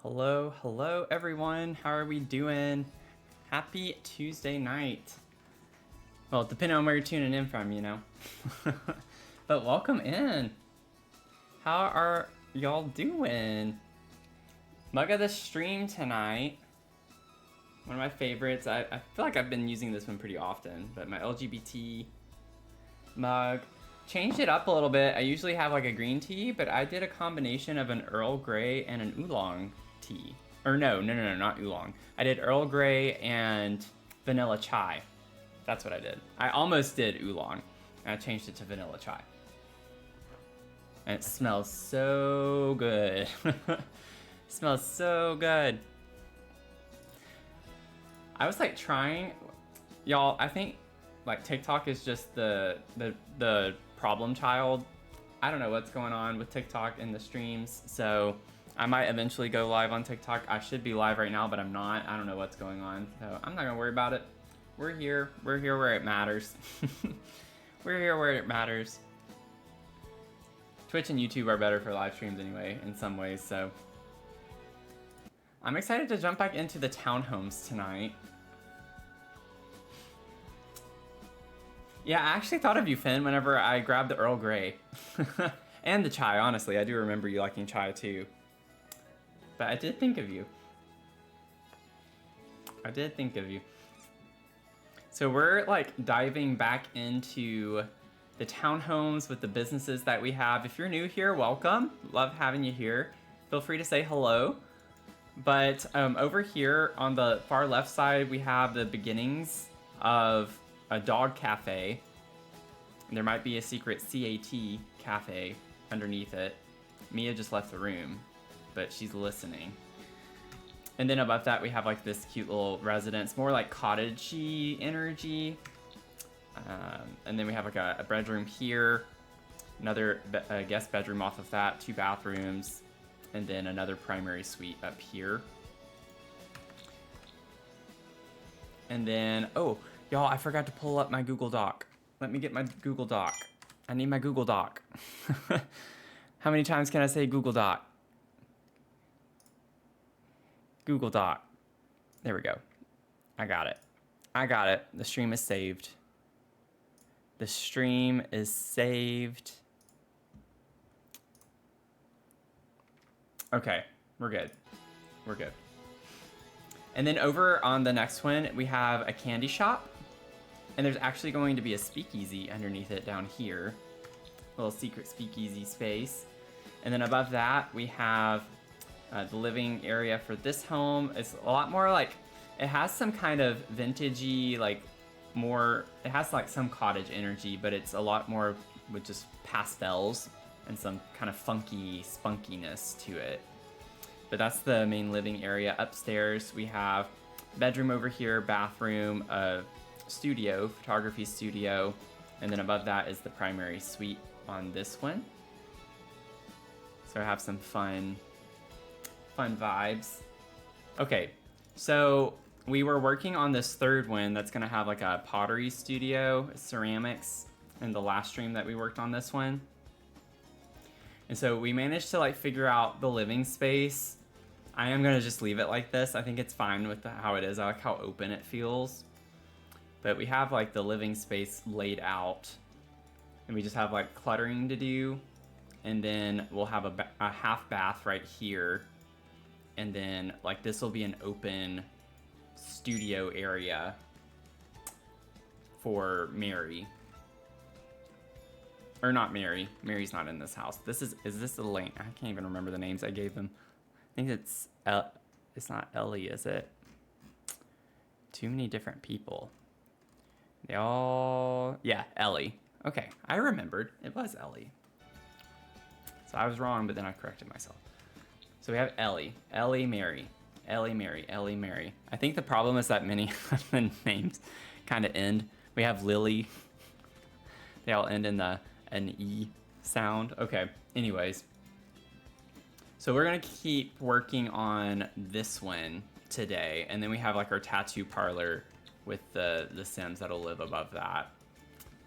Hello, hello everyone. How are we doing? Happy Tuesday night. Well, depending on where you're tuning in from, you know. But welcome in. How are y'all doing? Mug of the stream tonight. One of my favorites. I feel like I've been using this one pretty often, but my LGBT mug. Changed it up a little bit. I usually have like a green tea, but I did a combination of an Earl Grey and an oolong tea. Or no, not oolong. I did Earl Grey and vanilla chai. That's what I did. I almost did oolong, and I changed it to vanilla chai. And it smells so good. It smells so good. I was like trying, y'all, I think like TikTok is just the problem child. I don't know what's going on with TikTok in the streams, so I might eventually go live on TikTok. I should be live right now, but I'm not. I don't know what's going on, so I'm not gonna worry about it. We're here where it matters. We're here where it matters. Twitch and YouTube are better for live streams anyway, in some ways, so. I'm excited to jump back into the Townhomes tonight. Yeah, I actually thought of you, Finn, whenever I grabbed the Earl Grey. And the chai, honestly. I do remember you liking chai, too. But I did think of you. I did think of you. So we're, like, diving back into the townhomes with the businesses that we have. If you're new here, welcome. Love having you here. Feel free to say hello. But over here on the far left side, we have the beginnings of a dog cafe. There might be a secret CAT cafe underneath it. Mia just left the room, but she's listening. And then above that, we have like this cute little residence, more like cottage-y energy. And then we have like a bedroom here, another guest bedroom off of that, 2 bathrooms, and then another primary suite up here. And then, oh, y'all, I forgot to pull up my Google Doc. Let me get my Google Doc. I need my Google Doc. How many times can I say Google Doc? Google Doc. There we go. I got it. I got it. The stream is saved. The stream is saved. Okay, we're good. We're good. And then over on the next one, we have a candy shop. And there's actually going to be a speakeasy underneath it down here. A little secret speakeasy space. And then above that, we have the living area for this home. It's a lot more like, it has some kind of vintagey, like more, it has like some cottage energy, but it's a lot more with just pastels and some kind of funky spunkiness to it. But that's the main living area. Upstairs, we have bedroom over here, bathroom, studio, photography studio, and then above that is the primary suite on this one. So I have some fun vibes. Okay, so we were working on this third one that's gonna have like a pottery studio, ceramics, in the last stream that we worked on this one. And so we managed to like figure out the living space. I am gonna just leave it like this. I think it's fine with how it is. I like how open it feels. But we have like the living space laid out, and we just have like cluttering to do. And then we'll have a half bath right here. And then like this will be an open studio area for Mary. Or not Mary. Mary's not in this house. Is this Elaine? I can't even remember the names I gave them. I think it's not Ellie, is it? Too many different people. Yeah, Ellie. Okay, I remembered. It was Ellie. So I was wrong, but then I corrected myself. So we have Ellie, Mary. I think the problem is that many of the names kind of end. We have Lily. They all end in an E sound. Okay, anyways. So we're gonna keep working on this one today, and then we have like our tattoo parlor with the Sims that'll live above that.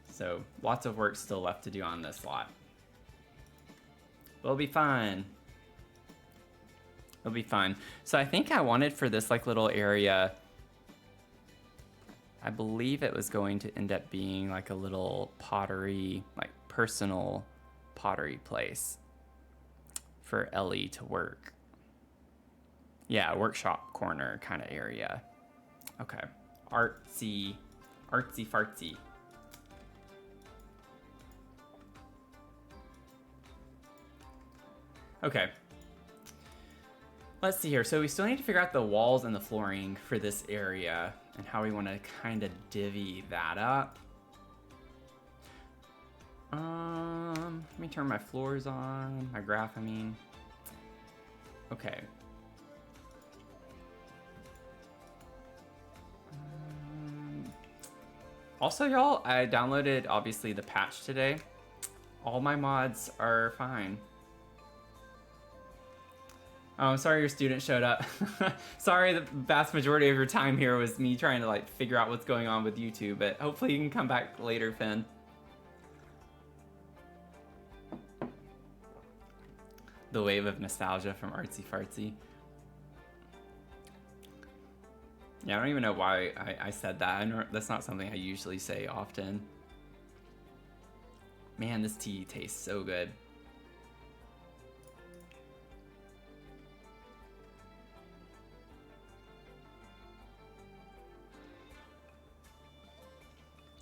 So lots of work still left to do on this lot. We'll be fine. It'll be fun. So I think I wanted for this like little area, I believe it was going to end up being like a little pottery, like personal pottery place for Ellie to work. Yeah, workshop corner kind of area. Okay. Artsy fartsy. Okay. Let's see here. So we still need to figure out the walls and the flooring for this area and how we want to kind of divvy that up. Let me turn my floors on, my graph, I mean. Okay. Also, y'all, I downloaded, obviously, the patch today. All my mods are fine. Oh, I'm sorry your student showed up. Sorry, the vast majority of your time here was me trying to like figure out what's going on with YouTube, but hopefully you can come back later, Finn. The wave of nostalgia from Artsy Fartsy. Yeah, I don't even know why I said that. That's not something I usually say often. Man, this tea tastes so good.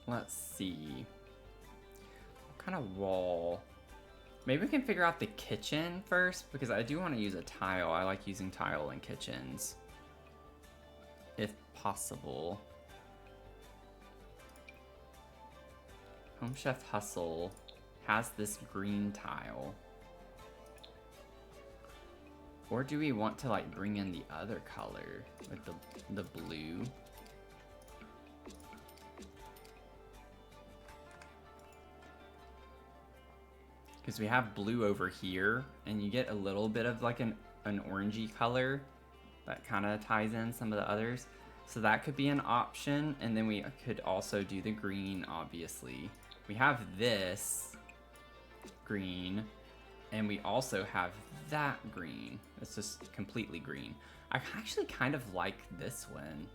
Let's see. What kind of wall? Maybe we can figure out the kitchen first, because I do want to use a tile. I like using tile in kitchens, if possible. Home Chef Hustle has this green tile. Or do we want to like bring in the other color, like the blue? Because we have blue over here, and you get a little bit of like an orangey color that kind of ties in some of the others. So that could be an option, and then we could also do the green, obviously. We have this green, and we also have that green. It's just completely green. I actually kind of like this one.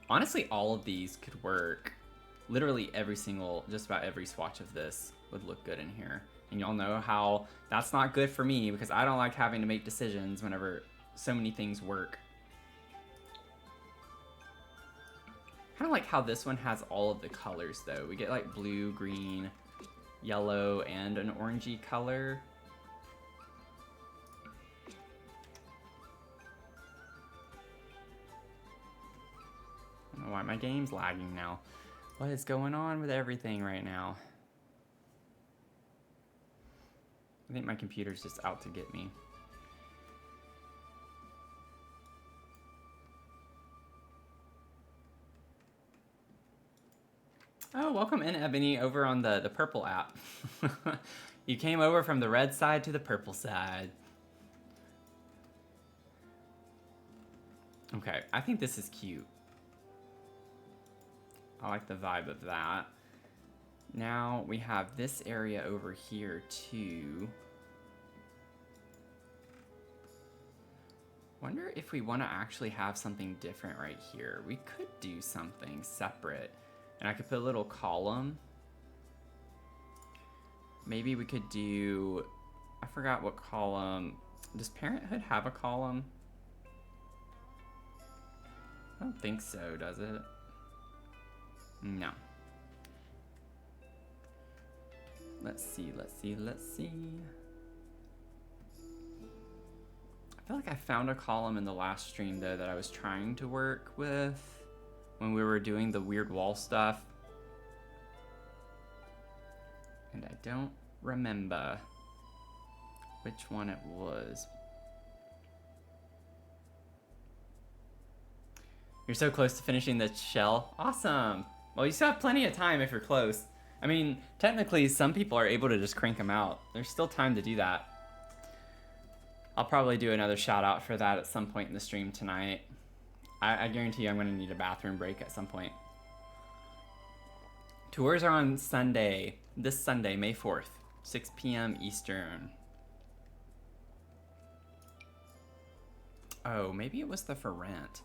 Honestly, all of these could work. Literally every single, just about every swatch of this would look good in here. And y'all know how that's not good for me, because I don't like having to make decisions whenever so many things work. Kind of like how this one has all of the colors though. We get like blue, green, yellow, and an orangey color. I don't know why my game's lagging now. What is going on with everything right now? I think my computer's just out to get me. Oh, welcome in, Ebony, over on the purple app. You came over from the red side to the purple side. Okay, I think this is cute. I like the vibe of that. Now we have this area over here too. Wonder if we want to actually have something different right here. We could do something separate. And I could put a little column. Maybe we could do, I forgot what column. Does Parenthood have a column? I don't think so, does it? No. Let's see, let's see, let's see. I feel like I found a column in the last stream though that I was trying to work with when we were doing the weird wall stuff. And I don't remember which one it was. You're so close to finishing the shell. Awesome. Well, you still have plenty of time if you're close. I mean, technically, some people are able to just crank them out. There's still time to do that. I'll probably do another shout out for that at some point in the stream tonight. I guarantee you I'm going to need a bathroom break at some point. Tours are on Sunday, this Sunday, May 4th, 6 p.m. Eastern. Oh, maybe it was the for rent.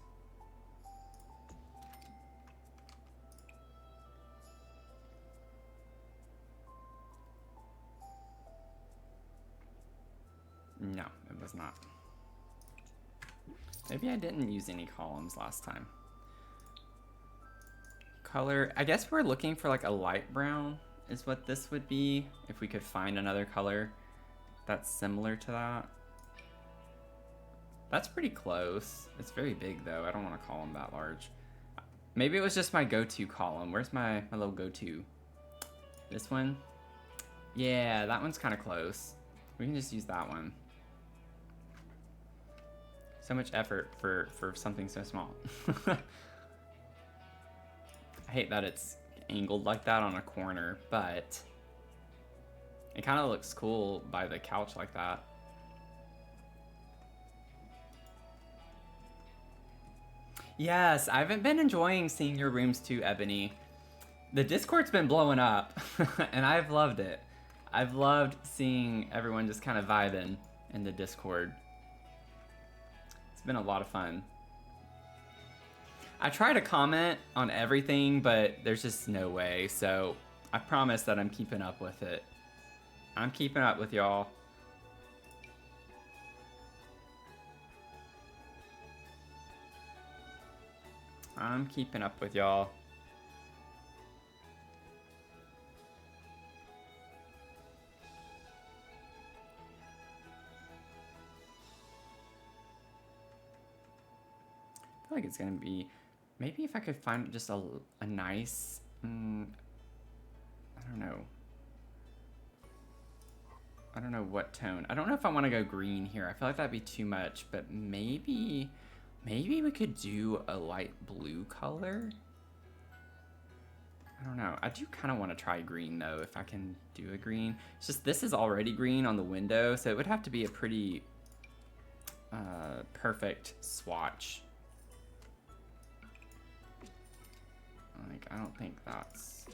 No, it was not. Maybe I didn't use any columns last time. Color, I guess we're looking for like a light brown is what this would be. If we could find another color that's similar to that. That's pretty close. It's very big though. I don't want a column that large. Maybe it was just my go-to column. Where's my little go-to? This one? Yeah, that one's kind of close. We can just use that one. So much effort for something so small. I hate that it's angled like that on a corner, but it kind of looks cool by the couch like that. Yes, I've been enjoying seeing your rooms too, Ebony. The Discord's been blowing up, and I've loved it. I've loved seeing everyone just kind of vibing in the Discord. It's been a lot of fun. I try to comment on everything, but there's just no way, so I promise that I'm keeping up with it. I'm keeping up with y'all. I'm keeping up with y'all. I feel like it's gonna be, maybe if I could find just a nice, I don't know. I don't know what tone. I don't know if I want to go green here. I feel like that'd be too much, but maybe we could do a light blue color. I don't know. I do kind of want to try green though, if I can do a green. It's just this is already green on the window, so it would have to be a pretty perfect swatch. Like, I don't think that's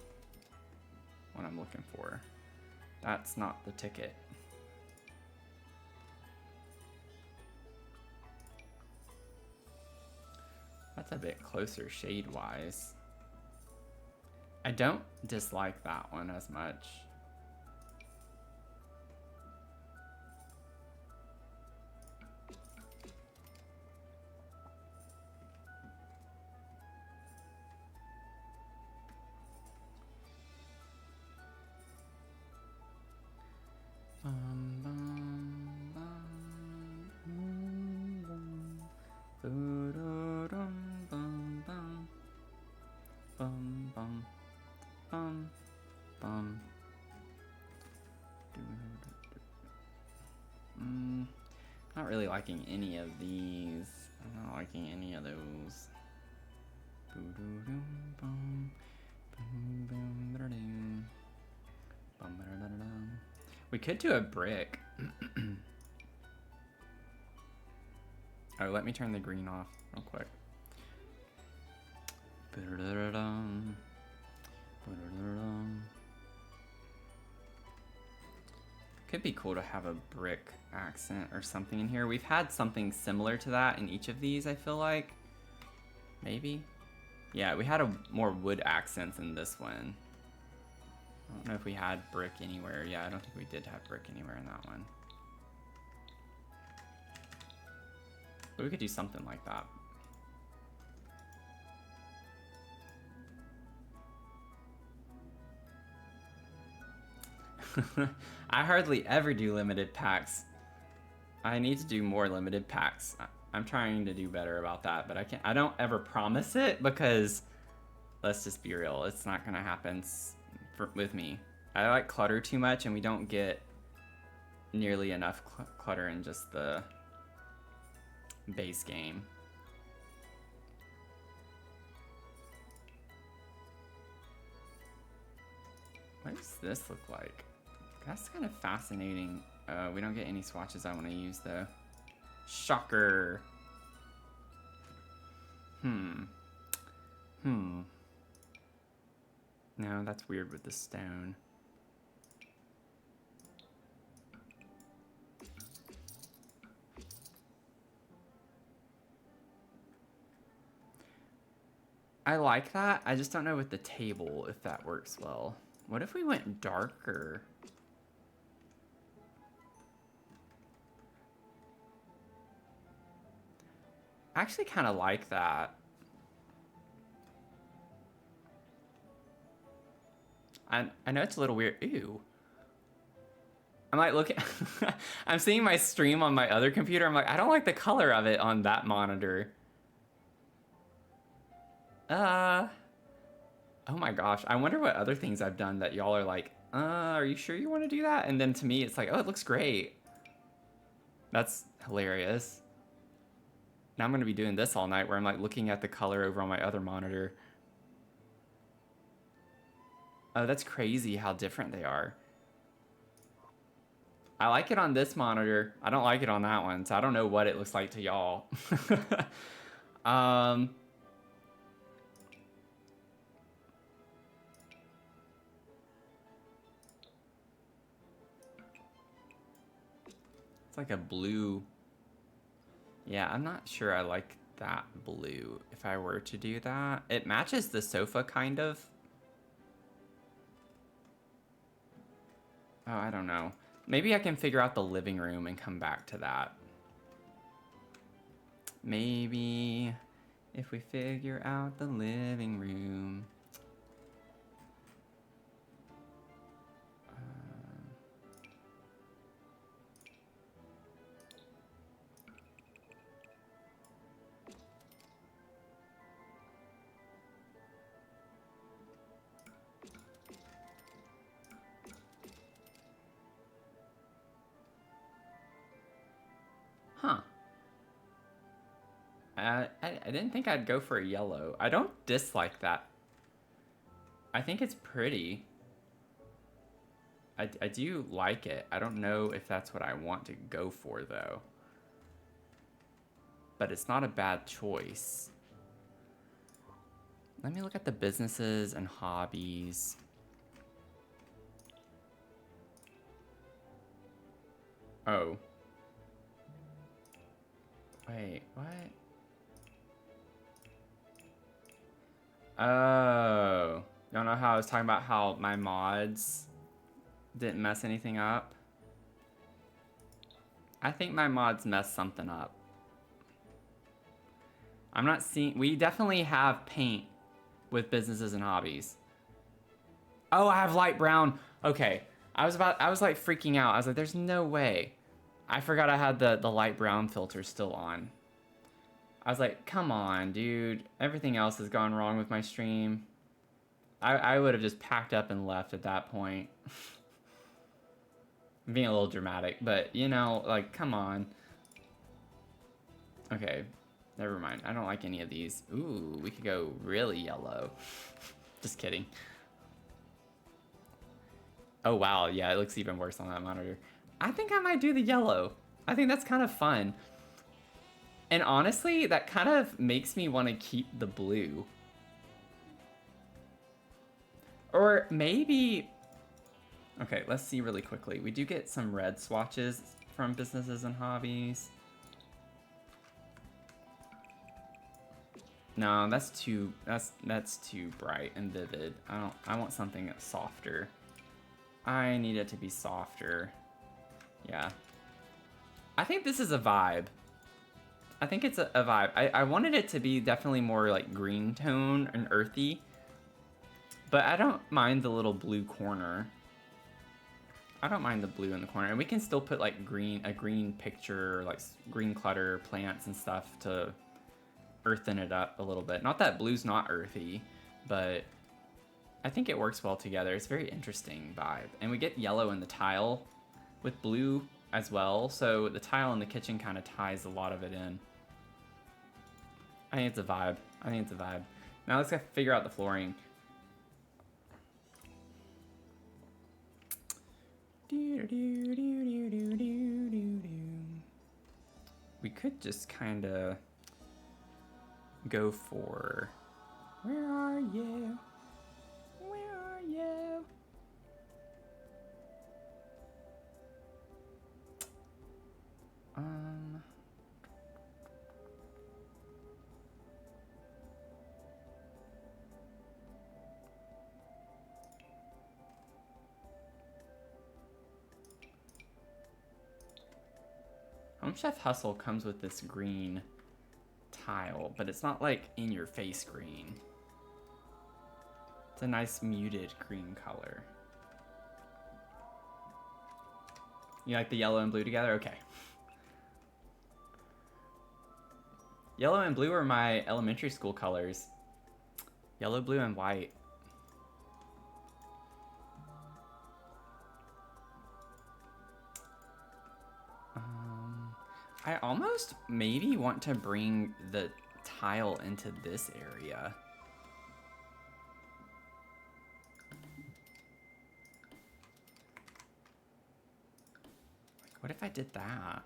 what I'm looking for. That's not the ticket. That's a bit closer shade-wise. I don't dislike that one as much. Not really liking any of these. I'm not liking any of those. We could do a brick. Oh, let me turn the green off real quick. Could be cool to have a brick accent or something in here. We've had something similar to that in each of these, I feel like. Maybe? Yeah, we had a more wood accents in this one. I don't know if we had brick anywhere. Yeah, I don't think we did have brick anywhere in that one. But we could do something like that. I hardly ever do limited packs. I need to do more limited packs. I'm trying to do better about that, but I don't ever promise it because let's just be real. It's not gonna happen with me. I like clutter too much and we don't get nearly enough clutter in just the base game. What does this look like? That's kind of fascinating. We don't get any swatches I want to use though. Shocker. No, that's weird with the stone. I like that. I just don't know with the table if that works well. What if we went darker? I actually kind of like that. I know it's a little weird. Ew. I'm like looking. I'm seeing my stream on my other computer. I'm like, I don't like the color of it on that monitor. Oh my gosh. I wonder what other things I've done that y'all are like, are you sure you want to do that? And then to me, it's like, oh, it looks great. That's hilarious. Now I'm going to be doing this all night where I'm like looking at the color over on my other monitor. Oh, that's crazy how different they are. I like it on this monitor. I don't like it on that one, so I don't know what it looks like to y'all. It's like a blue. Yeah, I'm not sure I like that blue if I were to do that. It matches the sofa kind of. Oh, I don't know. Maybe I can figure out the living room and come back to that. Maybe if we figure out the living room. Huh. I didn't think I'd go for a yellow. I don't dislike that. I think it's pretty. I do like it. I don't know if that's what I want to go for, though. But it's not a bad choice. Let me look at the businesses and hobbies. Oh. Wait, what? Oh. Y'all know how I was talking about how my mods didn't mess anything up? I think my mods messed something up. I'm not seeing... We definitely have paint with businesses and hobbies. Oh, I have light brown. Okay. I was like freaking out. I was like, there's no way. I forgot I had the light brown filter still on. I was like, come on, dude. Everything else has gone wrong with my stream. I would have just packed up and left at that point. I'm being a little dramatic, but you know, like, come on. Okay, never mind. I don't like any of these. Ooh, we could go really yellow. Just kidding. Oh wow, yeah, it looks even worse on that monitor. I think I might do the yellow. I think that's kind of fun. And honestly, that kind of makes me want to keep the blue. Or maybe... Okay, let's see really quickly. We do get some red swatches from businesses and hobbies. No, that's too bright and vivid. I want something softer. I need it to be softer. Yeah. I think this is a vibe. I think it's a vibe. I wanted it to be definitely more like green tone and earthy. But I don't mind the little blue corner. I don't mind the blue in the corner. And we can still put like a green picture, like green clutter, plants and stuff to earthen it up a little bit. Not that blue's not earthy, but I think it works well together. It's a very interesting vibe. And we get yellow in the tile with blue as well. So the tile in the kitchen kind of ties a lot of it in. I think it's a vibe. I think it's a vibe. Now let's figure out the flooring. We could just kind of go for... Where are you? Where are Home Chef Hustle comes with this green tile, but it's not like in your face green. It's a nice muted green color. You like the yellow and blue together? Okay. Yellow and blue are my elementary school colors. Yellow, blue, and white. I almost maybe want to bring the tile into this area. What if I did that?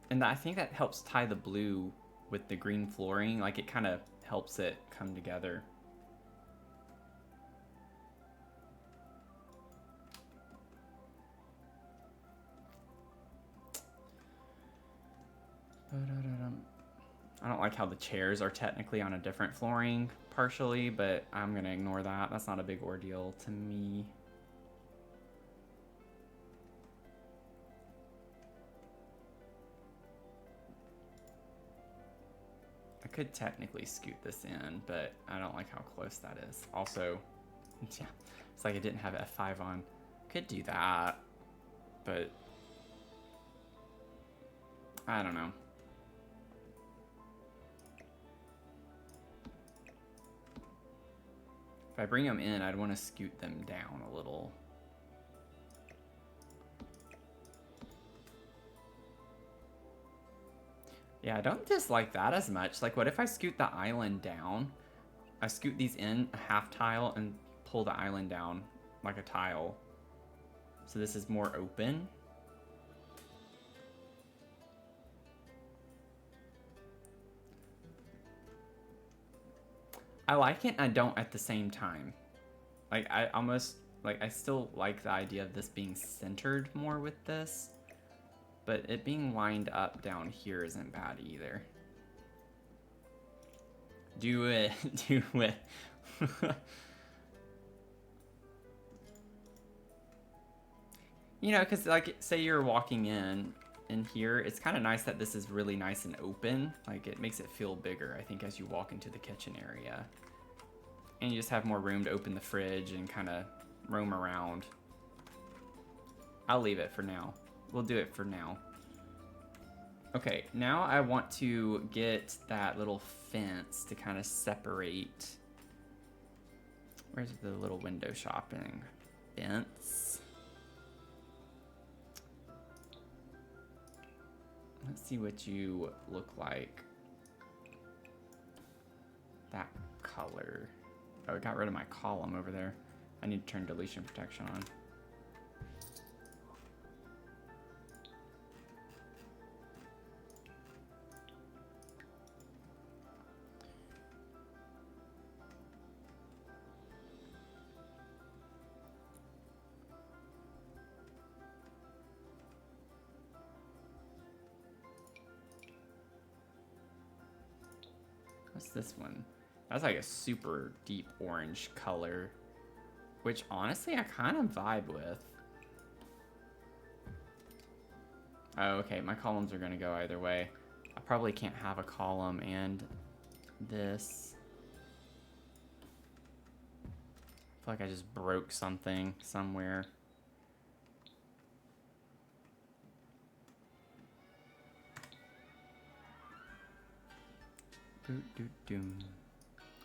And I think that helps tie the blue with the green flooring. Like, it kind of helps it come together. I don't like how the chairs are technically on a different flooring partially, but I'm gonna ignore that. That's not a big ordeal to me. I could technically scoot this in, but I don't like how close that is. Also, yeah, it's like I didn't have F5 on. Could do that, but I don't know. If I bring them in, I'd want to scoot them down a little. Yeah, I don't dislike that as much. Like, what if I scoot the island down? I scoot these in a half tile and pull the island down like a tile. So this is more open. I like it and I don't at the same time. Like, I almost, like, I still like the idea of this being centered more with this. But it being lined up down here isn't bad either. Do it. Do it. You know, because, like, say you're walking in here, it's kind of nice that this is really nice and open. Like, it makes it feel bigger, I think, as you walk into the kitchen area. And you just have more room to open the fridge and kind of roam around. I'll leave it for now. We'll do it for now. Okay, now I want to get that little fence to kind of separate. Where's the little window shopping fence? Let's see what you look like. That color. Oh, I got rid of my column over there. I need to turn deletion protection on. What's this one? That's like a super deep orange color, which honestly I kind of vibe with. Oh, okay, my columns are gonna go either way. I probably can't have a column and this. I feel like I just broke something somewhere.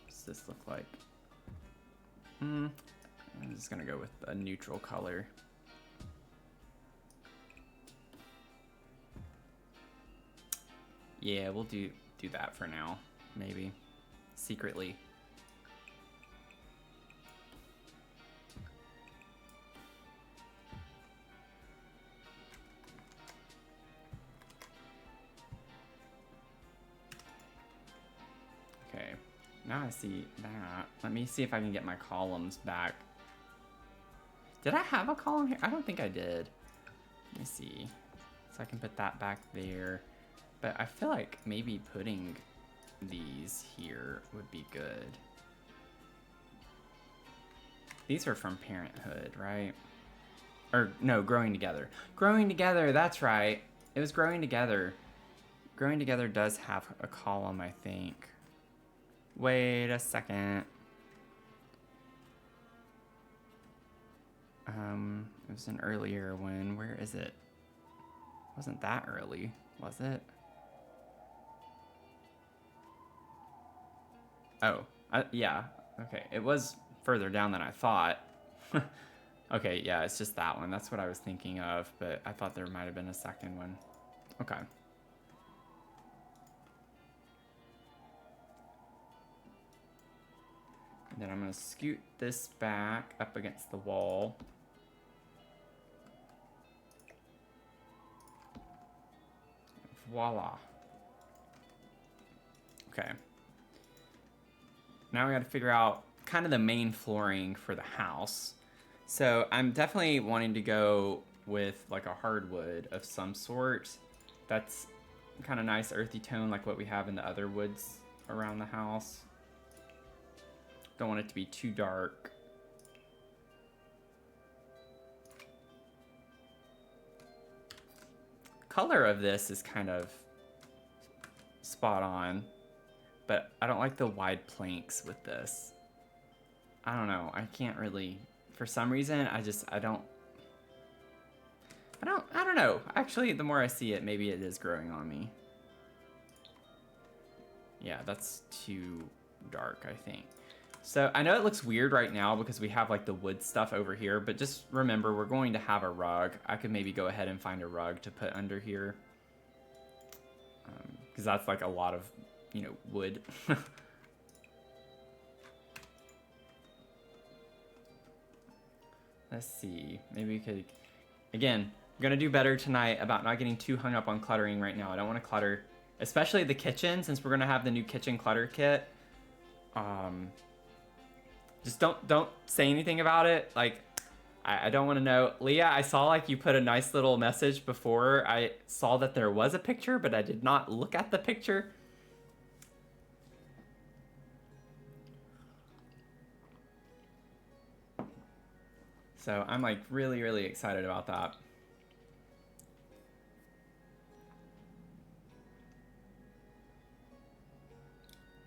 What's this look like? I'm just gonna go with a neutral color. Yeah, we'll do that for now, maybe. Secretly. Okay, now I see that. Let me see if I can get my columns back. Did I have a column here? I don't think I did. Let me see. So I can put that back there. But I feel like maybe putting these here would be good. These are from Parenthood, right? Or no, Growing Together. Growing Together, that's right. It was Growing Together. Growing Together does have a column, I think. Wait a second. It was an earlier one. Where is it? Wasn't that early, was it? Oh, yeah. Okay, it was further down than I thought. Okay, yeah, it's just that one. That's what I was thinking of, but I thought there might have been a second one. Okay. And then I'm gonna scoot this back up against the wall. Voila. Okay. Now we gotta figure out kind of the main flooring for the house. So I'm definitely wanting to go with like a hardwood of some sort. That's kind of nice earthy tone like what we have in the other woods around the house. Don't want it to be too dark. Color of this is kind of spot on, but I don't like the wide planks with this. I don't know. I can't really, for some reason, I don't know. Actually, the more I see it, maybe it is growing on me. Yeah, that's too dark, I think. So I know it looks weird right now because we have like the wood stuff over here, but just remember we're going to have a rug. I could maybe go ahead and find a rug to put under here. Because that's like a lot of, you know, wood. Let's see, maybe we could, again, I'm gonna do better tonight about not getting too hung up on cluttering right now. I don't want to clutter, especially the kitchen, since we're gonna have the new kitchen clutter kit. Just don't say anything about it. Like, I don't want to know. Leah, I saw like you put a nice little message before. I saw that there was a picture, but I did not look at the picture. So I'm like really, really excited about that.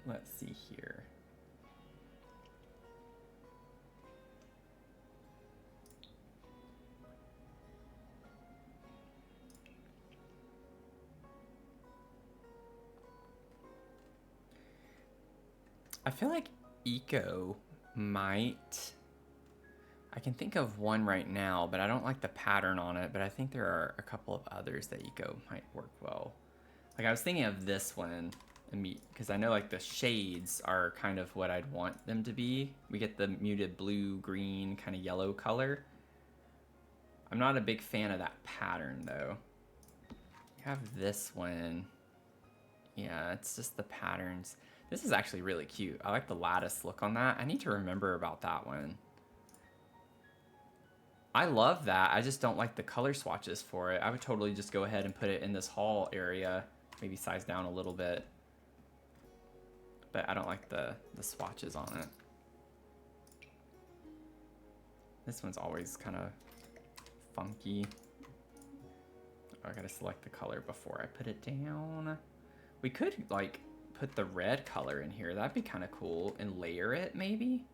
Let's see here. I feel like Eco might... I can think of one right now, but I don't like the pattern on it, but I think there are a couple of others that Eco might work well. Like I was thinking of this one, because I know like the shades are kind of what I'd want them to be. We get the muted blue, green, kind of yellow color. I'm not a big fan of that pattern though. You have this one. Yeah, it's just the patterns. This is actually really cute. I like the lattice look on that. I need to remember about that one. I love that. I just don't like the color swatches for it. I would totally just go ahead and put it in this hall area. Maybe size down a little bit. But I don't like the swatches on it. This one's always kind of funky. Oh, I gotta select the color before I put it down. We could like put the red color in here. That'd be kind of cool. And layer it maybe.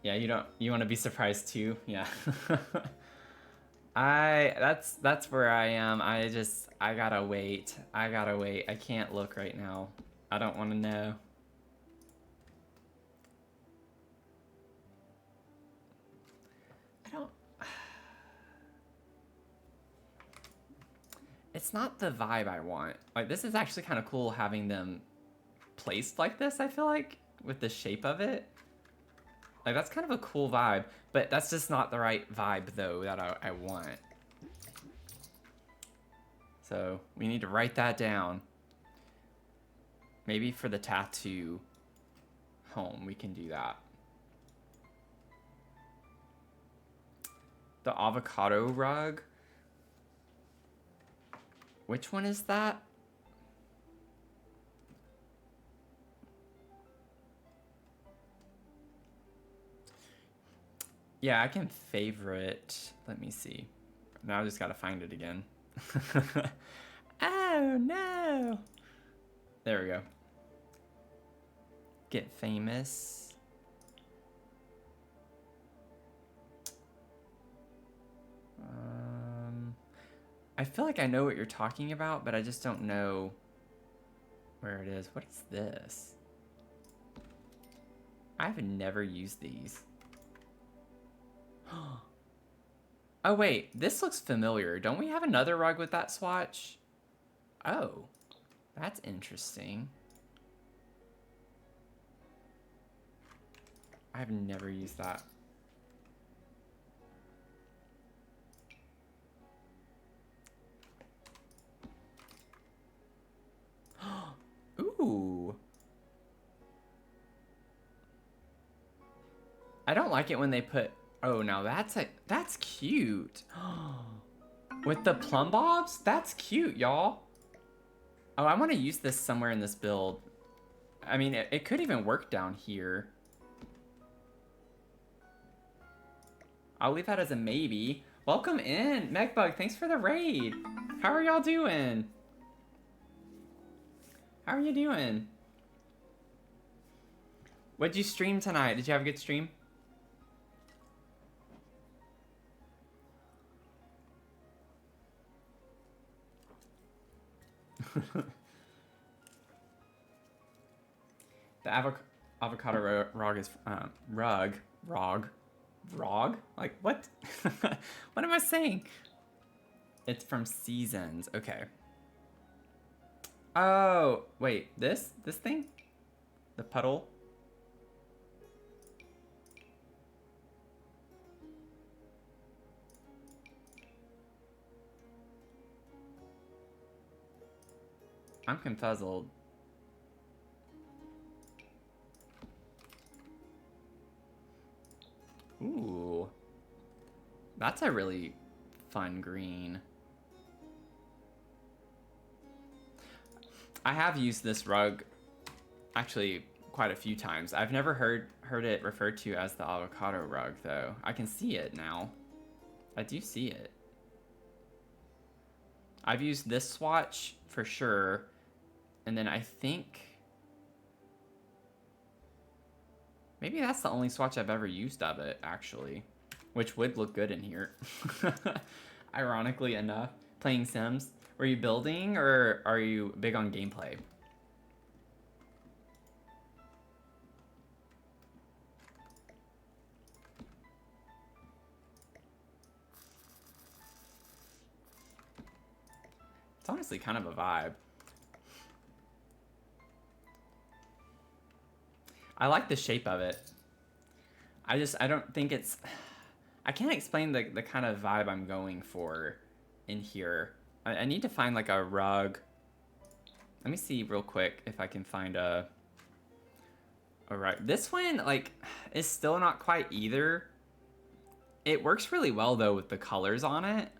Yeah, you want to be surprised too? Yeah. That's where I am. I gotta wait. I can't look right now. I don't want to know. It's not the vibe I want. Like, this is actually kind of cool having them placed like this, I feel like, with the shape of it. Like, that's kind of a cool vibe, but that's just not the right vibe, though, that I want. So, we need to write that down. Maybe for the tattoo home, we can do that. The avocado rug. Which one is that? Yeah, I can favorite. Let me see. Now I just gotta find it again. Oh no! There we go. Get famous. I feel like I know what you're talking about, but I just don't know where it is. What is this? I've never used these. Oh wait, this looks familiar. Don't we have another rug with that swatch? Oh, that's interesting. I've never used that. Ooh. I don't like it when they put... Oh, now that's cute. With the plumb bobs? That's cute, y'all. Oh, I want to use this somewhere in this build. I mean, it could even work down here. I'll leave that as a maybe. Welcome in, Megbug. Thanks for the raid. How are y'all doing? How are you doing? What'd you stream tonight? Did you have a good stream? The avocado rug is rog? Like what? What am I saying? It's from Seasons. Okay. Oh wait, this thing, the puddle. I'm confuzzled. Ooh. That's a really fun green. I have used this rug actually quite a few times. I've never heard it referred to as the avocado rug though. I can see it now. I do see it. I've used this swatch for sure. And then I think maybe that's the only swatch I've ever used of it, actually. Which would look good in here. Ironically enough. Playing Sims. Were you building or are you big on gameplay? It's honestly kind of a vibe. I like the shape of it. I don't think it's... I can't explain the kind of vibe I'm going for in here. I need to find like a rug. Let me see real quick if I can find a rug. This one like is still not quite either. It works really well though with the colors on it.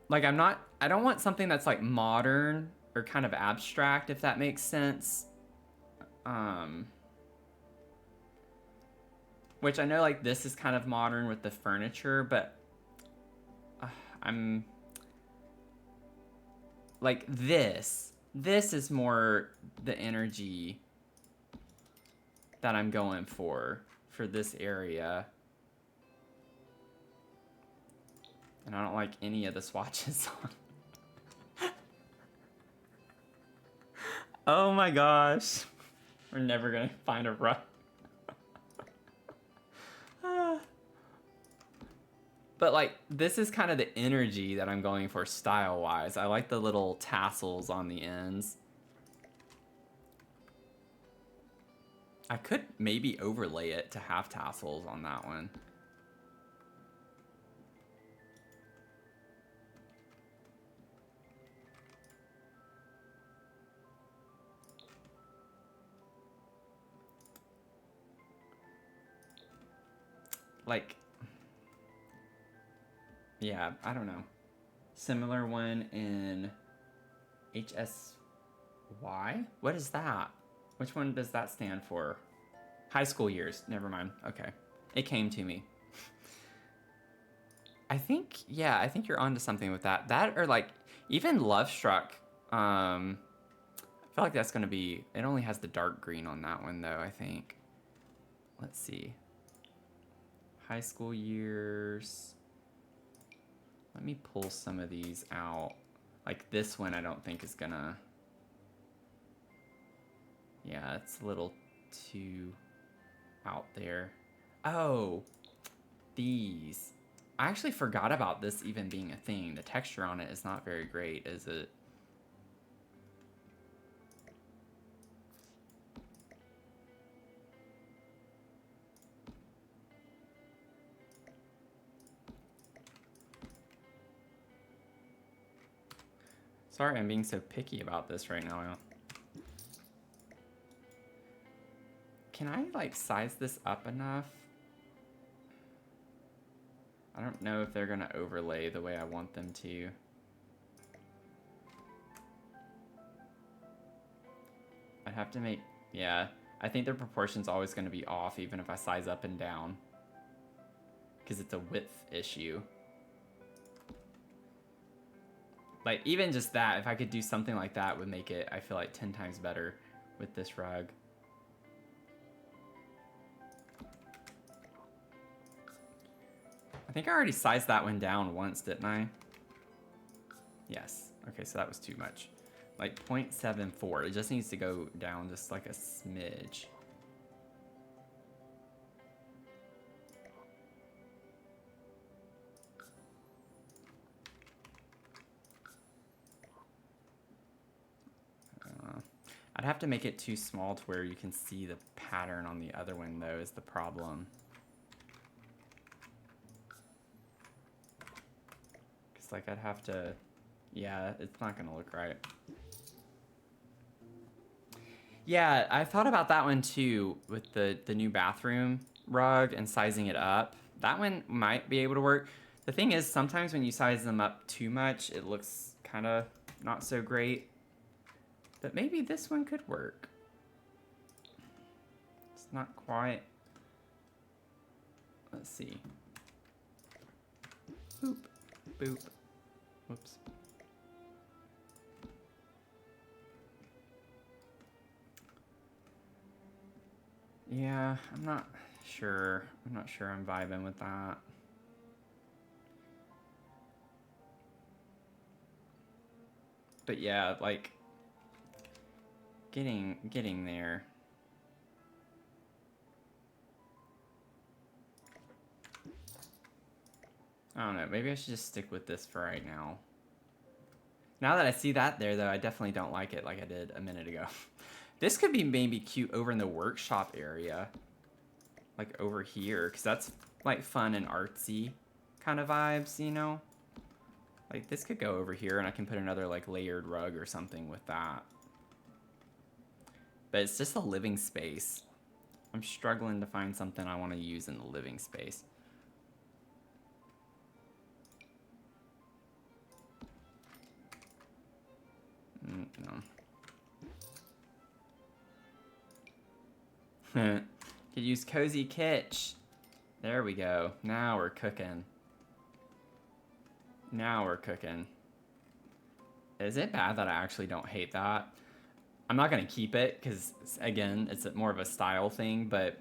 Like I don't want something that's like modern or kind of abstract, if that makes sense. Which I know like this is kind of modern with the furniture, but I'm like this is more the energy that I'm going for this area. And I don't like any of the swatches on. Oh my gosh. We're never gonna find a rug. But like, this is kind of the energy that I'm going for style-wise. I like the little tassels on the ends. I could maybe overlay it to have tassels on that one. Like, Yeah, I don't know. Similar one in HSY? What is that? Which one does that stand for? High school years. Never mind. Okay. It came to me. I think you're onto something with that. That or like even Love Struck. I feel like that's gonna be. It only has the dark green on that one though. I think. Let's see. High school years. Let me pull some of these out. Like this one, I don't think is gonna. Yeah, it's a little too out there. Oh, these. I actually forgot about this even being a thing. The texture on it is not very great, is it? Sorry, I'm being so picky about this right now. Can I, like, size this up enough? I don't know if they're gonna overlay the way I want them to. I'd have to make, yeah. I think their proportion's always gonna be off even if I size up and down. Because it's a width issue. Like, even just that, if I could do something like that would make it, I feel like, 10 times better with this rug. I think I already sized that one down once, didn't I? Yes. Okay, so that was too much. Like 0.74. It just needs to go down just like a smidge. I'd have to make it too small to where you can see the pattern on the other one, though, is the problem. Because, like, I'd have to... Yeah, it's not going to look right. Yeah, I thought about that one, too, with the new bathroom rug and sizing it up. That one might be able to work. The thing is, sometimes when you size them up too much, it looks kind of not so great. But maybe this one could work. It's not quite. Let's see. Boop. Boop. Whoops. Yeah, I'm not sure. I'm not sure I'm vibing with that. But yeah, like getting there. I don't know, maybe I should just stick with this for right now. Now that I see that there, though, I definitely don't like it like I did a minute ago. This could be maybe cute over in the workshop area. Like over here, because that's like fun and artsy kind of vibes, you know? Like this could go over here and I can put another like layered rug or something with that. But it's just a living space. I'm struggling to find something I want to use in the living space. No. Could use Cozy Kitsch. There we go. Now we're cooking. Now we're cooking. Is it bad that I actually don't hate that? I'm not going to keep it because, again, it's more of a style thing, but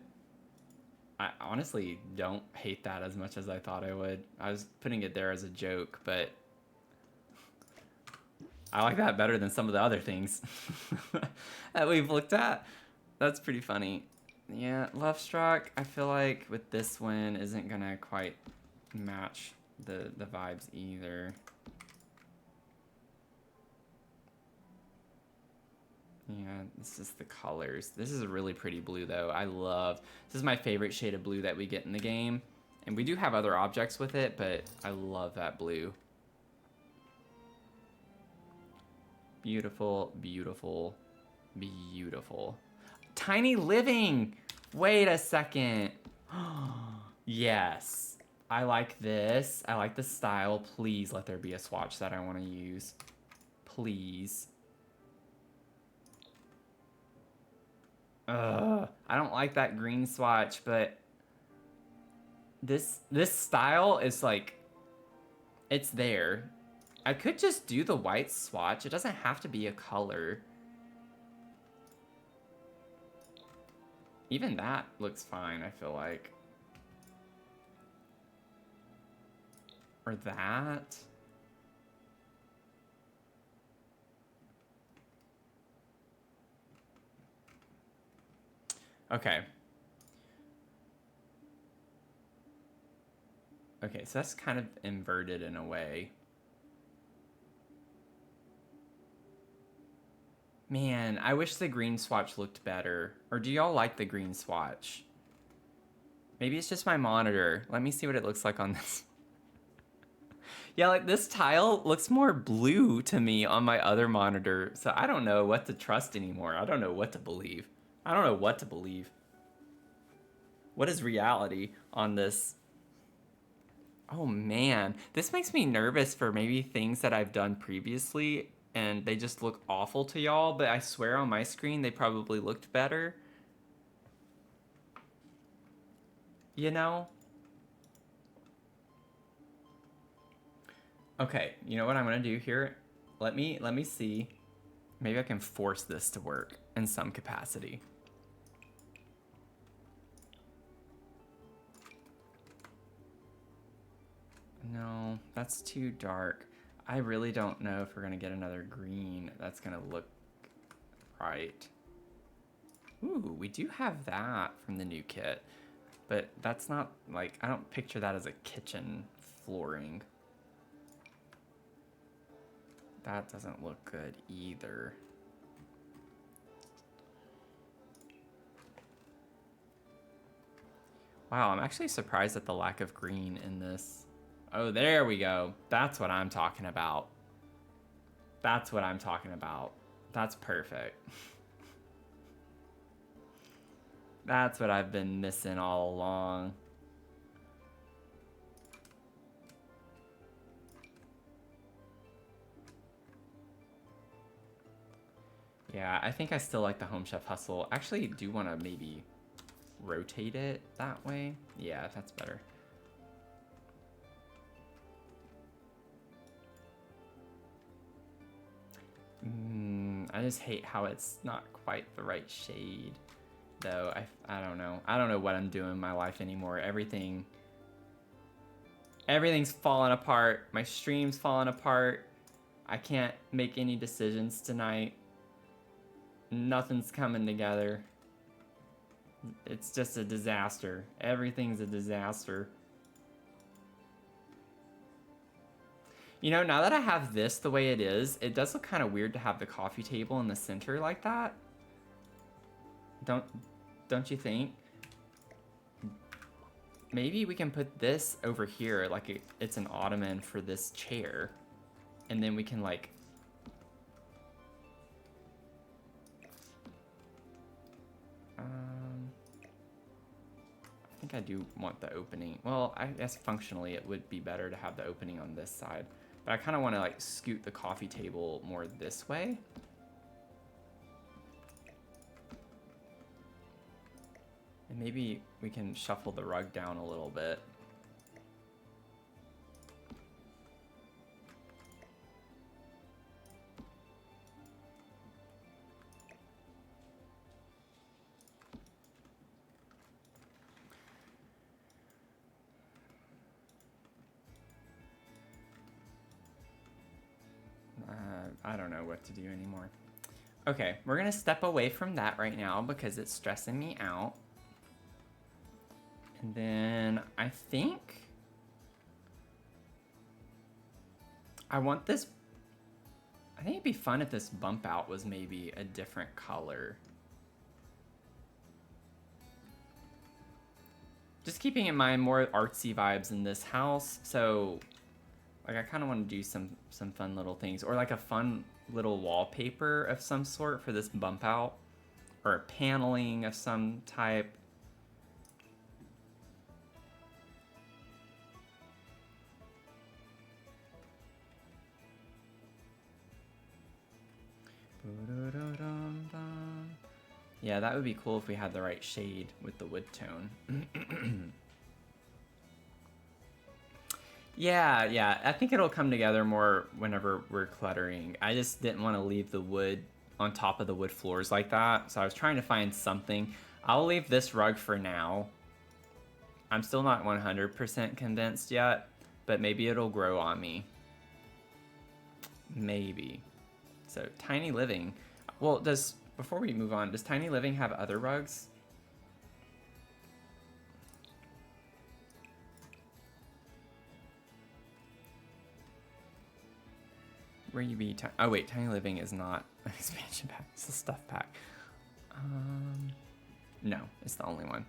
I honestly don't hate that as much as I thought I would. I was putting it there as a joke, but I like that better than some of the other things that we've looked at. That's pretty funny. Yeah, Love Struck, I feel like with this one isn't going to quite match the vibes either. Yeah, this is the colors. This is a really pretty blue, though. This is my favorite shade of blue that we get in the game. And we do have other objects with it, but I love that blue. Beautiful, beautiful, beautiful. Tiny living! Wait a second. Yes. I like this. I like the style. Please let there be a swatch that I want to use. Please. I don't like that green swatch, but this style is like, it's there. I could just do the white swatch. It doesn't have to be a color. Even that looks fine, I feel like. Or that. Okay. Okay, so that's kind of inverted in a way. Man, I wish the green swatch looked better. Or do y'all like the green swatch? Maybe it's just my monitor. Let me see what it looks like on this. Yeah, like this tile looks more blue to me on my other monitor. So I don't know what to trust anymore. I don't know what to believe. I don't know what to believe. What is reality on this? Oh man, this makes me nervous for maybe things that I've done previously and they just look awful to y'all, but I swear on my screen they probably looked better. You know? Okay, you know what I'm gonna do here? Let me see. Maybe I can force this to work in some capacity. No, that's too dark. I really don't know if we're gonna get another green that's gonna look right. Ooh, we do have that from the new kit, but that's not like, I don't picture that as a kitchen flooring. That doesn't look good either. Wow, I'm actually surprised at the lack of green in this. Oh, there we go. That's what I'm talking about. That's what I'm talking about. That's perfect. That's what I've been missing all along. Yeah, I think I still like the Home Chef Hustle. Actually, do want to maybe rotate it that way. Yeah, that's better. I just hate how it's not quite the right shade, though. I don't know. I don't know what I'm doing in my life anymore. Everything's falling apart. My stream's falling apart. I can't make any decisions tonight. Nothing's coming together. It's just a disaster. Everything's a disaster. You know, now that I have this the way it is, it does look kind of weird to have the coffee table in the center like that. Don't you think? Maybe we can put this over here like it's an ottoman for this chair. And then we can like... I think I do want the opening. Well, I guess functionally it would be better to have the opening on this side. But I kind of want to like scoot the coffee table more this way. And maybe we can shuffle the rug down a little bit. I don't know what to do anymore. Okay, we're gonna step away from that right now because it's stressing me out. And then I think I want this. I think it'd be fun if this bump out was maybe a different color. Just keeping in mind more artsy vibes in this house, so like I kind of want to do some fun little things, or like a fun little wallpaper of some sort for this bump out, or a paneling of some type. Yeah, that would be cool if we had the right shade with the wood tone. Yeah, I think it'll come together more whenever we're cluttering. I just didn't want to leave the wood on top of the wood floors like that, so I was trying to find something. I'll leave this rug for now. I'm still not 100% convinced yet, but maybe it'll grow on me. Maybe. So, Tiny Living. Well, before we move on, does Tiny Living have other rugs? Where you be? Oh wait, Tiny Living is not an expansion pack. It's a stuff pack. No, it's the only one.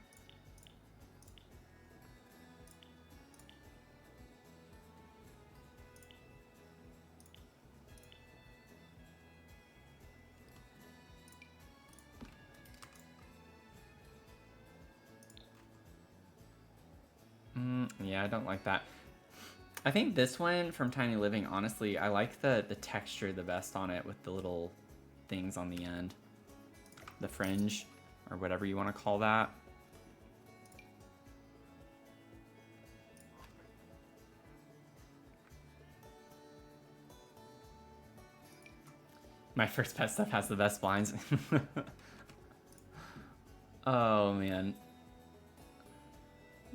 Yeah, I don't like that. I think this one from Tiny Living, honestly, I like the texture the best on it with the little things on the end. The fringe, or whatever you want to call that. My First Pet stuff has the best blinds. Oh, man.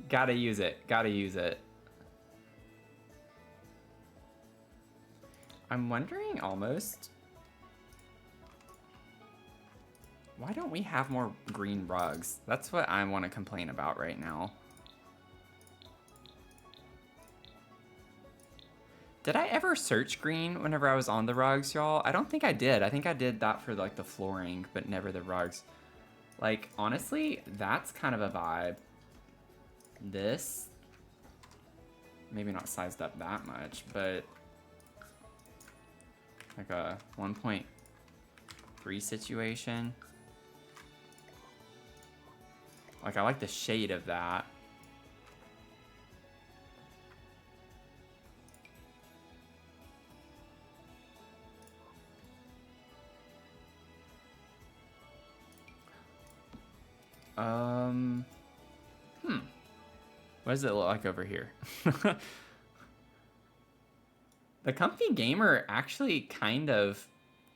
Gotta use it. Gotta use it. I'm wondering almost, why don't we have more green rugs? That's what I want to complain about right now. Did I ever search green whenever I was on the rugs, y'all? I don't think I did. I think I did that for like the flooring, but never the rugs. Like, honestly, that's kind of a vibe. This, maybe not sized up that much, but like a 1.3 situation. Like, I like the shade of that. What does it look like over here? The Comfy Gamer actually kind of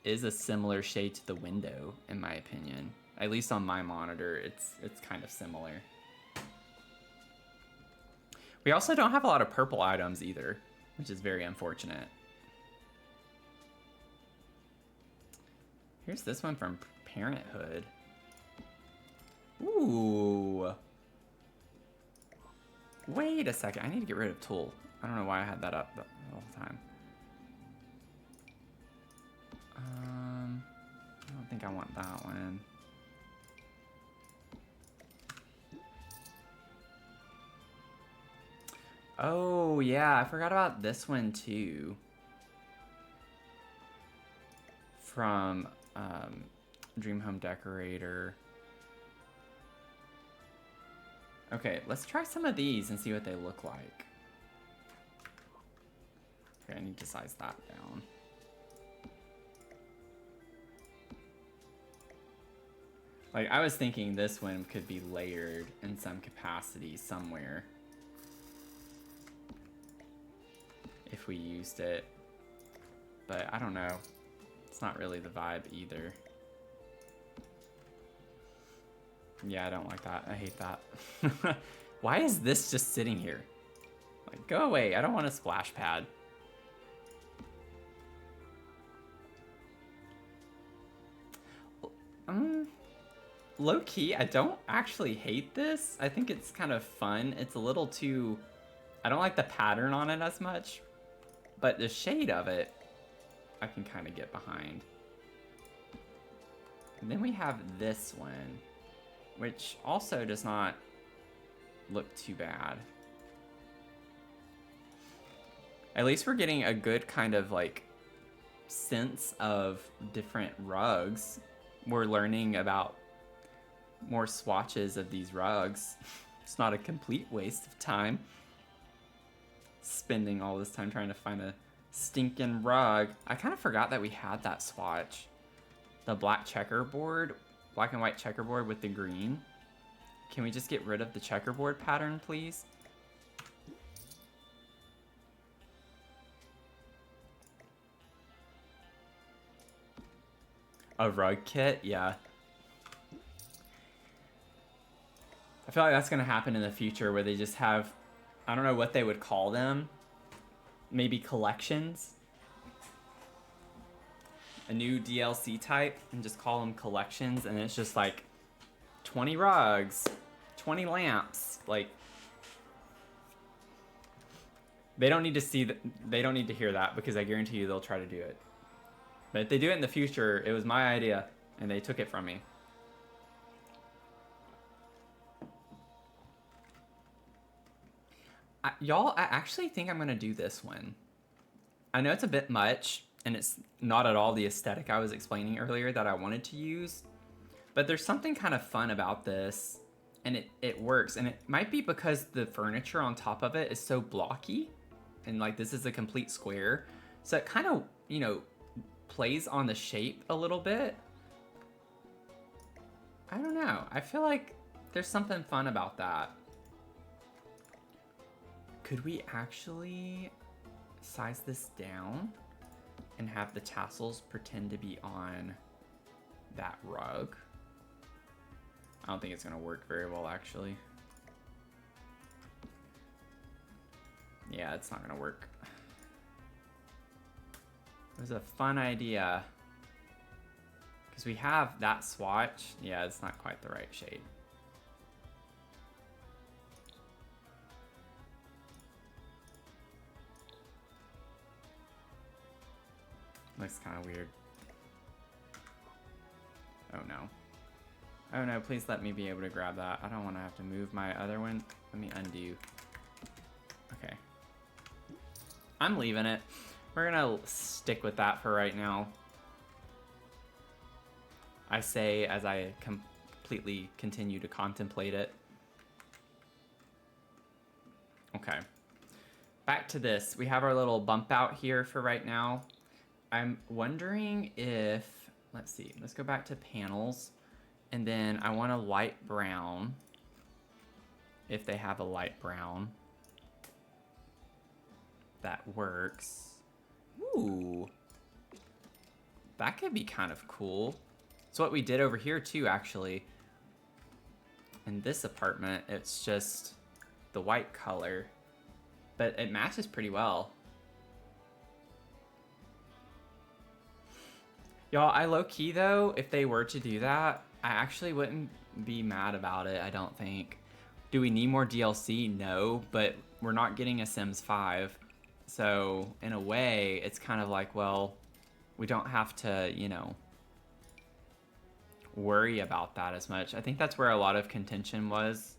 is a similar shade to the window, in my opinion. At least on my monitor, it's kind of similar. We also don't have a lot of purple items either, which is very unfortunate. Here's this one from Parenthood. Ooh. Wait a second, I need to get rid of Tool. I don't know why I had that up the whole time. I don't think I want that one. Oh, yeah, I forgot about this one too. From Dream Home Decorator. Okay, let's try some of these and see what they look like. Okay, I need to size that down. Like, I was thinking this one could be layered in some capacity somewhere. If we used it. But I don't know. It's not really the vibe either. Yeah, I don't like that. I hate that. Why is this just sitting here? Like, go away. I don't want a splash pad. Low key, I don't actually hate this. I think it's kind of fun. It's a little too... I don't like the pattern on it as much. But the shade of it, I can kind of get behind. And then we have this one, which also does not look too bad. At least we're getting a good kind of like sense of different rugs. We're learning about more swatches of these rugs. It's not a complete waste of time. Spending all this time trying to find a stinking rug. I kind of forgot that we had that swatch. the black checkerboard, black and white checkerboard with the green. Can we just get rid of the checkerboard pattern, please? A rug kit? Yeah. I feel like that's going to happen in the future where they just have, I don't know what they would call them. Maybe collections. A new DLC type and just call them collections. And it's just like 20 rugs, 20 lamps. Like, they don't need to see that. They don't need to hear that because I guarantee you they'll try to do it. But if they do it in the future, it was my idea and they took it from me. Y'all, I actually think I'm going to do this one. I know it's a bit much, and it's not at all the aesthetic I was explaining earlier that I wanted to use. But there's something kind of fun about this, and it works. And it might be because the furniture on top of it is so blocky, and like this is a complete square. So it kind of, you know, plays on the shape a little bit. I don't know. I feel like there's something fun about that. Could we actually size this down and have the tassels pretend to be on that rug? I don't think it's gonna work very well, actually. Yeah, it's not gonna work. It was a fun idea. Because we have that swatch. Yeah, it's not quite the right shade. Looks kind of weird. Oh no. Oh no, please let me be able to grab that. I don't want to have to move my other one. Let me undo. Okay. I'm leaving it. We're gonna stick with that for right now. I say as I completely continue to contemplate it. Okay. Back to this. We have our little bump out here for right now. I'm wondering if, let's see, let's go back to panels. And then I want a light brown. If they have a light brown. That works. Ooh. That could be kind of cool. It's what we did over here too, actually. In this apartment, it's just the white color. But it matches pretty well. Y'all, I low-key though, if they were to do that, I actually wouldn't be mad about it, I don't think. Do we need more DLC? No, but we're not getting a Sims 5. So, in a way, it's kind of like, well, we don't have to, you know, worry about that as much. I think that's where a lot of contention was.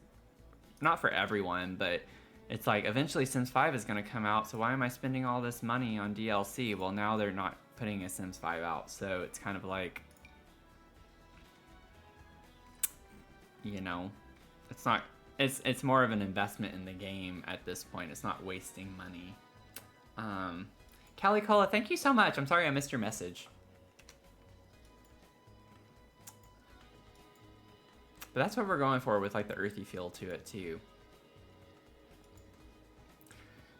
Not for everyone, but it's like, eventually Sims 5 is going to come out, so why am I spending all this money on DLC? Well, now they're not putting a Sims 5 out, so it's kind of like, you know, it's not, it's more of an investment in the game at this point. It's not wasting money. Callie Cola, thank you so much. I'm sorry I missed your message. But that's what we're going for with like the earthy feel to it too.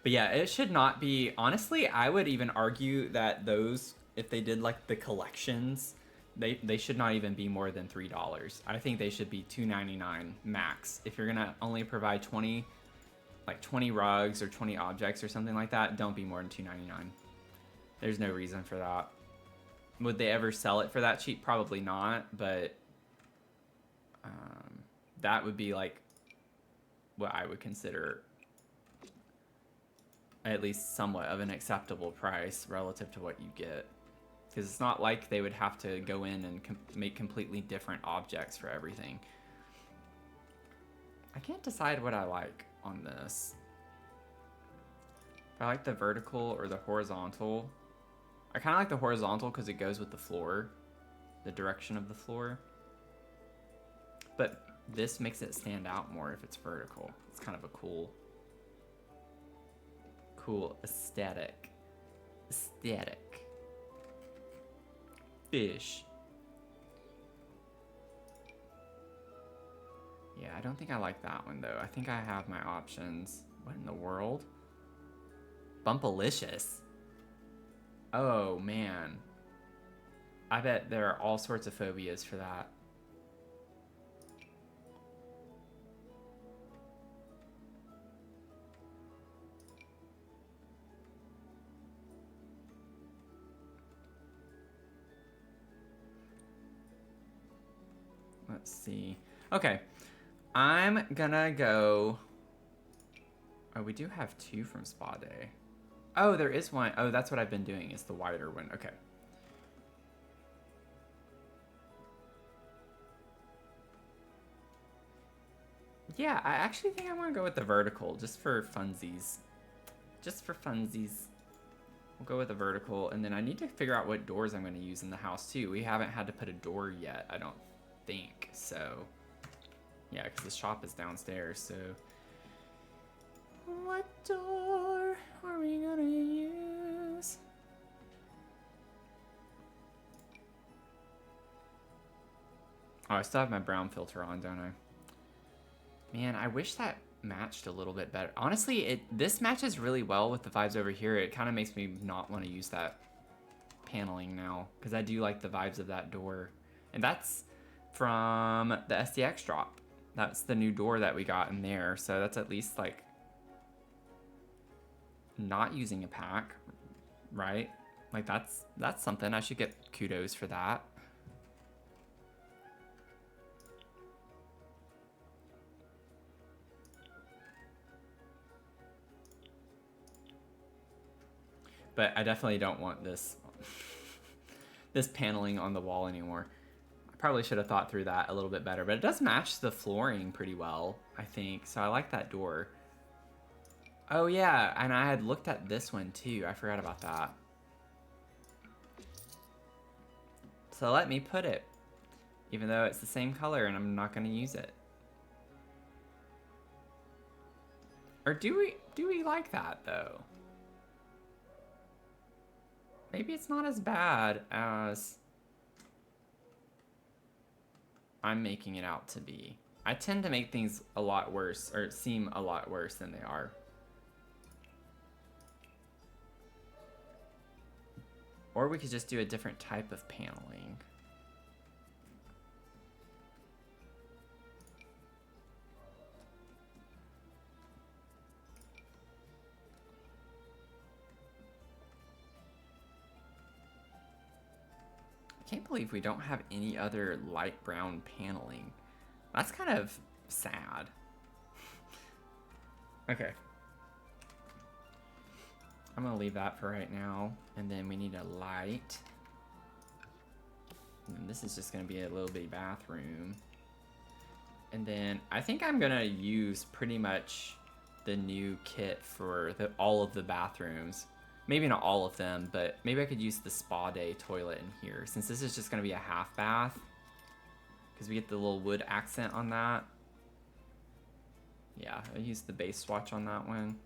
But yeah, it should not be, honestly, I would even argue that those, if they did like the collections, they should not even be more than $3. I think they should be $2.99 max. If you're gonna only provide 20 rugs or 20 objects or something like that, don't be more than $2.99. There's no reason for that. Would they ever sell it for that cheap? Probably not, but that would be like what I would consider at least somewhat of an acceptable price relative to what you get. Because it's not like they would have to go in and make completely different objects for everything. I can't decide what I like on this. If I like the vertical or the horizontal. I kind of like the horizontal because it goes with the floor. The direction of the floor. But this makes it stand out more if it's vertical. It's kind of a cool aesthetic. Fish. Yeah, I don't think I like that one though. I think I have my options. What in the world? Bumpalicious. Oh man. I bet there are all sorts of phobias for that. Let's see. Okay. I'm gonna go... Oh, we do have 2 from Spa Day. Oh, there is one. Oh, that's what I've been doing, is the wider one. Okay. Yeah, I actually think I'm gonna go with the vertical, just for funsies. Just for funsies. We'll go with the vertical, and then I need to figure out what doors I'm gonna use in the house too. We haven't had to put a door yet, I don't think, so... Yeah, because the shop is downstairs, so... What door are we gonna use? Oh, I still have my brown filter on, don't I? Man, I wish that matched a little bit better. Honestly, this matches really well with the vibes over here. It kind of makes me not want to use that paneling now, because I do like the vibes of that door. And that's from the SDX drop. That's the new door that we got in there, so that's at least like not using a pack, right? Like that's something. I should get kudos for that. But I definitely don't want this this paneling on the wall anymore. I probably should have thought through that a little bit better, but it does match the flooring pretty well, I think. So I like that door. Oh yeah, and I had looked at this one too. I forgot about that. So let me put it, even though it's the same color and I'm not gonna use it. Or do we like that though? Maybe it's not as bad as I'm making it out to be. I tend to make things a lot worse, or seem a lot worse than they are. Or we could just do a different type of paneling. I can't believe we don't have any other light brown paneling. That's kind of sad. Okay. I'm gonna leave that for right now. And then we need a light. And this is just gonna be a little bitty bathroom. And then I think I'm gonna use pretty much the new kit for all of the bathrooms. Maybe not all of them, but maybe I could use the Spa Day toilet in here, since this is just gonna be a half bath. Because we get the little wood accent on that. Yeah, I used the base swatch on that one.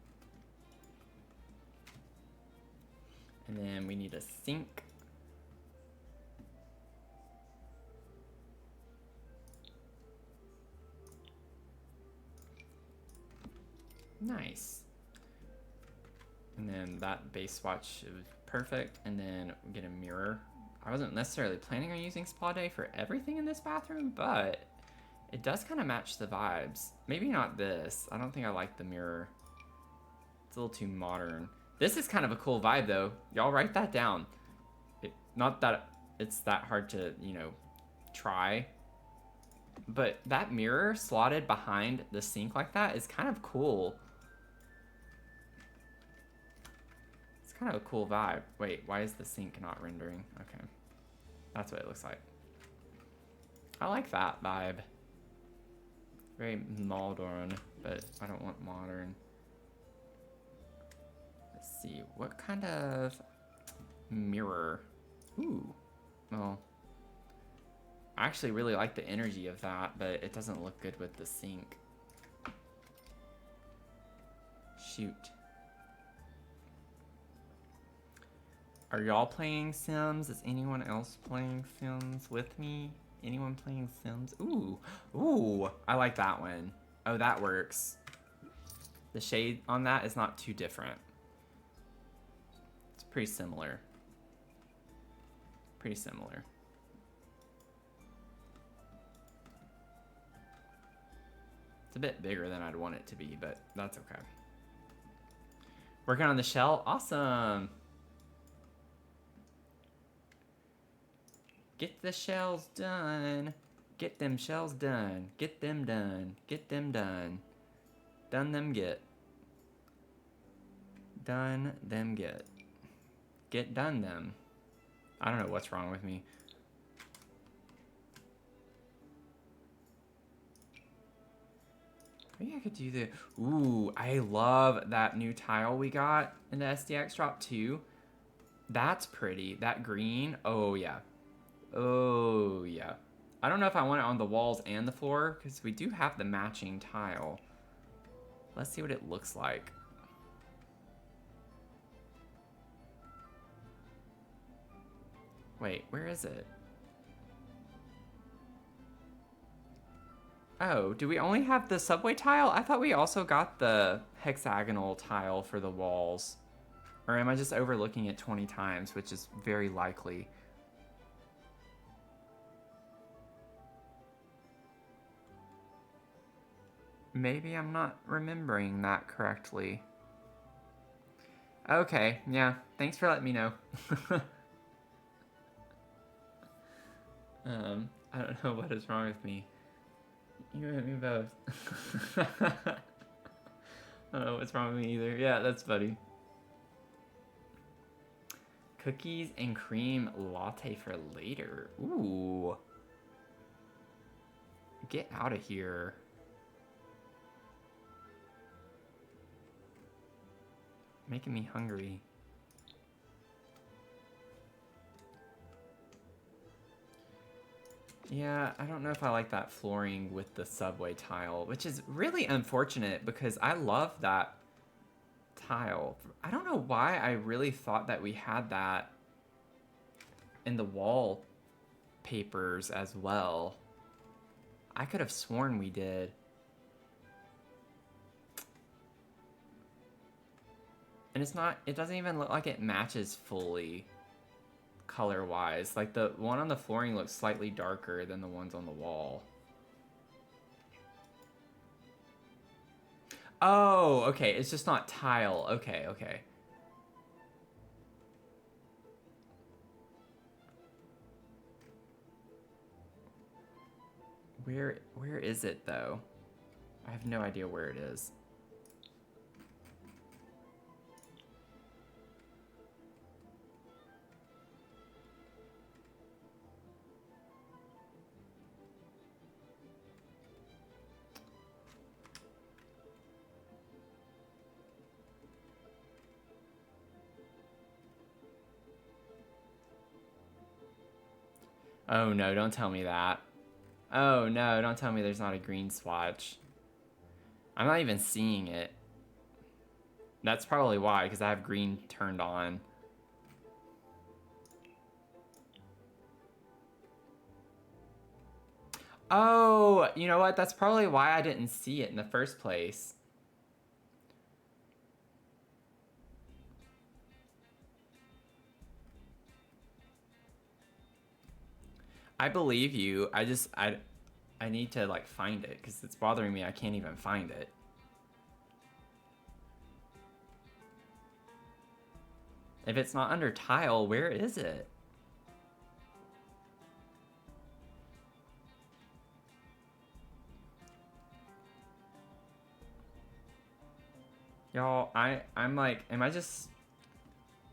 And then we need a sink. Nice. And then that base swatch was perfect. And then we get a mirror. I wasn't necessarily planning on using Spa Day for everything in this bathroom, but it does kind of match the vibes. Maybe not this. I don't think I like the mirror. It's a little too modern. This is kind of a cool vibe though. Y'all write that down. Not that it's that hard to, you know, try. But that mirror slotted behind the sink like that is kind of cool. It's kind of a cool vibe. Wait, why is the sink not rendering? Okay. That's what it looks like. I like that vibe. Very modern, but I don't want modern. Let's see, what kind of mirror? Ooh, well, I actually really like the energy of that, but it doesn't look good with the sink. Shoot. Are y'all playing Sims? Is anyone else playing Sims with me? Anyone playing Sims? Ooh, ooh, I like that one. Oh, that works. The shade on that is not too different. It's pretty similar. Pretty similar. It's a bit bigger than I'd want it to be, but that's okay. Working on the shell? Awesome. Get the shells done. Get them shells done. Get them done. Get them done. Done them get. Done them get. Get done them. I don't know what's wrong with me. Maybe I could do the... Ooh, I love that new tile we got in the SDX drop too. That's pretty. That green. Oh, yeah. Oh, yeah. I don't know if I want it on the walls and the floor because we do have the matching tile. Let's see what it looks like. Wait, where is it? Oh, do we only have the subway tile? I thought we also got the hexagonal tile for the walls. Or am I just overlooking it 20 times, which is very likely. Maybe I'm not remembering that correctly. Okay, yeah, thanks for letting me know. I don't know what is wrong with me. You and me both. I don't know what's wrong with me either. Yeah, that's funny. Cookies and cream latte for later. Ooh. Get out of here. Making me hungry. Yeah, I don't know if I like that flooring with the subway tile, which is really unfortunate because I love that tile. I don't know why I really thought that we had that in the wall papers as well. I could have sworn we did. And it's not, it doesn't even look like it matches fully color-wise. Like the one on the flooring looks slightly darker than the ones on the wall. Oh, okay, it's just not tile. Okay, okay. Where is it though? I have no idea where it is. Oh no, don't tell me that. Oh no, don't tell me there's not a green swatch. I'm not even seeing it. That's probably why, because I have green turned on. Oh, you know what? That's probably why I didn't see it in the first place. I believe you. I need to like find it because it's bothering me. I can't even find it. If it's not under tile, where is it? Y'all, I'm like, am I just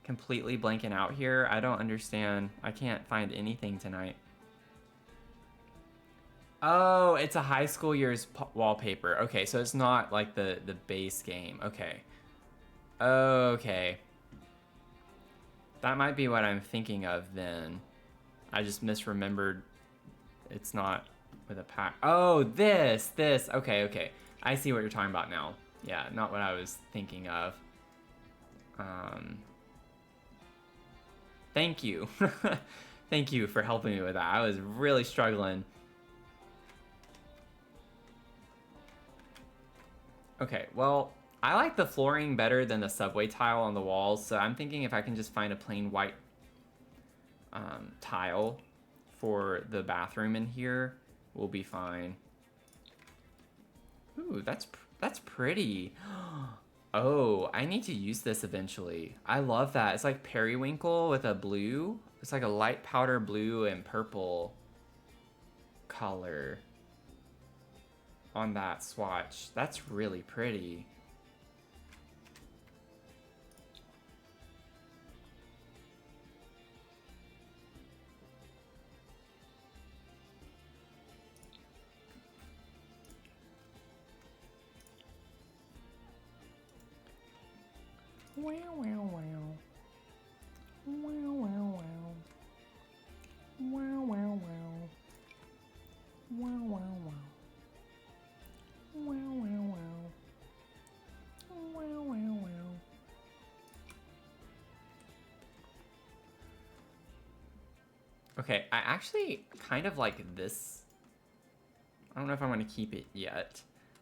completely blanking out here? I don't understand. I can't find anything tonight. Oh, it's a high school year's wallpaper. Okay, so it's not like the base game. Okay. Okay. That might be what I'm thinking of then. I just misremembered. It's not with a pack. Oh, this. Okay, okay. I see what you're talking about now. Yeah, not what I was thinking of. Thank you. Thank you for helping me with that. I was really struggling. Okay, well, I like the flooring better than the subway tile on the walls, so I'm thinking if I can just find a plain white tile for the bathroom in here, we'll be fine. Ooh, that's pretty. Oh, I need to use this eventually. I love that. It's like periwinkle with a blue. It's like a light powder blue and purple color on that swatch. That's really pretty. Wow, wow, wow. Wow, wow, wow. Wow, wow, wow. Wow, wow, wow. Wow, wow, wow. Wow, wow, wow. Okay, I actually kind of like this. I don't know if I'm going to keep it yet,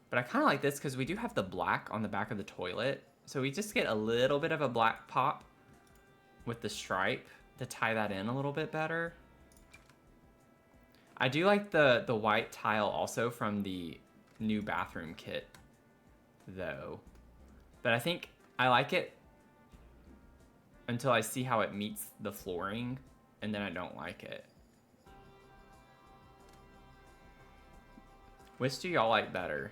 but I kind of like this because we do have the black on the back of the toilet. So we just get a little bit of a black pop with the stripe to tie that in a little bit better. I do like the white tile also from the new bathroom kit, though. But I think I like it until I see how it meets the flooring, and then I don't like it. Which do y'all like better?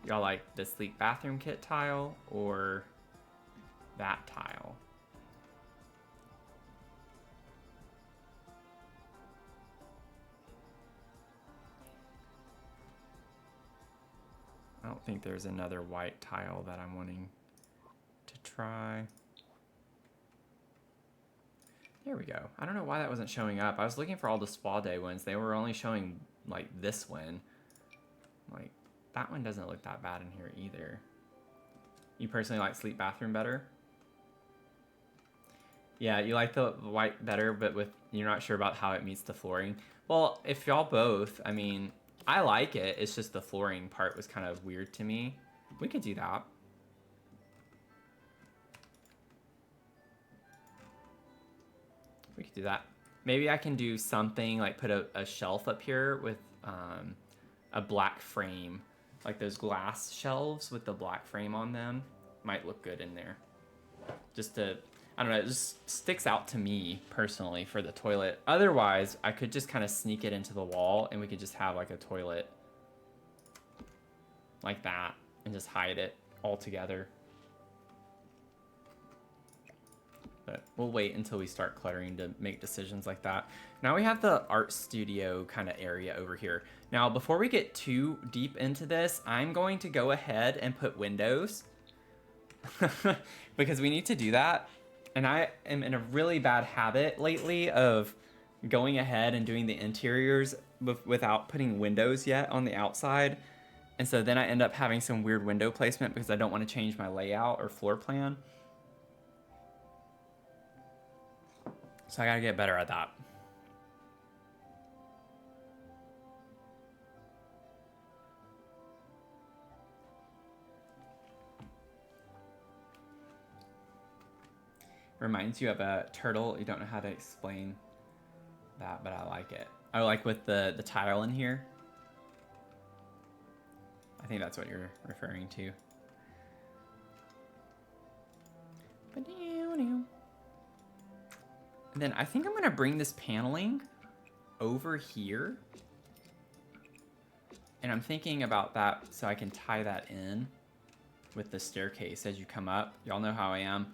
Y'all like the sleek bathroom kit tile or that tile? I don't think there's another white tile that I'm wanting to try. There we go. I don't know why that wasn't showing up. I was looking for all the spa day ones. They were only showing like this one. Like that one doesn't look that bad in here either. You personally like sleep bathroom better? Yeah, you like the white better, but you're not sure about how it meets the flooring. Well, if y'all both, I mean, I like it. It's just the flooring part was kind of weird to me. We could do that. We could do that. Maybe I can do something like put a shelf up here with a black frame. Like those glass shelves with the black frame on them. Might look good in there. Just to, I don't know, it just sticks out to me personally for the toilet. Otherwise, I could just kind of sneak it into the wall and we could just have like a toilet like that and just hide it all together. But we'll wait until we start cluttering to make decisions like that. Now we have the art studio kind of area over here. Now, before we get too deep into this, I'm going to go ahead and put windows because we need to do that. And I am in a really bad habit lately of going ahead and doing the interiors without putting windows yet on the outside. And so then I end up having some weird window placement because I don't want to change my layout or floor plan. So I gotta get better at that. Reminds you of a turtle. You don't know how to explain that, but I like it. I like with the tile in here. I think that's what you're referring to. And then I think I'm gonna bring this paneling over here. And I'm thinking about that so I can tie that in with the staircase as you come up. Y'all know how I am.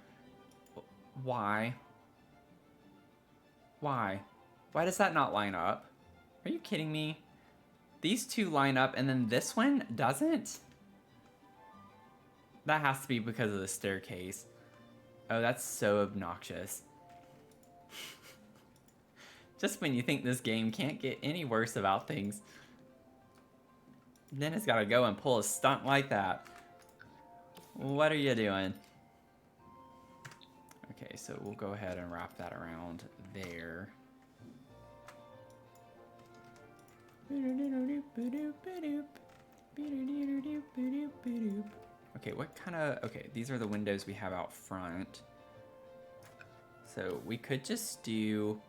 Why? Why? Why does that not line up? Are you kidding me? These two line up and then this one doesn't? That has to be because of the staircase. Oh, that's so obnoxious. Just when you think this game can't get any worse about things, then it's gotta go and pull a stunt like that. What are you doing? Okay, so we'll go ahead and wrap that around there. Okay, what kind of... Okay, these are the windows we have out front. So we could just do...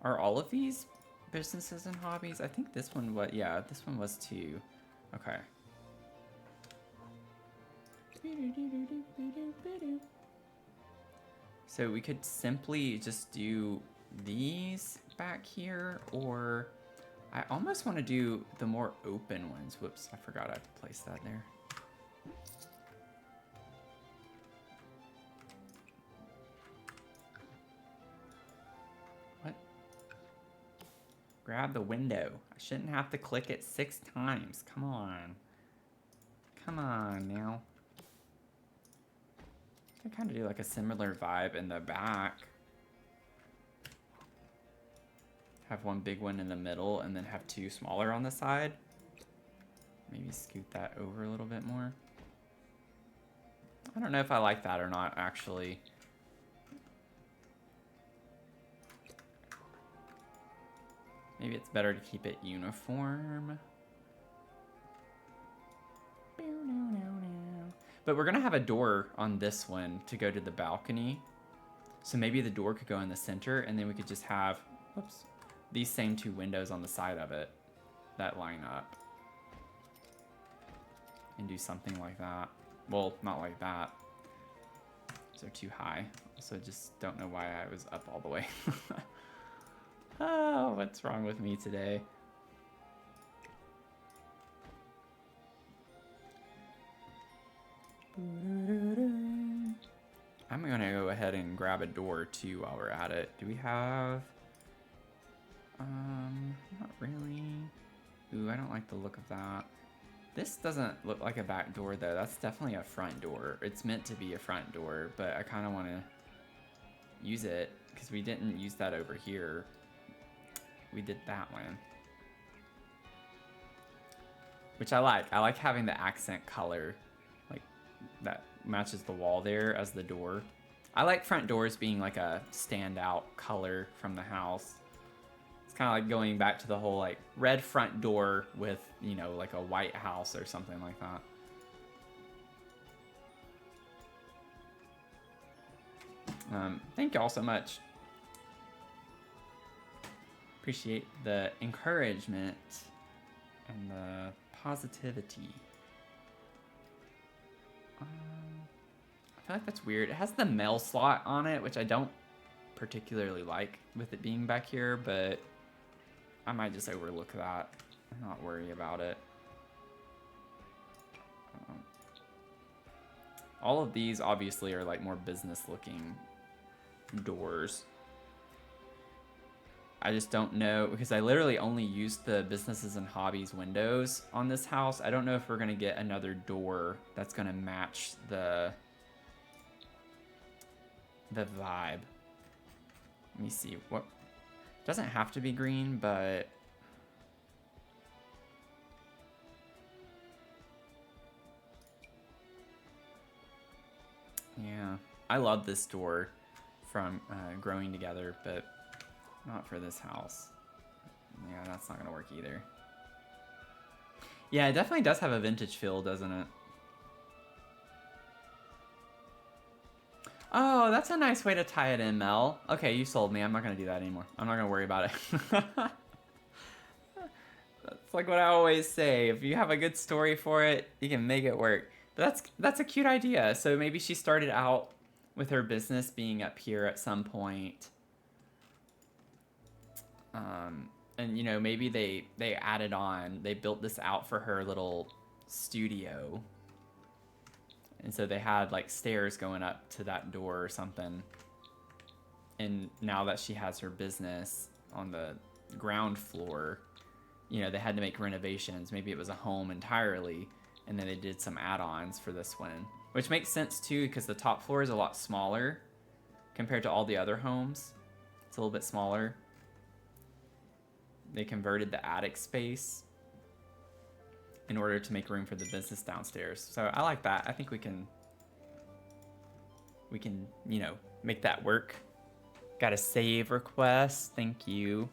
Are all of these businesses and hobbies? I think this one was... Yeah, this one was too. Okay. So we could simply just do these back here, or I almost want to do the more open ones. Whoops, I forgot I placed that there. What? Grab the window. I shouldn't have to click it 6 times. Come on. Come on now. I kind of do like a similar vibe in the back. Have one big one in the middle and then have 2 smaller on the side. Maybe scoot that over a little bit more. I don't know if I like that or not, actually. Maybe it's better to keep it uniform. But we're gonna have a door on this one to go to the balcony. So maybe the door could go in the center, and then we could just have, whoops, these same 2 windows on the side of it that line up. And do something like that. Well, not like that. Those are too high. So just don't know why I was up all the way. Oh, what's wrong with me today? I'm gonna go ahead and grab a door too while we're at it. Do we have... not really. Ooh, I don't like the look of that. This doesn't look like a back door though. That's definitely a front door. It's meant to be a front door, but I kind of want to use it because we didn't use that over here. We did that one. Which I like. I like having the accent color. Like, that matches the wall there as the door. I like front doors being like a standout color from the house. It's kind of like going back to the whole like red front door with, you know, like a white house or something like that. Thank you all so much. Appreciate the encouragement and the positivity. I feel like that's weird. It has the mail slot on it, which I don't particularly like with it being back here, but I might just overlook that and not worry about it. All of these obviously are like more business looking doors. I just don't know, because I literally only used the businesses and hobbies windows on this house. I don't know if we're gonna get another door that's gonna match the vibe. Let me see, what, doesn't have to be green, but yeah, I love this door from Growing Together, but not for this house. Yeah, that's not gonna work either. Yeah, it definitely does have a vintage feel, doesn't it? Oh, that's a nice way to tie it in, Mel. Okay, you sold me. I'm not gonna do that anymore. I'm not gonna worry about it. That's like what I always say. If you have a good story for it, you can make it work. But that's a cute idea. So maybe she started out with her business being up here at some point. And you know, maybe they added on, they built this out for her little studio. And so they had like stairs going up to that door or something. And now that she has her business on the ground floor, you know, they had to make renovations. Maybe it was a home entirely. And then they did some add-ons for this one, which makes sense too, because the top floor is a lot smaller compared to all the other homes. It's a little bit smaller. They converted the attic space in order to make room for the business downstairs. So I like that. I think we can, you know, make that work. Got a save request. Thank you.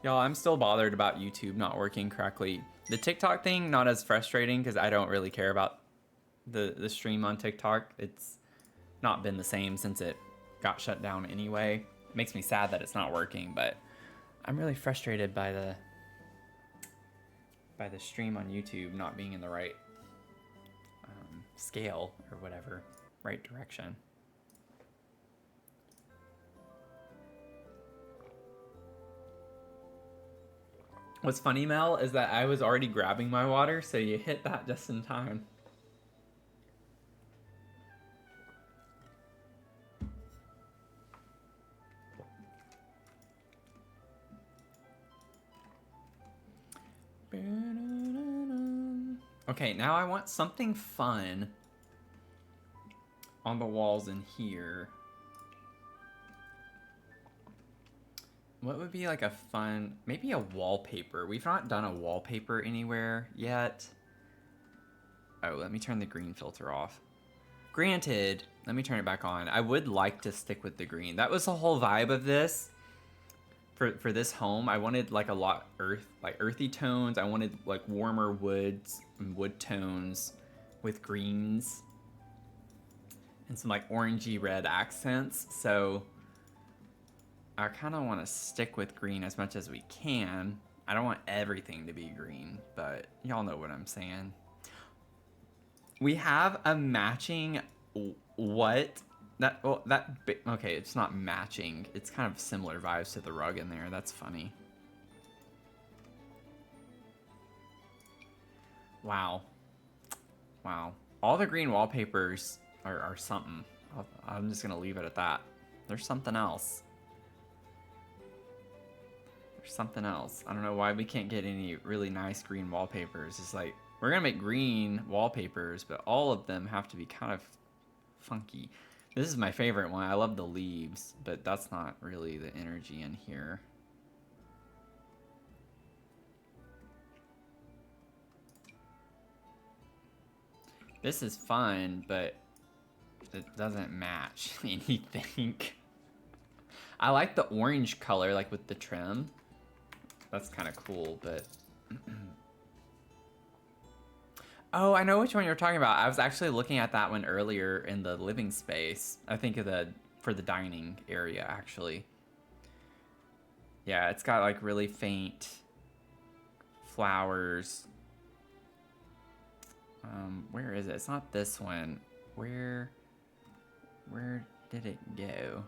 Y'all, I'm still bothered about YouTube not working correctly. The TikTok thing, not as frustrating because I don't really care about the stream on TikTok. It's not been the same since it got shut down anyway. It makes me sad that it's not working, but I'm really frustrated by the stream on YouTube not being in the right scale or whatever, right direction. What's funny, Mel, is that I was already grabbing my water, so you hit that just in time. Okay, now I want something fun on the walls in here. What would be like a fun, maybe a wallpaper? We've not done a wallpaper anywhere yet. Oh, let me turn the green filter off. Granted, let me turn it back on. I would like to stick with the green. That was the whole vibe of this. For this home, I wanted like a lot earthy tones. I wanted like warmer woods and wood tones with greens and some like orangey red accents. So I kind of want to stick with green as much as we can. I don't want everything to be green, but y'all know what I'm saying. We have a matching okay, it's not matching. It's kind of similar vibes to the rug in there. That's funny. Wow. Wow. All the green wallpapers are something. I'm just going to leave it at that. There's something else. There's something else. I don't know why we can't get any really nice green wallpapers. It's like, we're going to make green wallpapers, but all of them have to be kind of funky. This is my favorite one. I love the leaves, but that's not really the energy in here. This is fun, but it doesn't match anything. I like the orange color, like with the trim. That's kind of cool, but... Oh, I know which one you're talking about. I was actually looking at that one earlier in the living space. I think for the dining area, actually. Yeah, it's got like really faint flowers. Where is it? It's not this one. Where did it go?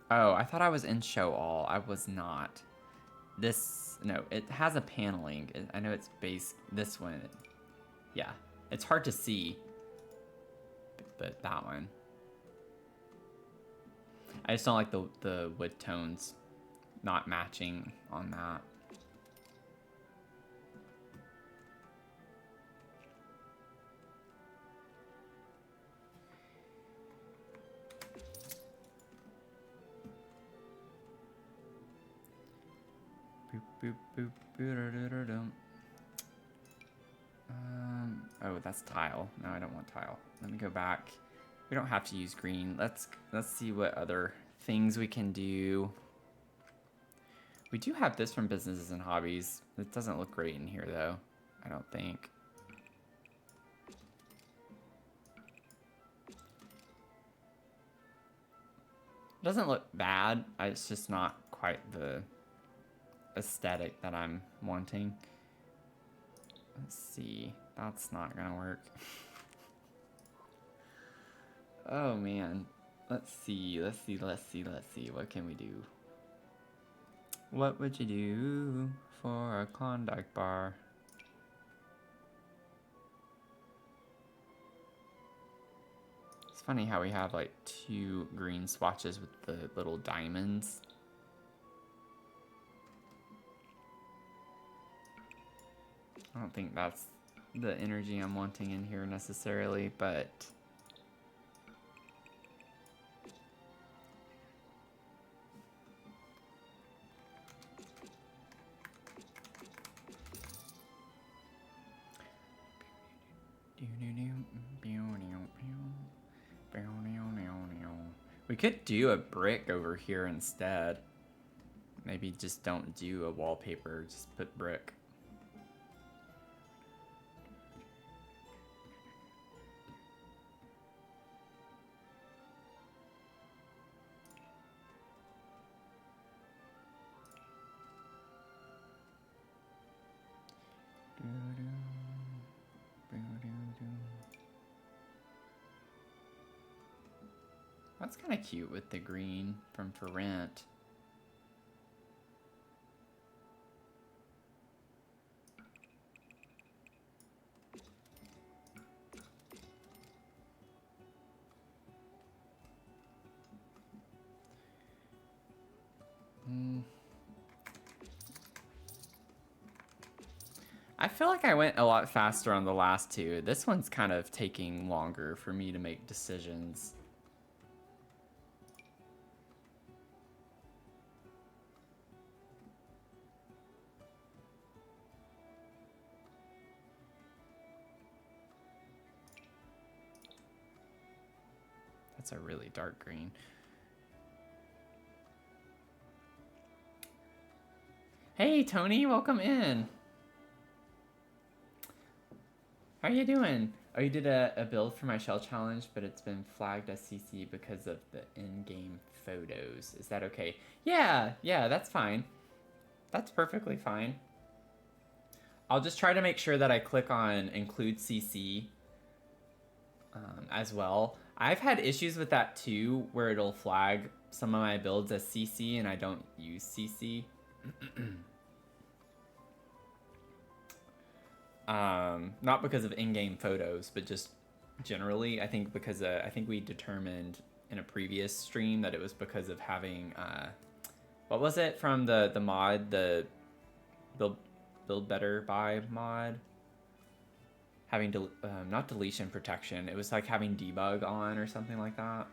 Oh, I thought I was in show all. I was not. No, it has a paneling. I know it's based, this one. Yeah, it's hard to see, but that one. I just don't like the wood tones not matching on that. Boop, boop, boop, boop, oh, that's tile. No, I don't want tile. Let me go back. We don't have to use green. Let's see what other things we can do. We do have this from Businesses and Hobbies. It doesn't look great in here, though. I don't think. It doesn't look bad. It's just not quite the aesthetic that I'm wanting. Let's see. That's not gonna work. Oh man. Let's see. What can we do? What would you do for a Klondike bar? It's funny how we have like 2 green swatches with the little diamonds. I don't think that's the energy I'm wanting in here necessarily, but... We could do a brick over here instead. Maybe just don't do a wallpaper, just put brick. That's kind of cute with the green from For Rent. I feel like I went a lot faster on the last two. This one's kind of taking longer for me to make decisions. That's a really dark green. Hey, Tony, welcome in. How are you doing? Oh, you did a build for my shell challenge, but it's been flagged as CC because of the in-game photos. Is that okay? Yeah, that's fine. That's perfectly fine. I'll just try to make sure that I click on include CC as well. I've had issues with that too, where it'll flag some of my builds as CC and I don't use CC. Not because of in-game photos, but just generally, I think because I think we determined in a previous stream that it was because of having what was it from the mod, the build better by mod, having not deletion protection. It was like having debug on or something like that.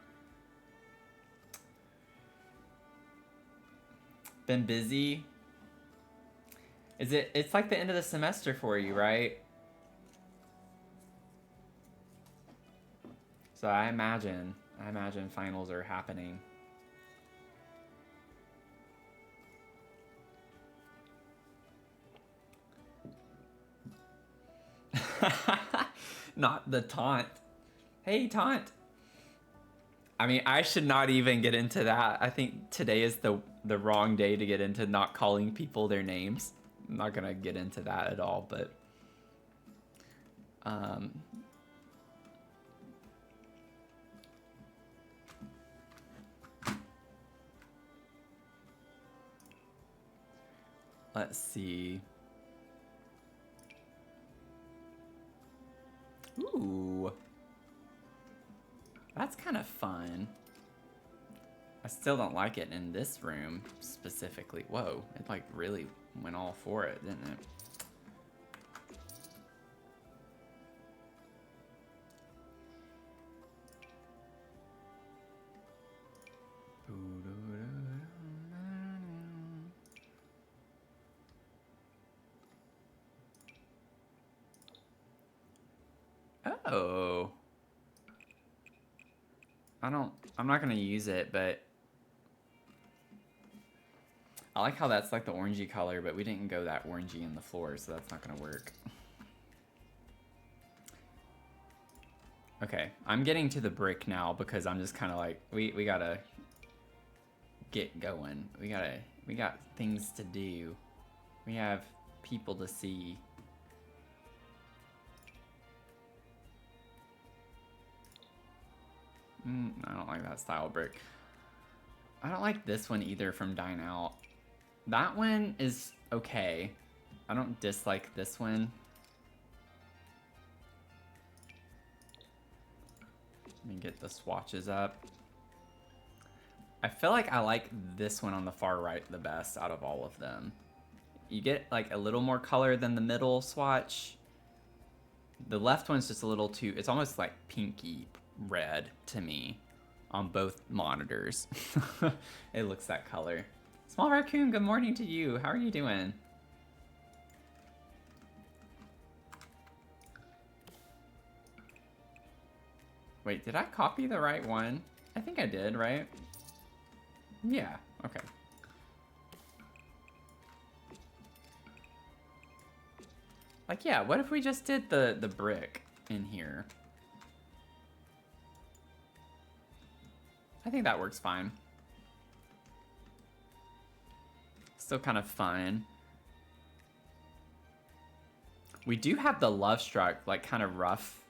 Been busy. It's like the end of the semester for you, right? So I imagine finals are happening. Not the taunt. Hey, taunt. I mean, I should not even get into that. I think today is the wrong day to get into not calling people their names. I'm not gonna get into that at all, but let's see. Ooh, that's kind of fun. I still don't like it in this room specifically. Whoa, it like really went all for it, didn't it? Oh. I'm not gonna use it, but I like how that's like the orangey color, but we didn't go that orangey in the floor, so that's not gonna work. Okay, I'm getting to the brick now because I'm just kind of like, we gotta get going. We got things to do. We have people to see. I don't like that style brick. I don't like this one either from Dine Out. That one is okay. I don't dislike this one. Let me get the swatches up. I feel like I like this one on the far right the best out of all of them. You get like a little more color than the middle swatch. The left one's just a little too, it's almost like pinky red to me on both monitors. It looks that color. Small Raccoon, good morning to you. How are you doing? Wait, did I copy the right one? I think I did, right? Yeah, okay. Like, yeah, what if we just did the brick in here? I think that works fine. Still kind of fun. We do have the Love Struck, like, kind of rough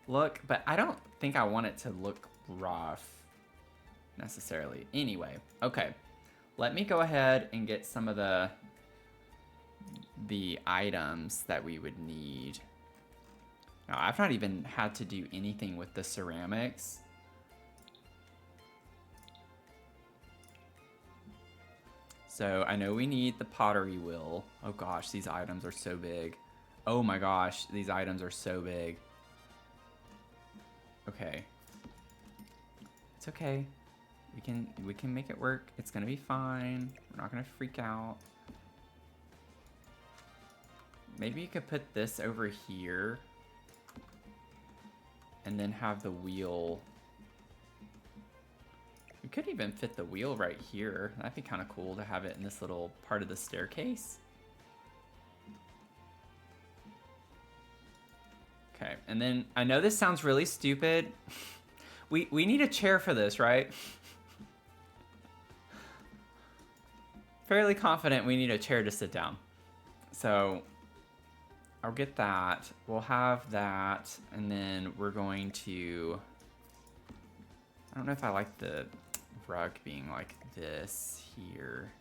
look, but I don't think I want it to look rough necessarily. Anyway, okay. Let me go ahead and get some of the items that we would need. Now, I've not even had to do anything with the ceramics. So I know we need the pottery wheel. Oh gosh, these items are so big. Oh my gosh, these items are so big. Okay. It's okay. We can make it work. It's gonna be fine. We're not gonna freak out. Maybe you could put this over here and then have the wheel. We could even fit the wheel right here. That'd be kind of cool to have it in this little part of the staircase. Okay, and then I know this sounds really stupid. We need a chair for this, right? Fairly confident we need a chair to sit down. So I'll get that. We'll have that, and then we're going to... I don't know if I like the rug being like this here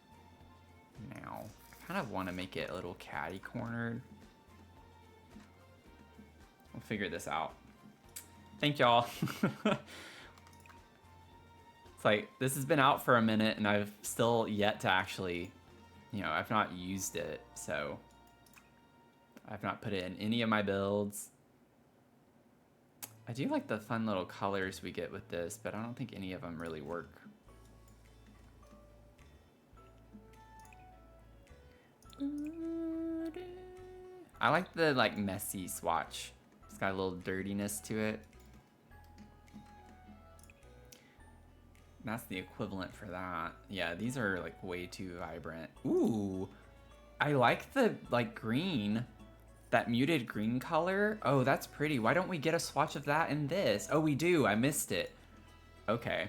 now. I kind of want to make it a little catty cornered. We'll figure this out. Thank y'all. It's like, this has been out for a minute and I've still yet to actually, you know, I've not used it, so I've not put it in any of my builds. I do like the fun little colors we get with this, but I don't think any of them really work. I like the like messy swatch. It's got a little dirtiness to it. That's the equivalent for that. Yeah, these are like way too vibrant. Ooh, I like the like green, that muted green color. Oh, that's pretty. Why don't we get a swatch of that in this? Oh, we do. I missed it. Okay.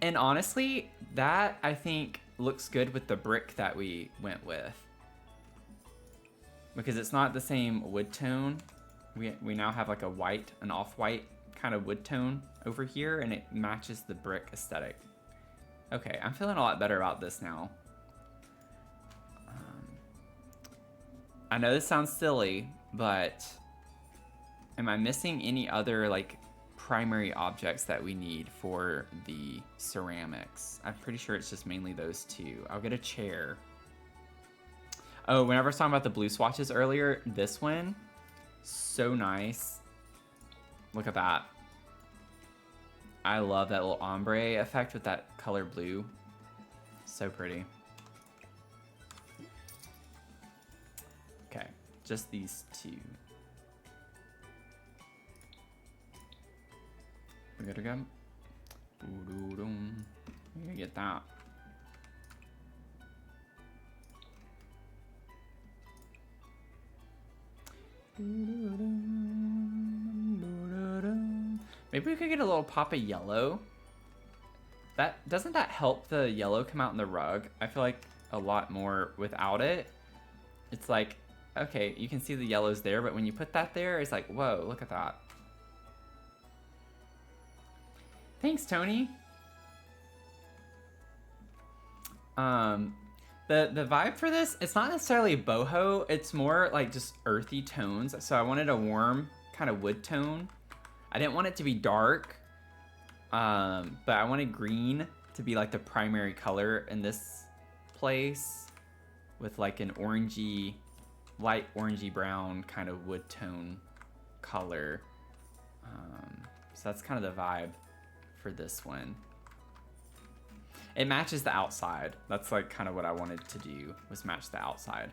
And honestly, that I think looks good with the brick that we went with. Because it's not the same wood tone. We now have like a white, an off-white kind of wood tone over here, and it matches the brick aesthetic. Okay, I'm feeling a lot better about this now. I know this sounds silly, but am I missing any other like primary objects that we need for the ceramics? I'm pretty sure it's just mainly those two. I'll get a chair. Oh, whenever I was talking about the blue swatches earlier, this one, so nice. Look at that. I love that little ombre effect with that color blue. So pretty. Okay, just these two. We gotta go. We're gonna get that. Maybe we could get a little pop of yellow. Doesn't that help the yellow come out in the rug? I feel like a lot more without it. It's like, okay, you can see the yellows there, but when you put that there, it's like, whoa, look at that. Thanks, Tony. The vibe for this, it's not necessarily boho, it's more like just earthy tones. So I wanted a warm kind of wood tone. I didn't want it to be dark, but I wanted green to be like the primary color in this place with like an orangey, light orangey brown kind of wood tone color. So that's kind of the vibe for this one. It matches the outside. That's like kind of what I wanted to do, was match the outside.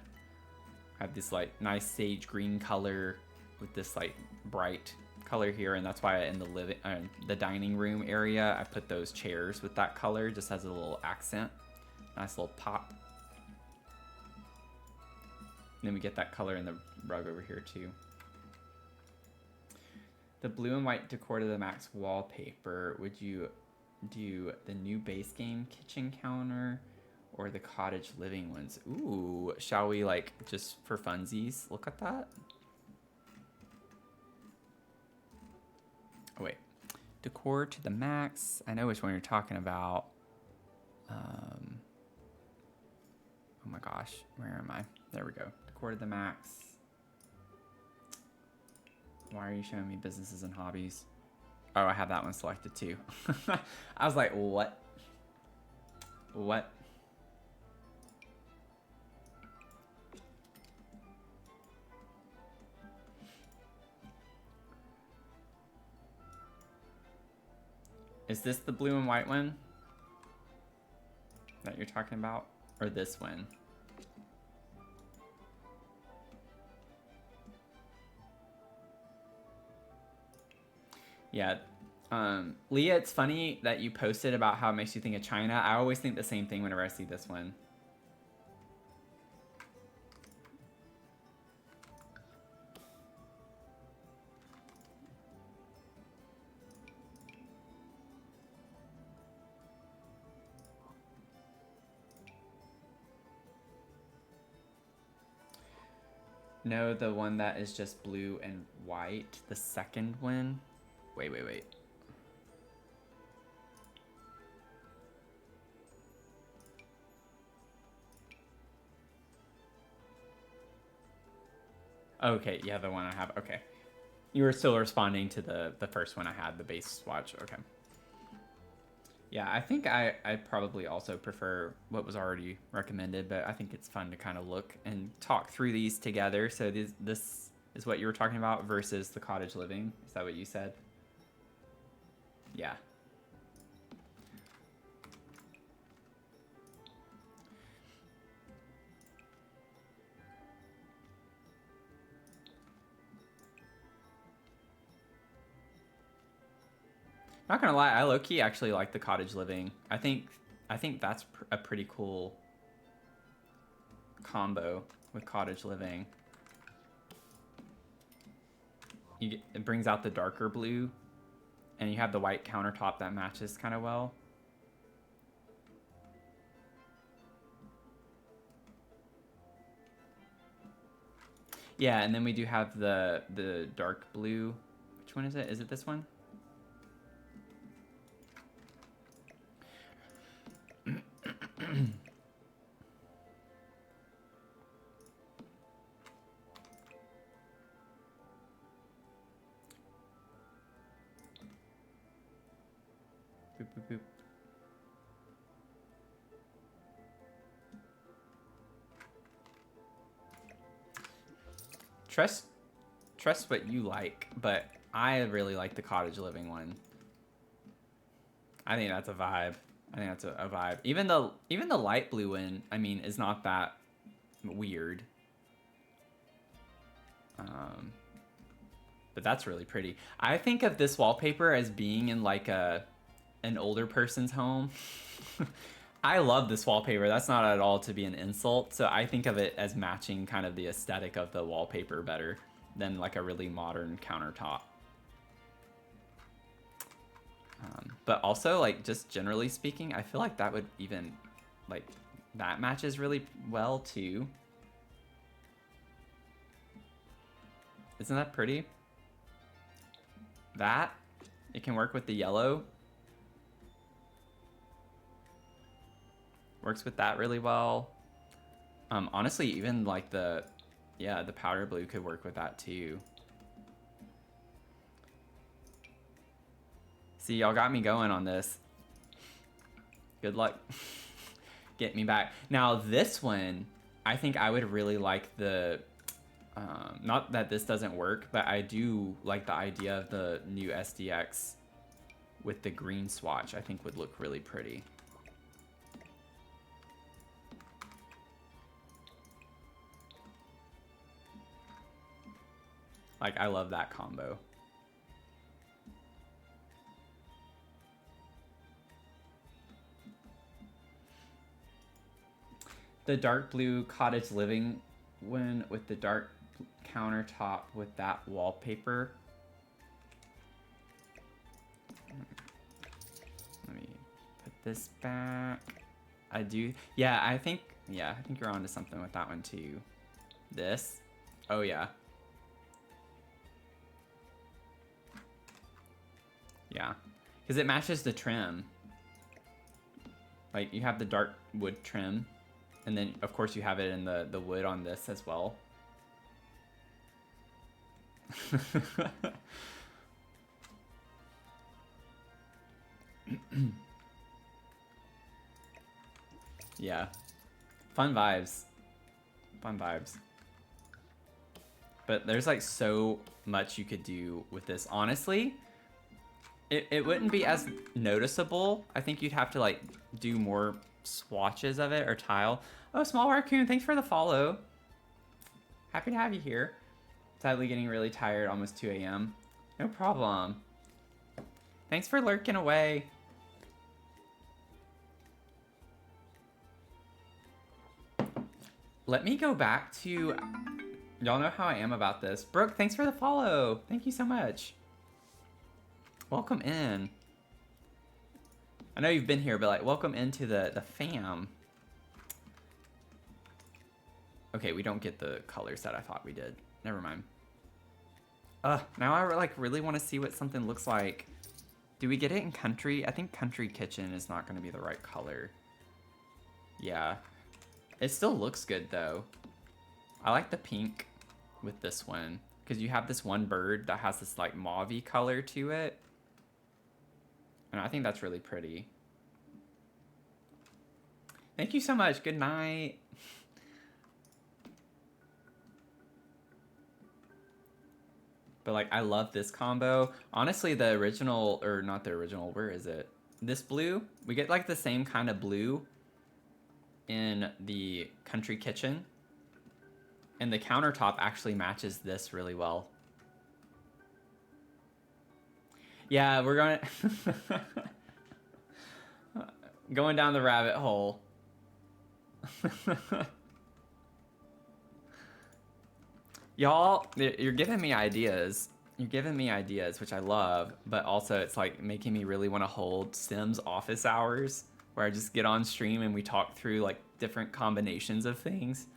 I have this like nice sage green color with this like bright color here, and that's why in the dining room area, I put those chairs with that color, just as a little accent. Nice little pop. And then we get that color in the rug over here too. The blue and white decor to the max wallpaper. Would you do the new base game kitchen counter or the cottage living ones? Ooh, shall we, like, just for funsies, look at that? Oh, wait. Decor to the max. I know which one you're talking about. Oh my gosh, where am I? There we go. Decor to the max. Why are you showing me businesses and hobbies? Oh, I have that one selected too. I was like, what? What? Is this the blue and white one that you're talking about? Or this one? Yeah. Leah, it's funny that you posted about how it makes you think of China. I always think the same thing whenever I see this one. No, the one that is just blue and white. The second one. Wait. Okay, yeah, the one I have. Okay. You were still responding to the first one I had, the base swatch. Okay. Yeah, I think I probably also prefer what was already recommended, but I think it's fun to kind of look and talk through these together. So this is what you were talking about versus the cottage living. Is that what you said? Yeah. Not gonna lie, I low-key actually like the cottage living. I think that's a pretty cool combo with cottage living. It brings out the darker blue, and you have the white countertop that matches kind of well. Yeah, and then we do have the dark blue. Which one is it? Is it this one? Boop, boop, boop. Trust what you like, but I really like the cottage living one. I think that's a vibe. I think that's a vibe. Even the light blue one, I mean, is not that weird. But that's really pretty. I think of this wallpaper as being in like an older person's home. I love this wallpaper. That's not at all to be an insult. So I think of it as matching kind of the aesthetic of the wallpaper better than like a really modern countertop. But also, like, just generally speaking, I feel like that would even, like, that matches really well too. Isn't that pretty? That, it can work with the yellow. Works with that really well. Honestly, even like the powder blue could work with that too. See, y'all got me going on this. Good luck. Get me back. Now this one, I think I would really like the, not that this doesn't work, but I do like the idea of the new SDX with the green swatch. I think would look really pretty. Like, I love that combo. the dark blue cottage living one with the dark countertop with that wallpaper. Let me put this back. I do. Yeah, I think you're onto something with that one too. This. Oh yeah. Yeah. Because it matches the trim. Like, you have the dark wood trim. And then, of course, you have it in the wood on this as well. Yeah. Fun vibes. Fun vibes. But there's like so much you could do with this. Honestly, it wouldn't be as noticeable. I think you'd have to like do more swatches of it or tile. Oh, Small Raccoon, thanks for the follow. Happy to have you here. Sadly getting really tired, almost 2 a.m. No problem. Thanks for lurking away. Let me go back to... Y'all know how I am about this. Brooke, thanks for the follow. Thank you so much. Welcome in. I know you've been here, but like, welcome into the fam. Okay, we don't get the colors that I thought we did. Never mind. Now I like really want to see what something looks like. Do we get it in country? I think country kitchen is not going to be the right color. Yeah. It still looks good though. I like the pink with this one because you have this one bird that has this like mauve-y color to it. And I think that's really pretty. Thank you so much. Good night. But like, I love this combo. Honestly, the original, or not the original, where is it? This blue, we get like the same kind of blue in the country kitchen. And the countertop actually matches this really well. Yeah, we're going going down the rabbit hole. Y'all, you're giving me ideas. You're giving me ideas, which I love, but also it's like making me really want to hold Sims office hours where I just get on stream and we talk through like different combinations of things.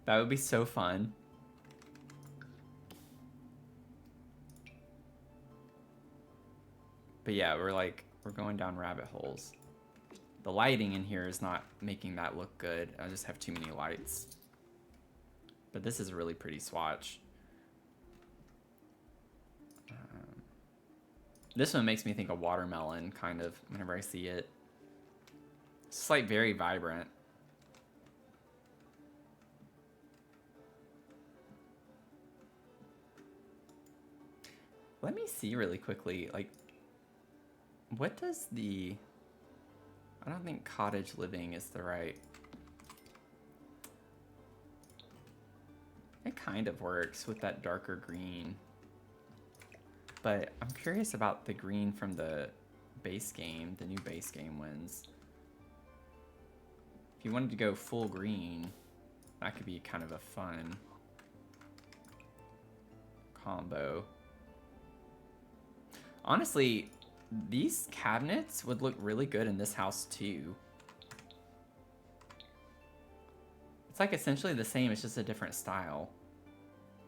That would be so fun. But yeah, we're going down rabbit holes. The lighting in here is not making that look good. I just have too many lights. But this is a really pretty swatch. This one makes me think of watermelon, kind of, whenever I see it. It's just like very vibrant. Let me see really quickly, like, what does the... I don't think cottage living is the right... It kind of works with that darker green. But I'm curious about the green from the base game, the new base game wins. If you wanted to go full green, that could be kind of a fun combo. Honestly, these cabinets would look really good in this house too. It's like essentially the same, it's just a different style.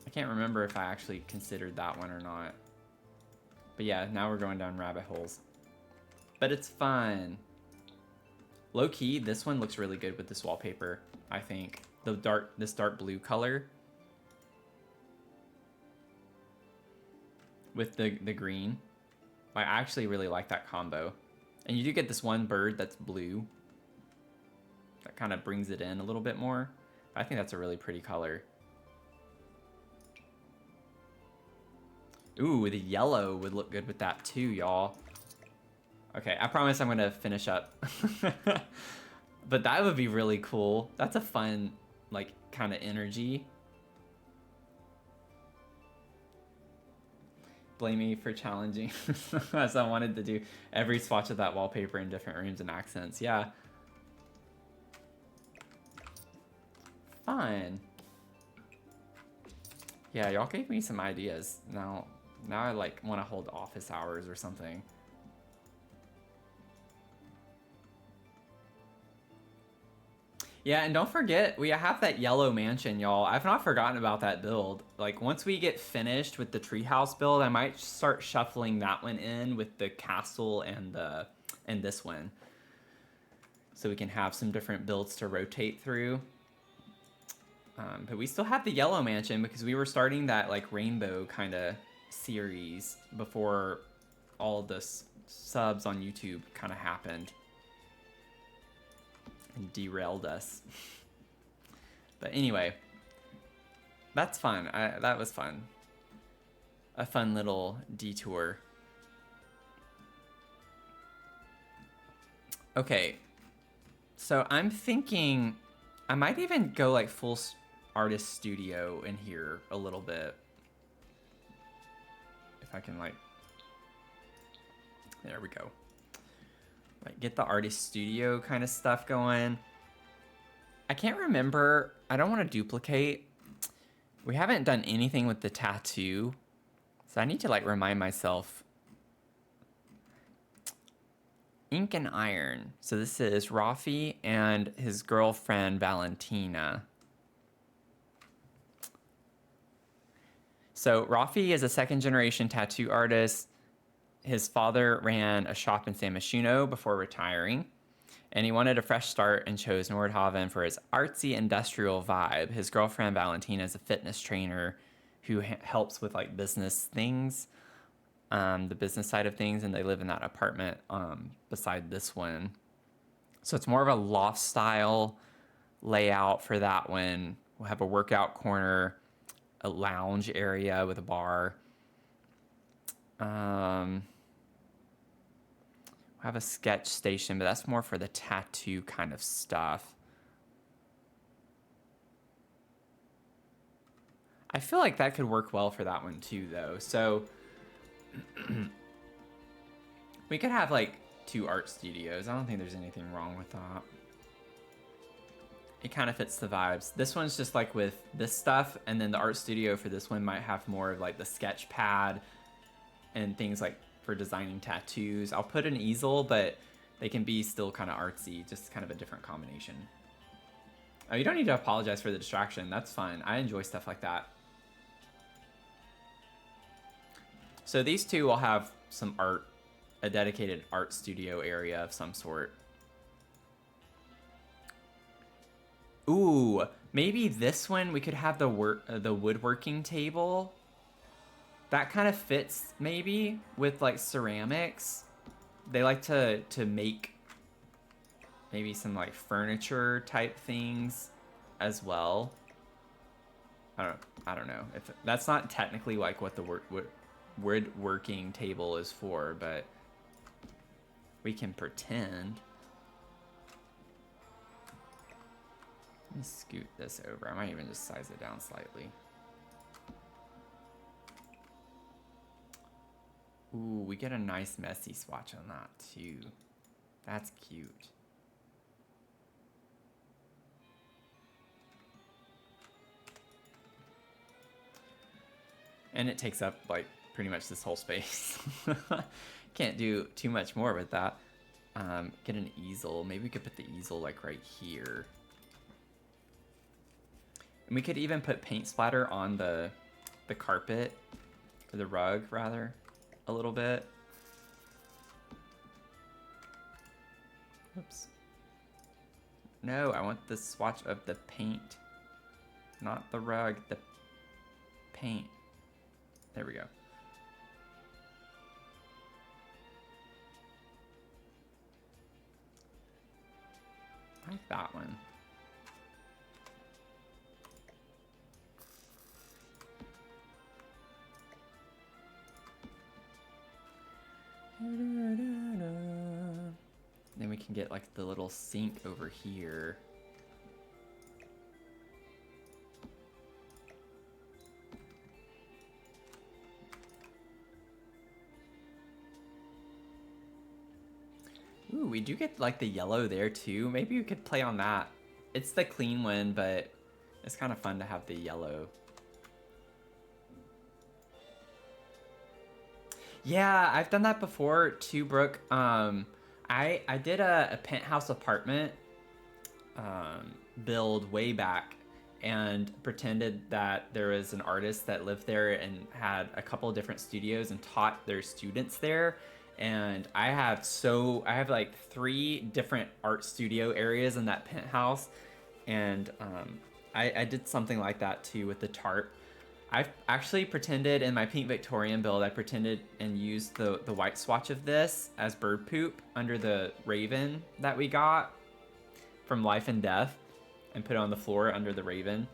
I can't remember if I actually considered that one or not. But yeah, now we're going down rabbit holes. But it's fun. Low key, this one looks really good with this wallpaper, I think. This dark blue color. With the green. I actually really like that combo. And you do get this one bird that's blue. That kind of brings it in a little bit more. I think that's a really pretty color. Ooh, the yellow would look good with that too, y'all. Okay, I promise I'm gonna finish up. But that would be really cool. That's a fun, like, kind of energy. Blame me for challenging, as I wanted to do every swatch of that wallpaper in different rooms and accents. Yeah. Fun. Yeah, y'all gave me some ideas. Now I like want to hold office hours or something. Yeah, and don't forget, we have that yellow mansion, y'all. I've not forgotten about that build. Like, once we get finished with the treehouse build, I might start shuffling that one in with the castle and this one. So we can have some different builds to rotate through. But we still have the yellow mansion because we were starting that, like, rainbow kind of series before all the subs on YouTube kind of happened. And derailed us. But anyway, that's fun. That was fun. A fun little detour. Okay, so I'm thinking I might even go like full artist studio in here a little bit. If I can, like, there we go. Like, get the artist studio kind of stuff going. I can't remember. I don't want to duplicate. We haven't done anything with the tattoo. So I need to, like, remind myself. Ink and Iron. So this is Rafi and his girlfriend, Valentina. So Rafi is a second-generation tattoo artist. His father ran a shop in San Myshuno before retiring, and he wanted a fresh start and chose Nordhaven for his artsy industrial vibe. His girlfriend Valentina is a fitness trainer who helps with, like, business things, the business side of things, and they live in that apartment beside this one. So it's more of a loft style layout for that one. We'll have a workout corner, a lounge area with a bar. Have a sketch station, but that's more for the tattoo kind of stuff. I feel like that could work well for that one too, though. So we could have like 2 art studios. I don't think there's anything wrong with that. It kind of fits the vibes. This one's just like with this stuff, and then the art studio for this one might have more of like the sketch pad and things like for designing tattoos. I'll put an easel, but they can be still kind of artsy, just kind of a different combination. Oh, you don't need to apologize for the distraction. That's fine. I enjoy stuff like that. So these two will have some art, a dedicated art studio area of some sort. Ooh, maybe this one we could have the woodworking table. That kind of fits maybe with like ceramics. They like to make maybe some like furniture type things as well. I don't know if that's not technically like what the woodworking table is for, but we can pretend. Let me scoot this over. I might even just size it down slightly. Ooh, we get a nice messy swatch on that too. That's cute. And it takes up like pretty much this whole space. Can't do too much more with that. Get an easel. Maybe we could put the easel like right here. And we could even put paint splatter on the carpet, or the rug rather, a little bit. Oops. No, I want the swatch of the paint, not the rug, the paint. There we go. I like that one. Then we can get like the little sink over here. Ooh, we do get like the yellow there too. Maybe we could play on that. It's the clean one, but It's kind of fun to have the yellow. Yeah, I've done that before too, Brooke. I did a penthouse apartment build way back and pretended that there was an artist that lived there and had a couple of different studios and taught their students there. And I have like 3 different art studio areas in that penthouse. And I did something like that too with the tarp. I've actually pretended in my pink Victorian build, I pretended and used the white swatch of this as bird poop under the raven that we got from Life and Death and put it on the floor under the raven.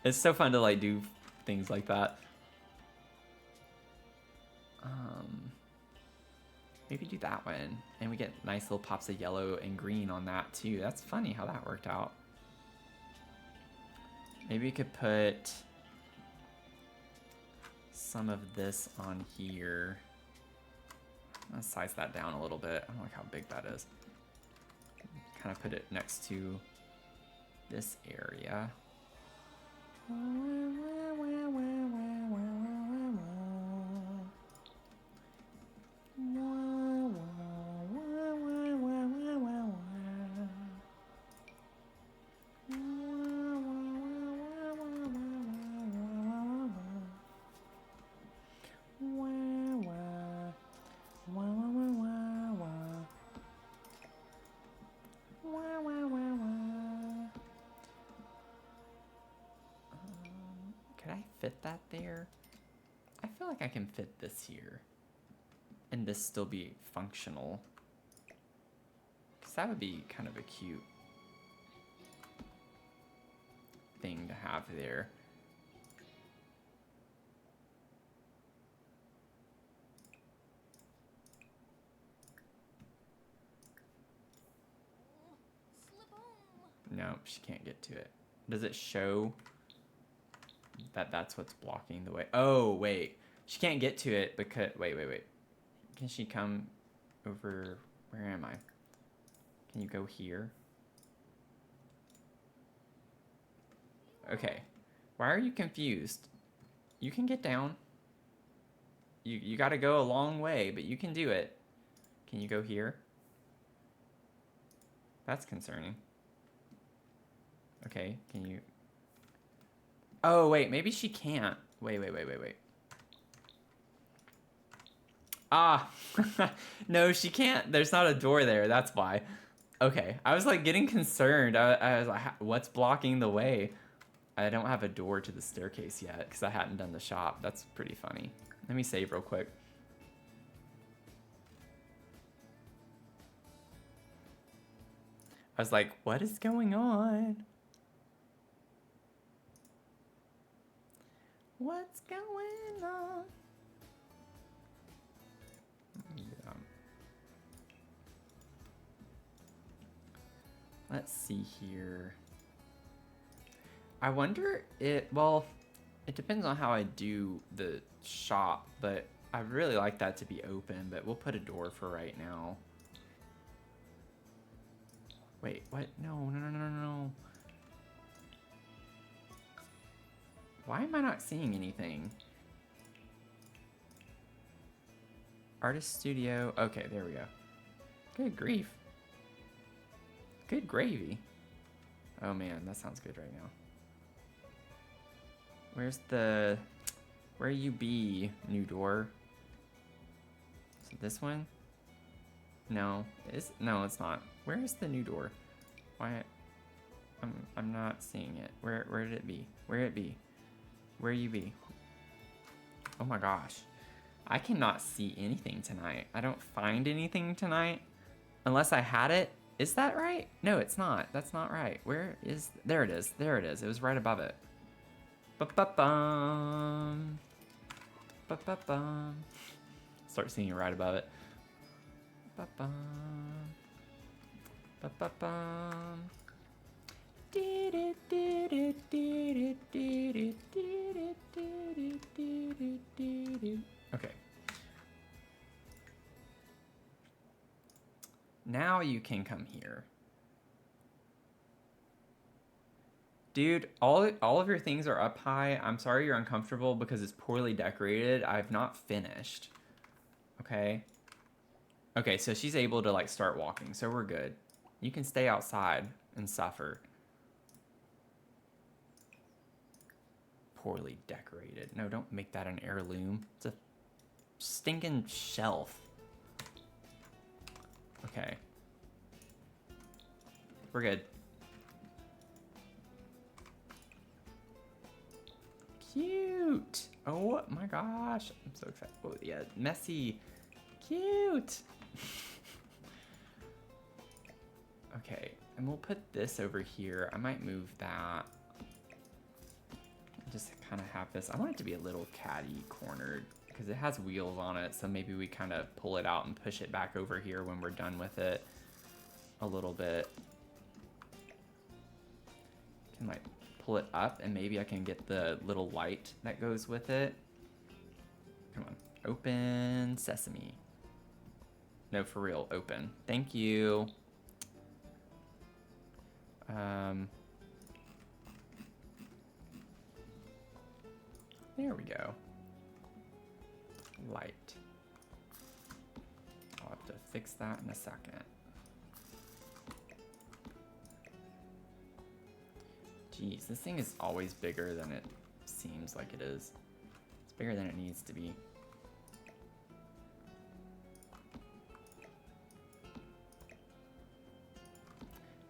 It's so fun to like do things like that. Maybe do that one. And we get nice little pops of yellow and green on that too. That's funny how that worked out. Maybe we could put some of this on here. Let's size that down a little bit. I don't like how big that is. Kind of put it next to this area. Could I fit that there? I feel like I can fit this here and this still be functional, because that would be kind of a cute thing to have there. No, she can't get to it. Does it show that that's what's blocking the way? Oh, wait. She can't get to it because... Wait. Can she come over... Where am I? Can you go here? Okay. Why are you confused? You can get down. You gotta go a long way, but you can do it. Can you go here? That's concerning. Okay, can you... Oh, wait, maybe she can't. Wait. Ah, no, she can't. There's not a door there, that's why. Okay, I was like getting concerned. I was like, what's blocking the way? I don't have a door to the staircase yet because I hadn't done the shop. That's pretty funny. Let me save real quick. I was like, what is going on? What's going on? Let's see here. I wonder well, it depends on how I do the shop, but I really like that to be open, but we'll put a door for right now. Wait, what? No. Why am I not seeing anything? Artist studio. Okay, there we go. Good grief. Good gravy. Oh man, that sounds good right now. Where you be, new door? Is it this one? No, no, it's not. Where is the new door? Why? I'm not seeing it. Where did it be? Where it be? Where you be? Oh my gosh. I cannot see anything tonight. I don't find anything tonight unless I had it. Is that right? No, it's not. That's not right. Where is... There it is. There it is. It was right above it. Ba-ba-bum. Ba-ba-bum. Start singing it right above it. Ba-bum. Ba-ba-bum. Okay. Now you can come here. Dude, all of your things are up high. I'm sorry you're uncomfortable because it's poorly decorated. I've not finished. Okay. Okay, so she's able to like start walking, so we're good. You can stay outside and suffer. Poorly decorated. No, don't make that an heirloom. It's a stinking shelf. Okay. We're good. Cute. Oh my gosh. I'm so excited. Oh yeah, messy. Cute. Okay, and we'll put this over here. I might move that. Just kind of have this. I want it to be a little caddy cornered because it has wheels on it. So maybe we kind of pull it out and push it back over here when we're done with it a little bit. Can like pull it up and maybe I can get the little light that goes with it. Come on, open sesame. No, for real, open. Thank you. There we go. Light. I'll have to fix that in a second. Jeez, this thing is always bigger than it seems like it is. It's bigger than it needs to be.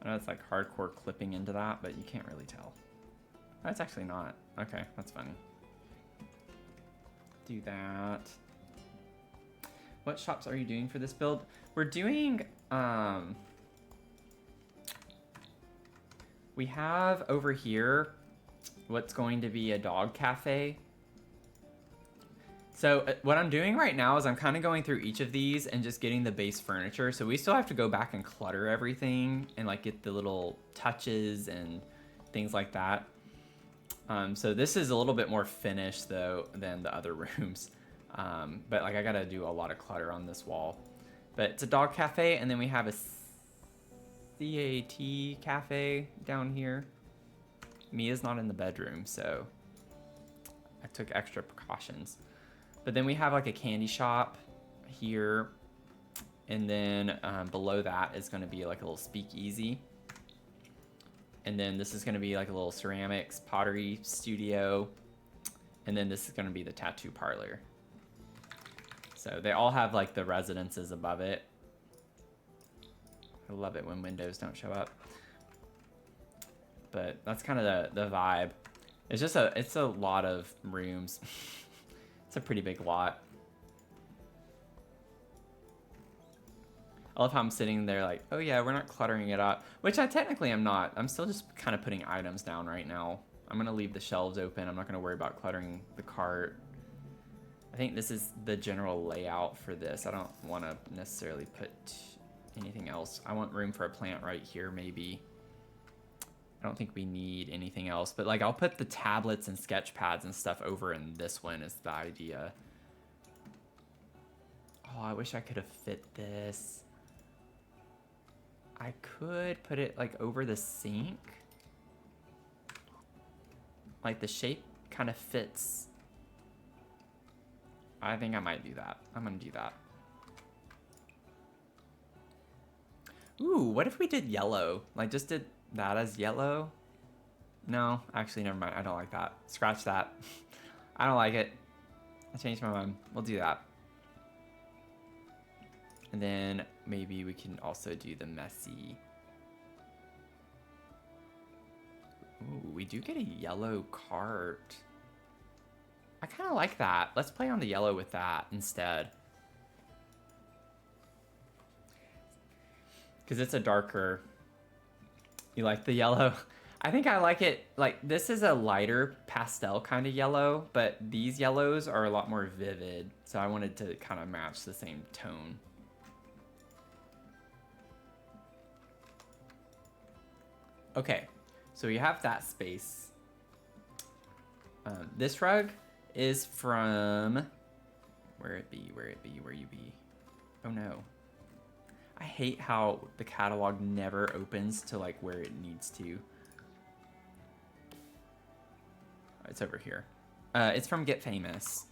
I know it's like hardcore clipping into that, but you can't really tell. Oh, it's actually not. Okay, that's funny. Do that. What shops are you doing for this build? We're doing, we have over here what's going to be a dog cafe. So what I'm doing right now is I'm kind of going through each of these and just getting the base furniture. So we still have to go back and clutter everything and like get the little touches and things like that. So this is a little bit more finished though than the other rooms. But like I gotta do a lot of clutter on this wall. But it's a dog cafe, and then we have a CAT cafe down here. Mia's not in the bedroom, so I took extra precautions. But then we have like a candy shop here, and then below that is gonna be like a little speakeasy. And then this is gonna be like a little ceramics pottery studio. And then this is gonna be the tattoo parlor. So they all have like the residences above it. I love it when windows don't show up. But that's kind of the vibe. It's just it's a lot of rooms. It's a pretty big lot. I love how I'm sitting there like, oh yeah, we're not cluttering it up, which I technically am not. I'm still just kind of putting items down right now. I'm gonna leave the shelves open. I'm not gonna worry about cluttering the cart. I think this is the general layout for this. I don't want to necessarily put anything else. I want room for a plant right here, maybe. I don't think we need anything else, but like I'll put the tablets and sketch pads and stuff over in this one is the idea. Oh, I wish I could have fit this. I could put it like over the sink. Like the shape kind of fits. I think I might do that. I'm gonna do that. Ooh, what if we did yellow? Like just did that as yellow? No, actually never mind. I don't like that. Scratch that. I don't like it. I changed my mind. We'll do that. And then maybe we can also do the messy. Ooh, we do get a yellow cart. I kind of like that. Let's play on the yellow with that instead. Because it's a darker... You like the yellow? I think I like it, like, this is a lighter pastel kind of yellow, but these yellows are a lot more vivid. So I wanted to kind of match the same tone. Okay, so we have that space. This rug is from, where it be, where you be? Oh no. I hate how the catalog never opens to like where it needs to. It's over here. It's from Get Famous.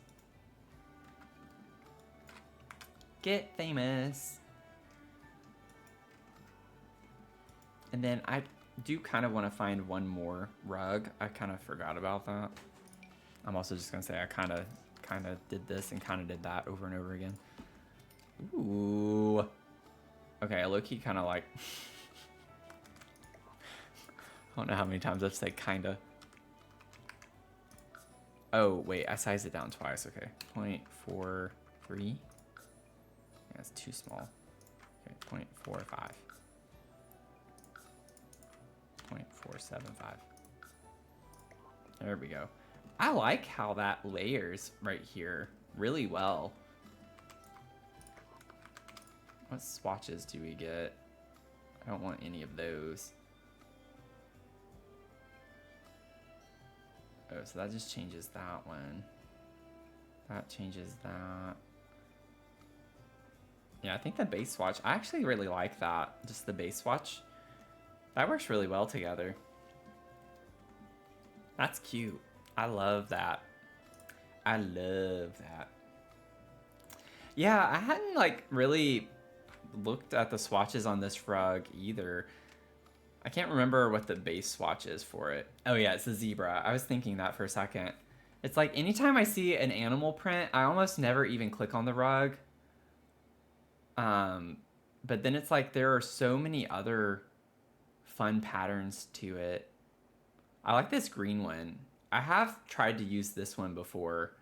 Get Famous. And then I do kind of want to find one more rug. I kind of forgot about that. I'm also just gonna say I kind of did this and kind of did that over and over again. Ooh. Okay, I low-key kind of like. I don't know how many times I've said kinda. Oh wait, I sized it down twice. Okay, 0.43. Yeah, it's too small. Okay, 0.45. 0.475. There we go. I like how that layers right here really well. What swatches do we get? I don't want any of those. Oh, so that just changes that one. That changes that. Yeah, I think the base swatch, I actually really like that. Just the base swatch. That works really well together. That's cute. I love that. I love that. Yeah, I hadn't like really looked at the swatches on this rug either. I can't remember what the base swatch is for it. Oh yeah, it's a zebra. I was thinking that for a second. It's like anytime I see an animal print, I almost never even click on the rug. But then it's like there are so many other fun patterns to it. I like this green one. I have tried to use this one before.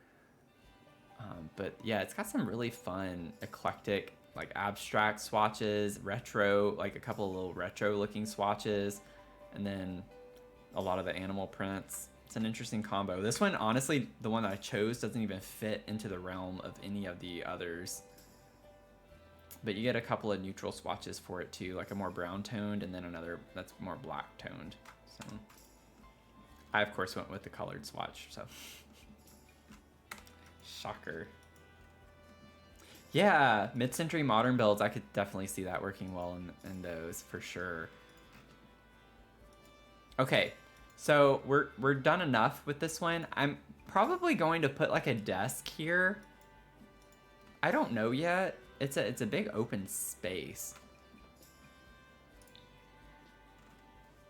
But yeah, it's got some really fun, eclectic, like abstract swatches, retro, like a couple of little retro looking swatches, and then a lot of the animal prints. It's an interesting combo. This one, honestly, the one that I chose doesn't even fit into the realm of any of the others. But you get a couple of neutral swatches for it too, like a more brown toned and then another that's more black toned. So I of course went with the colored swatch, so shocker. Yeah, mid-century modern builds, I could definitely see that working well in those for sure. Okay, so we're done enough with this one. I'm probably going to put like a desk here. I don't know yet. It's a big open space.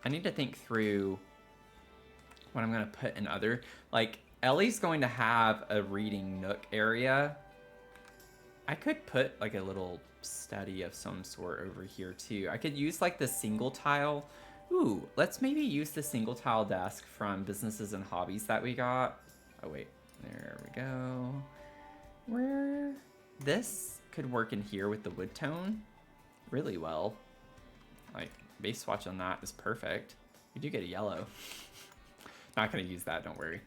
I need to think through what I'm gonna put in other, like Ellie's going to have a reading nook area. I could put like a little study of some sort over here too. I could use like the single tile. Ooh, let's maybe use the single tile desk from Businesses and Hobbies that we got. Oh wait, there we go. Where this could work in here with the wood tone really well. Like base swatch on that is perfect. We do get a yellow. Not gonna use that, don't worry.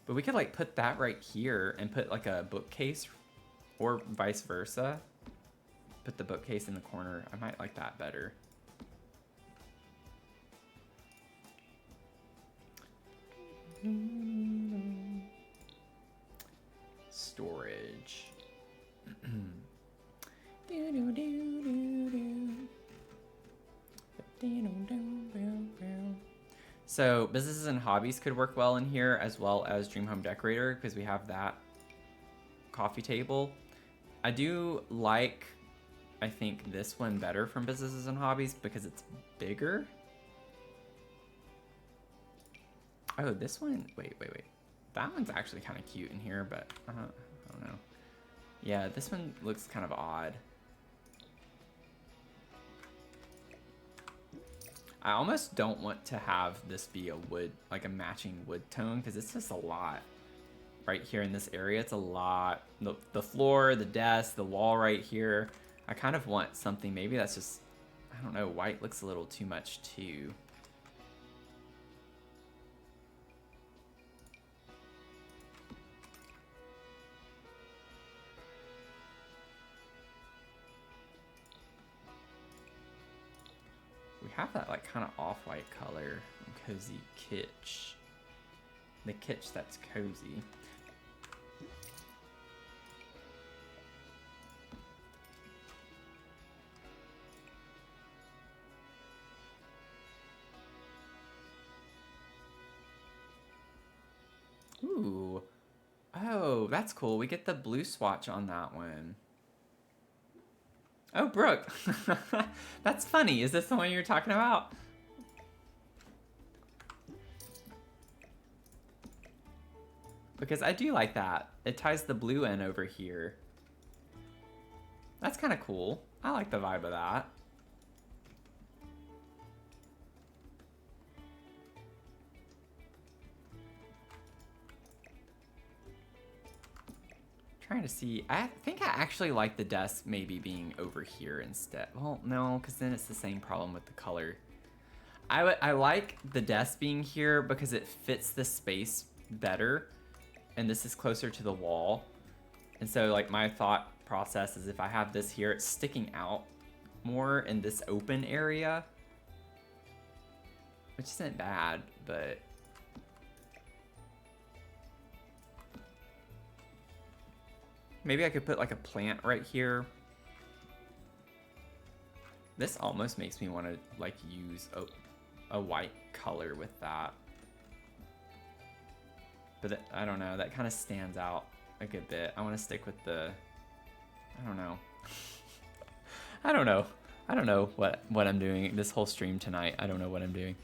But we could like put that right here and put like a bookcase, or vice versa. Put the bookcase in the corner. I might like that better. Storage. So Businesses and Hobbies could work well in here, as well as Dream Home Decorator, because we have that coffee table. I do like, I think, this one better from Businesses and Hobbies because it's bigger. Oh, this one, wait. That one's actually kind of cute in here, but I don't know. Yeah, this one looks kind of odd. I almost don't want to have this be a wood, like a matching wood tone, because it's just a lot. Right here in this area, it's a lot. The floor, the desk, the wall right here. I kind of want something, maybe that's just, I don't know, white looks a little too much too. We have that like kind of off-white color, cozy kitsch. The kitsch that's cozy. Ooh. Oh, that's cool. We get the blue swatch on that one. Oh, Brooke. That's funny. Is this the one you're talking about? Because I do like that. It ties the blue in over here. That's kind of cool. I like the vibe of that. Trying to see. I think I actually like the desk maybe being over here instead. Well, no, because then it's the same problem with the color. I like the desk being here because it fits the space better, and this is closer to the wall. And so like my thought process is if I have this here, it's sticking out more in this open area, which isn't bad, but maybe I could put like a plant right here. This almost makes me want to like use a white color with that. But I don't know, that kind of stands out a good bit. I want to stick with the, I don't know. I don't know. I don't know what I'm doing this whole stream tonight. I don't know what I'm doing.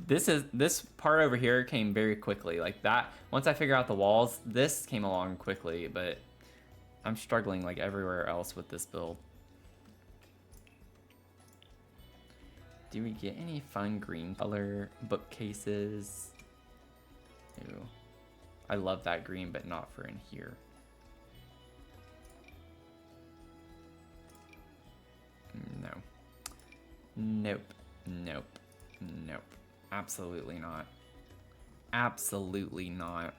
This part over here came very quickly. Like that, once I figure out the walls, this came along quickly, but I'm struggling like everywhere else with this build. Do we get any fun green color bookcases? Ew. I love that green, but not for in here. No. Nope. Nope. Nope. Absolutely not. Absolutely not.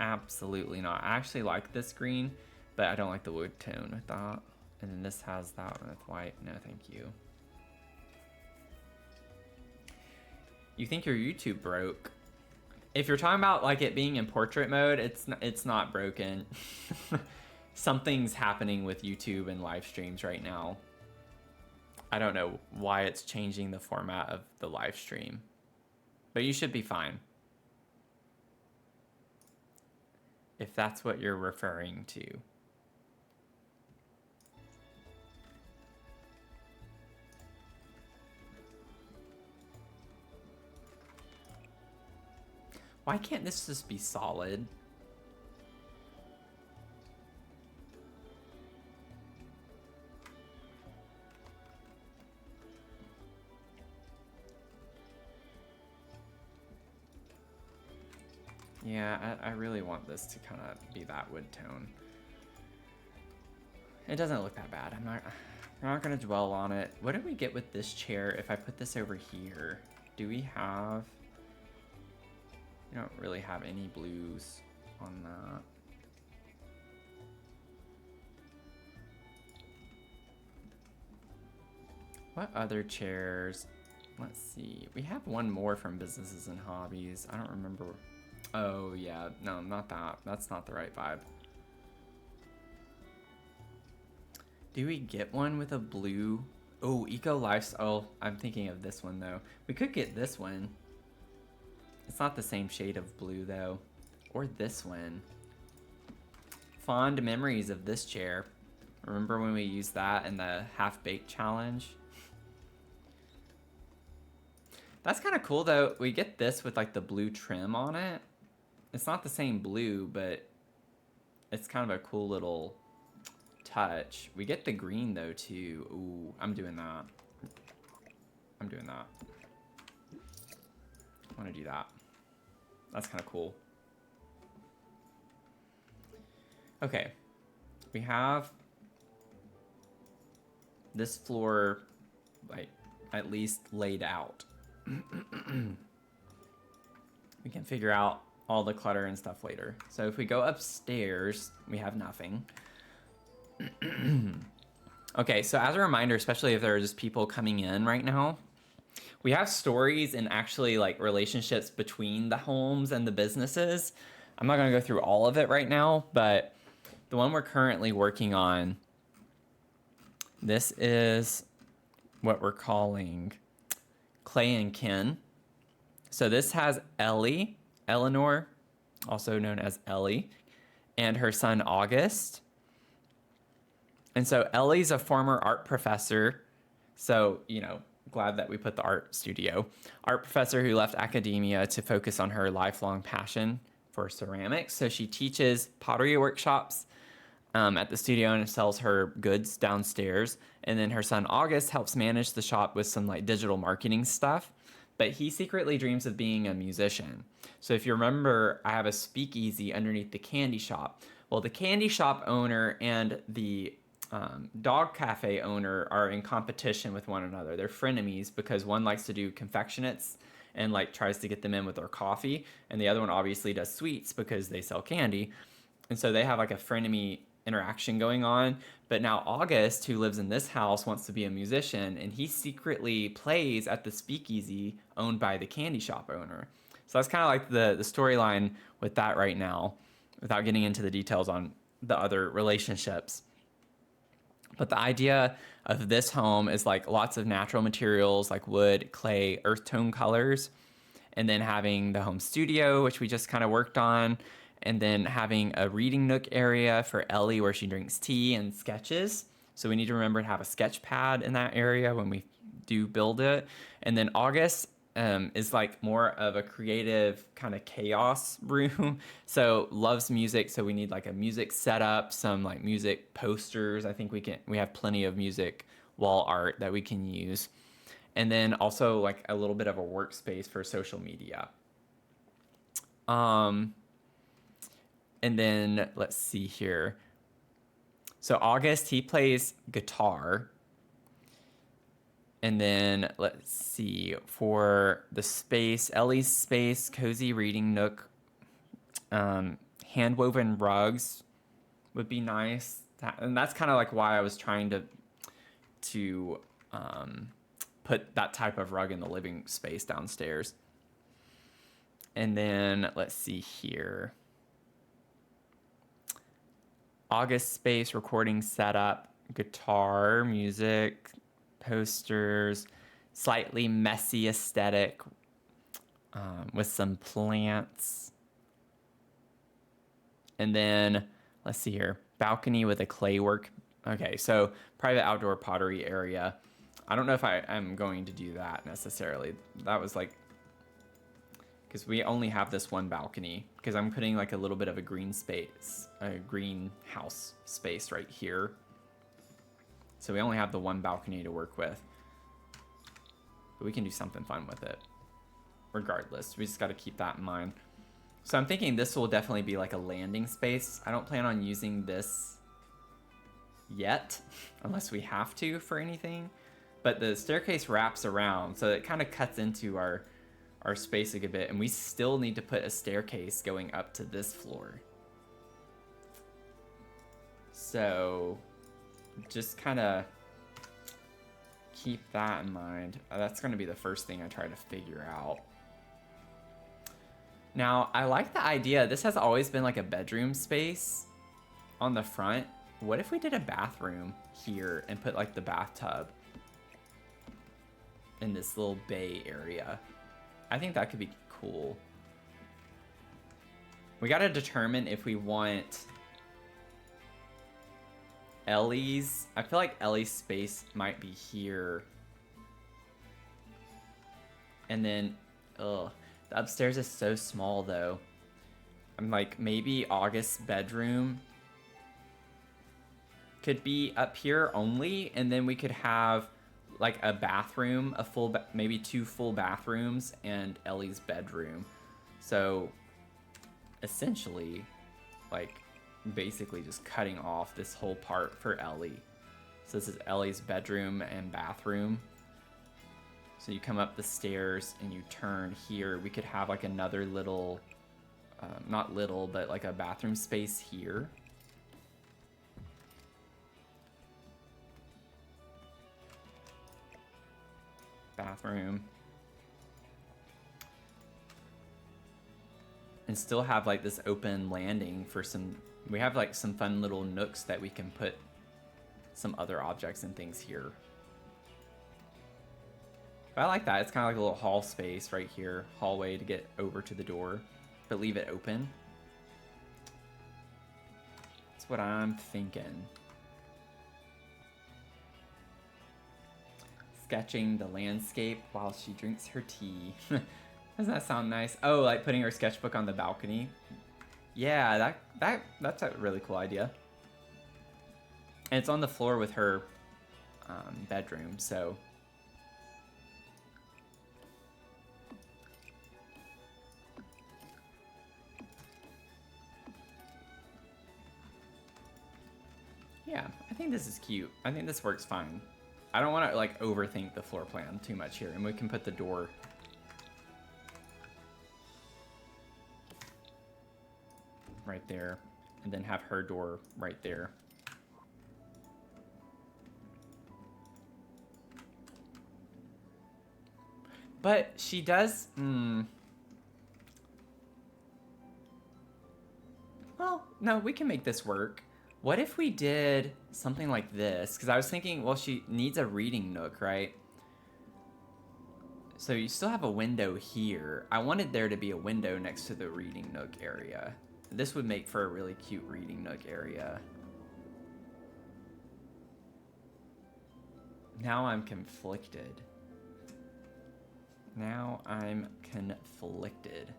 Absolutely not. I actually like this green, but I don't like the wood tone with that. And then this has that one with white. No, thank you. You think your YouTube broke? If you're talking about like it being in portrait mode, it's not broken. Something's happening with YouTube and live streams right now. I don't know why it's changing the format of the live stream, but you should be fine. If that's what you're referring to. Why can't this just be solid? Yeah, I really want this to kind of be that wood tone. It doesn't look that bad. I'm not gonna dwell on it. What do we get with this chair if I put this over here? Do we have... We don't really have any blues on that. What other chairs? Let's see. We have one more from Businesses and Hobbies. I don't remember. Oh, yeah. No, not that. That's not the right vibe. Do we get one with a blue? Oh, Eco Lifestyle. Oh, I'm thinking of this one, though. We could get this one. It's not the same shade of blue, though. Or this one. Fond memories of this chair. Remember when we used that in the half-baked challenge? That's kind of cool, though. We get this with, like, the blue trim on it. It's not the same blue, but it's kind of a cool little touch. We get the green, though, too. Ooh, I'm doing that. I'm doing that. I want to do that. That's kind of cool. Okay. We have this floor, like, at least laid out. We can figure out all the clutter and stuff later. So if we go upstairs, we have nothing. Okay, so as a reminder, especially if there are just people coming in right now, we have stories and actually like relationships between the homes and the businesses. I'm not gonna go through all of it right now, but the one we're currently working on, this is what we're calling Clay and Ken. So this has Ellie, Eleanor, also known as Ellie, and her son August. And so Ellie's a former art professor. So, glad that we put the art studio. Art professor who left academia to focus on her lifelong passion for ceramics. So she teaches pottery workshops at the studio and sells her goods downstairs. And then her son August helps manage the shop with some like digital marketing stuff. But he secretly dreams of being a musician. So if you remember, I have a speakeasy underneath the candy shop. Well, the candy shop owner and the dog cafe owner are in competition with one another. They're frenemies because one likes to do confectionates and like tries to get them in with their coffee, and the other one obviously does sweets because they sell candy. And so they have like a frenemy interaction going on. But now August, who lives in this house, wants to be a musician, and he secretly plays at the speakeasy owned by the candy shop owner. So that's kind of like the storyline with that right now, without getting into the details on the other relationships. But the idea of this home is like lots of natural materials like wood, clay, earth tone colors, and then having the home studio, which we just kind of worked on, and then having a reading nook area for Ellie where she drinks tea and sketches. So we need to remember to have a sketch pad in that area when we do build it. And then August is like more of a creative kind of chaos room. So loves music. So we need like a music setup, some like music posters. I think we have plenty of music wall art that we can use. And then also like a little bit of a workspace for social media. And then let's see here. So August, he plays guitar. And then let's see, for the space, Ellie's space, cozy reading nook, hand-woven rugs would be nice. And that's kind of like why I was trying to put that type of rug in the living space downstairs. And then let's see here. August space, recording setup, guitar, music, posters, slightly messy aesthetic with some plants. And then, let's see here, balcony with a clay work. Okay, so private outdoor pottery area. I don't know if I'm going to do that necessarily. That was like, because we only have this one balcony, because I'm putting like a little bit of a green space, a greenhouse space right here. So we only have the one balcony to work with. But we can do something fun with it. Regardless, we just got to keep that in mind. So I'm thinking this will definitely be like a landing space. I don't plan on using this yet, unless we have to for anything. But the staircase wraps around, so it kind of cuts into our space a good bit. And we still need to put a staircase going up to this floor. So just kind of keep that in mind. That's going to be the first thing I try to figure out. Now, I like the idea. This has always been like a bedroom space on the front. What if we did a bathroom here and put like the bathtub in this little bay area? I think that could be cool. We got to determine if we want Ellie's. I feel like Ellie's space might be here. And then, the upstairs is so small though. I'm like, maybe August's bedroom could be up here only, and then we could have like a bathroom, maybe 2 full bathrooms, and Ellie's bedroom. So essentially, like, basically just cutting off this whole part for Ellie. So this is Ellie's bedroom and bathroom. So you come up the stairs and you turn here. We could have like another little, not little, but like a bathroom space here. Bathroom. And still have like this open landing for some, we have like some fun little nooks that we can put some other objects and things here. But I like that. It's kind of like a little hall space right here. Hallway to get over to the door. But leave it open. That's what I'm thinking. Sketching the landscape while she drinks her tea. Doesn't that sound nice? Oh, like putting her sketchbook on the balcony. Yeah, that's a really cool idea. And it's on the floor with her bedroom, so... Yeah, I think this is cute. I think this works fine. I don't want to like overthink the floor plan too much here, and we can put the door right there, and then have her door right there. But she does... Well, no, we can make this work. What if we did something like this? Because I was thinking, well, she needs a reading nook, right? So you still have a window here. I wanted there to be a window next to the reading nook area. This would make for a really cute reading nook area. Now I'm conflicted. Now I'm conflicted.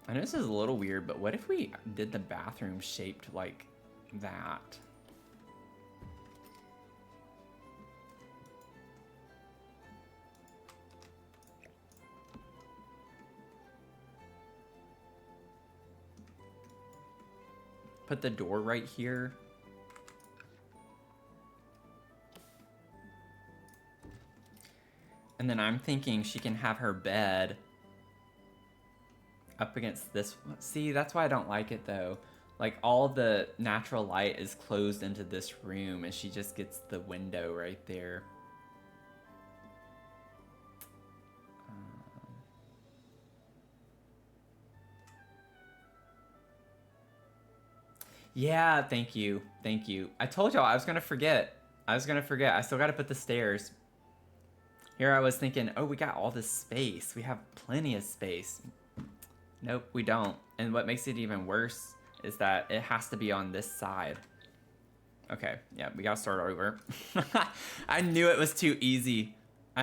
I know this is a little weird, but what if we did the bathroom shaped like that? Put the door right here. And then I'm thinking she can have her bed up against this one. See, that's why I don't like it though. Like all the natural light is closed into this room and she just gets the window right there. Yeah, thank you. Thank you. I told y'all I was going to forget. I still got to put the stairs. Here I was thinking, oh, we got all this space. We have plenty of space. Nope, we don't. And what makes it even worse is that it has to be on this side. Okay, yeah, we gotta start over. I knew it was too easy. So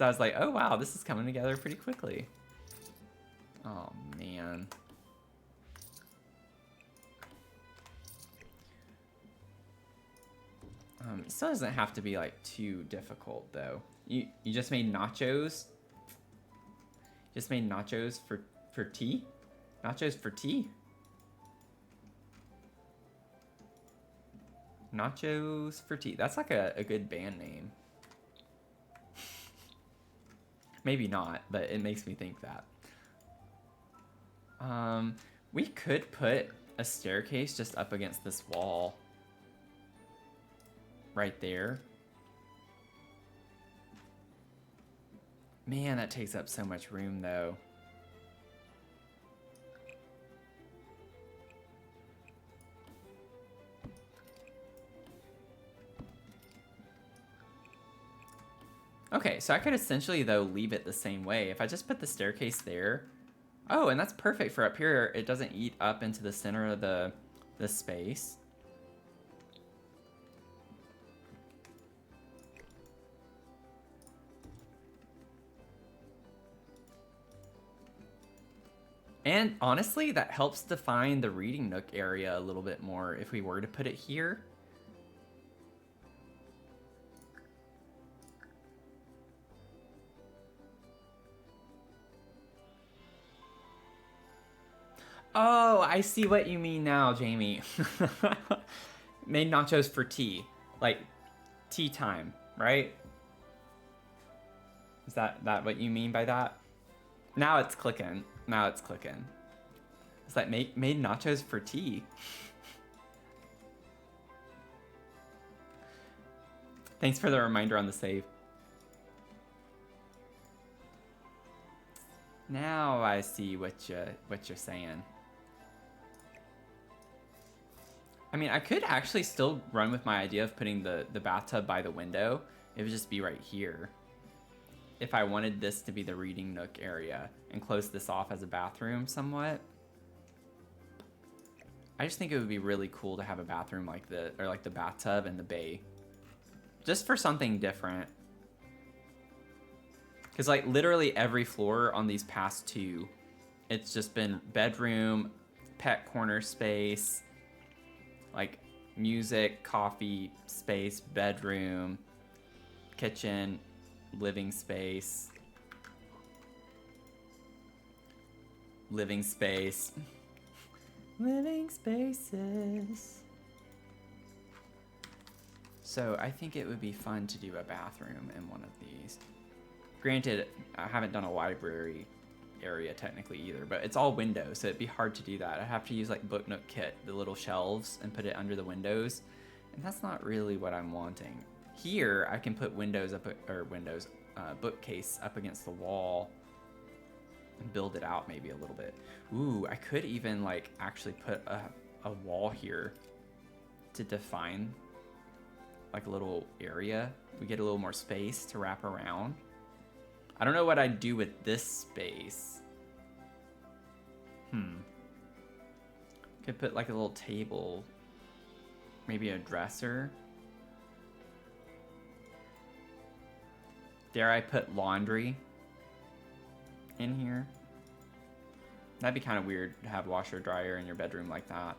I was like, oh wow, this is coming together pretty quickly. Oh man. It still doesn't have to be like too difficult though. You just made nachos? Just made nachos for tea? Nachos for tea? Nachos for tea. That's like a good band name. Maybe not, but it makes me think that. We could put a staircase just up against this wall. Right there. Man, that takes up so much room though. Okay, so I could essentially though leave it the same way. If I just put the staircase there. Oh, and that's perfect for up here. It doesn't eat up into the center of the space. And honestly, that helps define the reading nook area a little bit more if we were to put it here. Oh, I see what you mean now, Jamie. Made nachos for tea. Like, tea time, right? Is that what you mean by that? Now it's clicking. It's like made nachos for tea. Thanks for the reminder on the save. Now I see what you're saying. I mean, I could actually still run with my idea of putting the bathtub by the window. It would just be right here. If I wanted this to be the reading nook area and close this off as a bathroom somewhat. I just think it would be really cool to have a bathroom like the, or like the bathtub and the bay. Just for something different. Because like literally every floor on these past two, it's just been bedroom, pet corner space, like music, coffee space, bedroom, kitchen, living space, living space, living spaces. So I think it would be fun to do a bathroom in one of these. Granted, I haven't done a library area technically either, but it's all windows, so it'd be hard to do that. I'd have to use like Book Nook Kit, the little shelves, and put it under the windows, and that's not really what I'm wanting. Here, I can put windows up, or bookcase up against the wall and build it out maybe a little bit. Ooh, I could even like actually put a wall here to define like a little area. We get a little more space to wrap around. I don't know what I'd do with this space. Could put like a little table, maybe a dresser. Dare I put laundry in here? That'd be kind of weird to have washer dryer in your bedroom like that.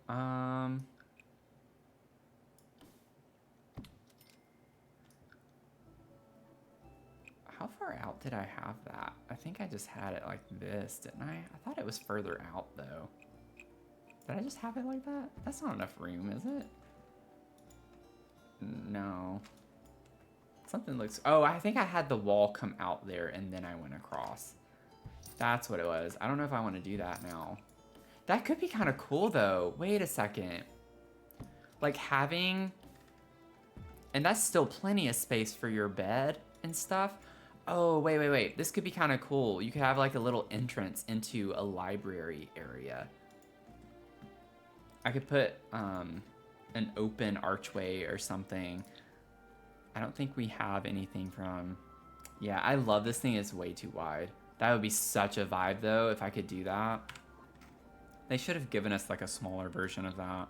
How far out did I have that? I think I just had it like this, didn't I? I thought it was further out though. Did I just have it like that? That's not enough room, is it? No. Something looks... Oh, I think I had the wall come out there and then I went across. That's what it was. I don't know if I want to do that now. That could be kind of cool though. Wait a second. Like having... And that's still plenty of space for your bed and stuff. Oh, wait. This could be kind of cool. You could have like a little entrance into a library area. I could put an open archway or something. I don't think we have anything from... Yeah, I love this thing. It's way too wide. That would be such a vibe though if I could do that. They should have given us like a smaller version of that.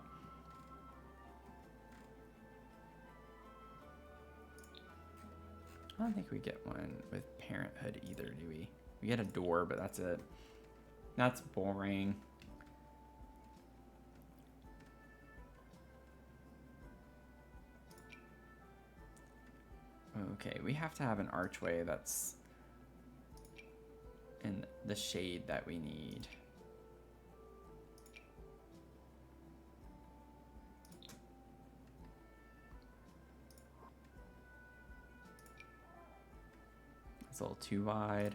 I don't think we get one with Parenthood either, do we? We get a door, but that's it. That's boring. Okay, we have to have an archway that's in the shade that we need. It's a little too wide.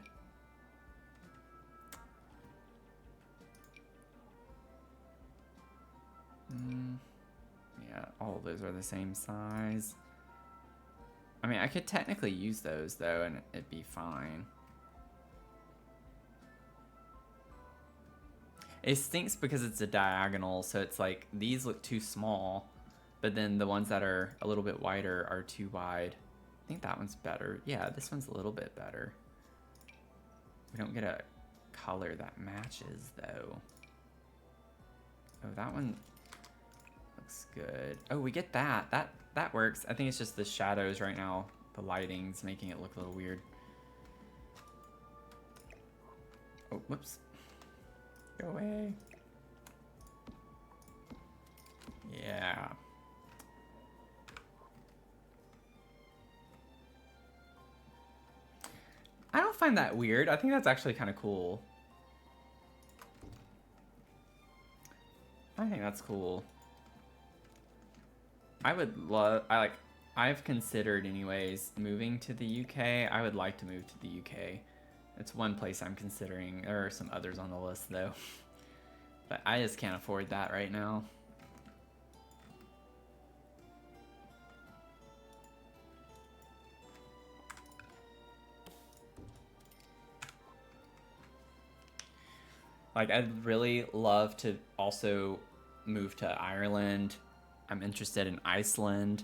Yeah, all of those are the same size. I mean, I could technically use those though, and it'd be fine. It stinks because it's a diagonal, so it's like these look too small, but then the ones that are a little bit wider are too wide. I think that one's better. Yeah, this one's a little bit better. We don't get a color that matches though. Oh, that one looks good. Oh, we get that. That works. I think it's just the shadows right now. The lighting's making it look a little weird. Oh, whoops. Go away. Yeah. I don't find that weird. I think that's actually kind of cool. I think that's cool. I would love... I've considered anyways moving to the UK. I would like to move to the UK. It's one place I'm considering. There are some others on the list though. But I just can't afford that right now. Like, I'd really love to also move to Ireland. I'm interested in Iceland.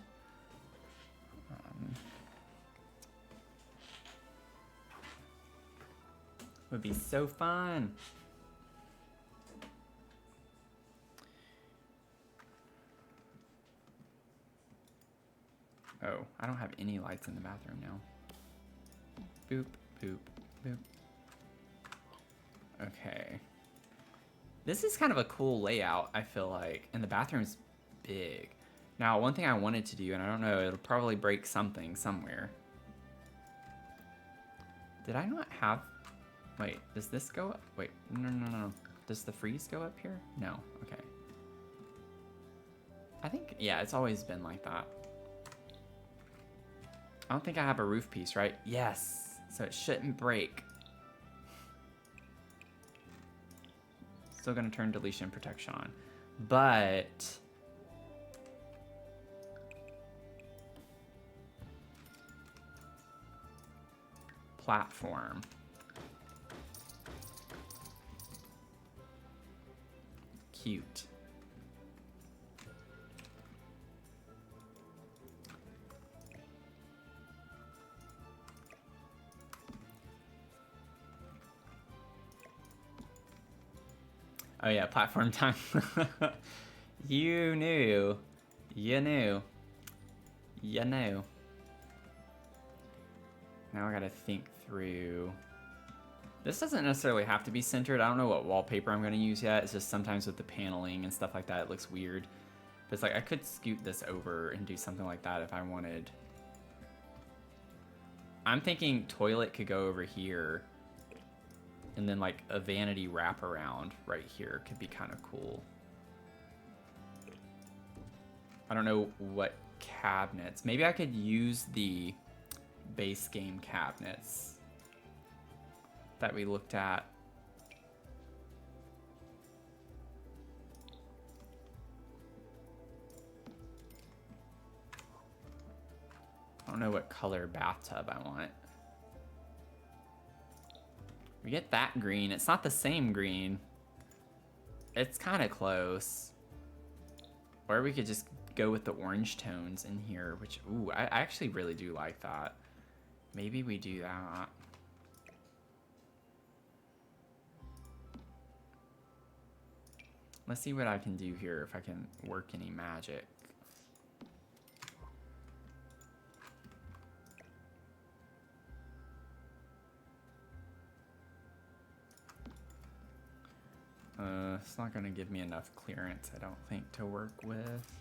Would be so fun. Oh, I don't have any lights in the bathroom now. Boop, boop, boop. Okay. This is kind of a cool layout, I feel like, and the bathroom's big. Now, one thing I wanted to do, and I don't know, it'll probably break something somewhere. Did I not have... Wait, does this go up? Wait, no. Does the freeze go up here? No, okay. I think, yeah, it's always been like that. I don't think I have a roof piece, right? Yes, so it shouldn't break. Still gonna turn deletion protection on, but platform. Cute. Oh yeah, platform time. You knew. You knew. You knew. Now I gotta think through. This doesn't necessarily have to be centered. I don't know what wallpaper I'm gonna use yet. It's just sometimes with the paneling and stuff like that, it looks weird. But it's like, I could scoot this over and do something like that if I wanted. I'm thinking toilet could go over here. And then like a vanity wraparound right here could be kind of cool. I don't know what cabinets. Maybe I could use the base game cabinets that we looked at. I don't know what color bathtub I want. We get that green. It's not the same green. It's kind of close. Or we could just go with the orange tones in here, which, ooh, I actually really do like that. Maybe we do that. Let's see what I can do here, if I can work any magic. It's not gonna give me enough clearance, I don't think, to work with.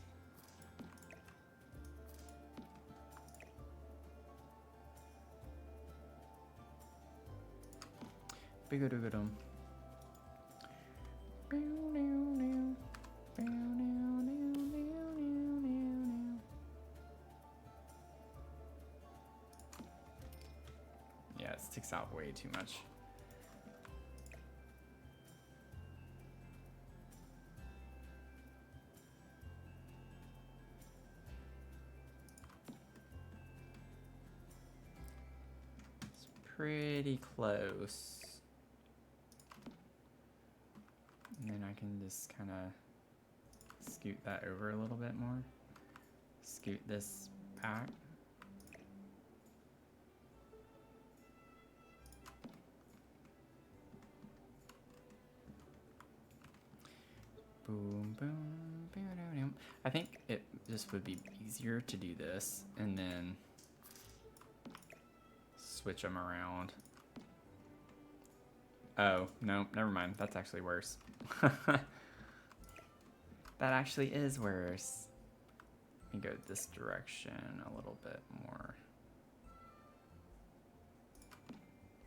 Big-a-doo-ga-dum. Yeah, it sticks out way too much. Pretty close. And then I can just kind of scoot that over a little bit more. Scoot this back. Boom, boom, boom, boom, boom. I think it just would be easier to do this and then switch them around. Oh, no, never mind. That's actually worse. That actually is worse. Let me go this direction a little bit more.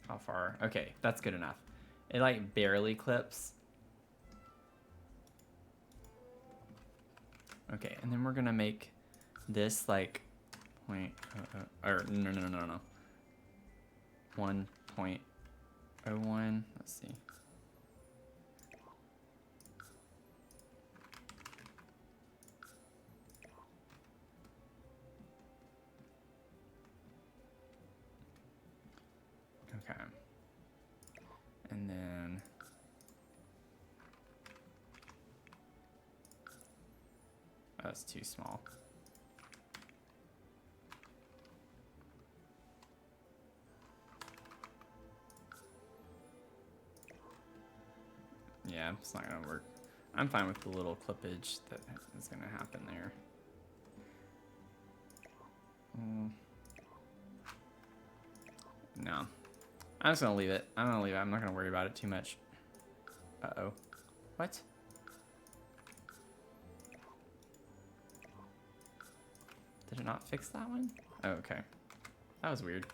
How far? Okay, that's good enough. It like barely clips. Okay, and then we're gonna make this like point, or no. 1.01, let's see. Okay. And then That's too small. Yeah, it's not gonna work. I'm fine with the little clippage that is gonna happen there. No. I'm just gonna leave it. I'm gonna leave it. I'm not gonna worry about it too much. Uh-oh. What? Did it not fix that one? Oh, okay. That was weird.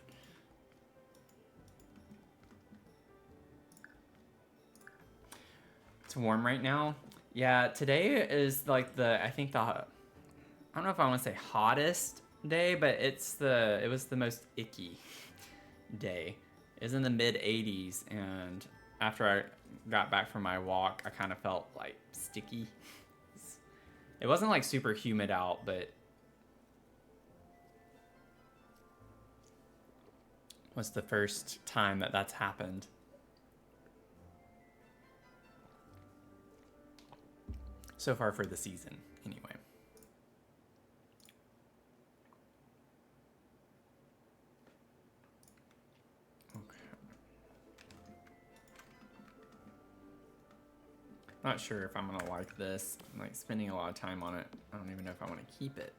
It's warm right now. Yeah, today is like I don't know if I want to say hottest day, but it was the most icky day. It was in the mid 80s, and after I got back from my walk, I kind of felt like sticky. It wasn't like super humid out, but was the first time that that's happened. So far for the season, anyway. Not sure if I'm gonna like this. I'm like spending a lot of time on it. I don't even know if I want to keep it.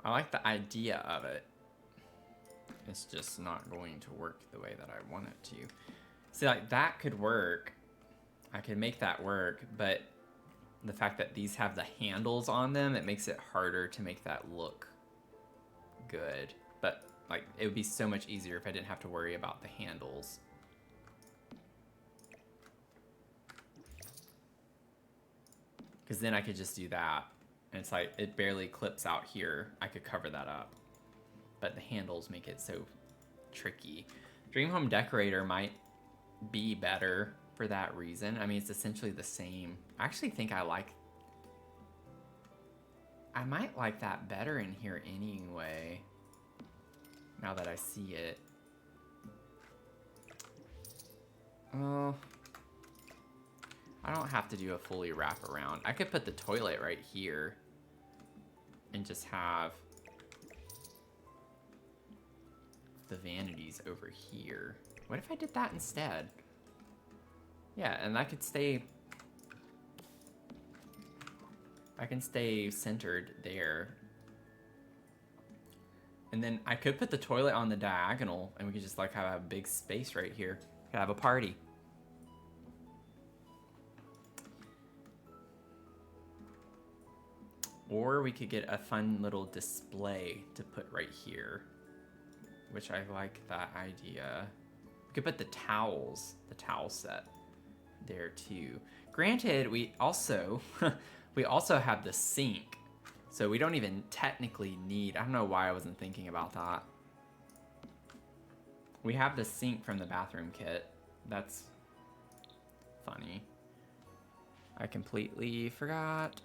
I like the idea of it. It's just not going to work the way that I want it to. See, like that could work. I could make that work, but the fact that these have the handles on them, it makes it harder to make that look good. But like, it would be so much easier if I didn't have to worry about the handles. Because then I could just do that. And it's like, it barely clips out here. I could cover that up. But the handles make it so tricky. Dream Home Decorator might be better for that reason. I mean, it's essentially the same. I actually think I might like that better in here anyway. Now that I see it. Oh. I don't have to do a fully wrap around. I could put the toilet right here and just have the vanities over here. What if I did that instead? Yeah, and I can stay centered there. And then I could put the toilet on the diagonal and we could just like have a big space right here. We could have a party. Or we could get a fun little display to put right here, which I like that idea. We could put the towel set there too. Granted, we also have the sink, so we don't even technically need, I don't know why I wasn't thinking about that. We have the sink from the bathroom kit. That's funny. I completely forgot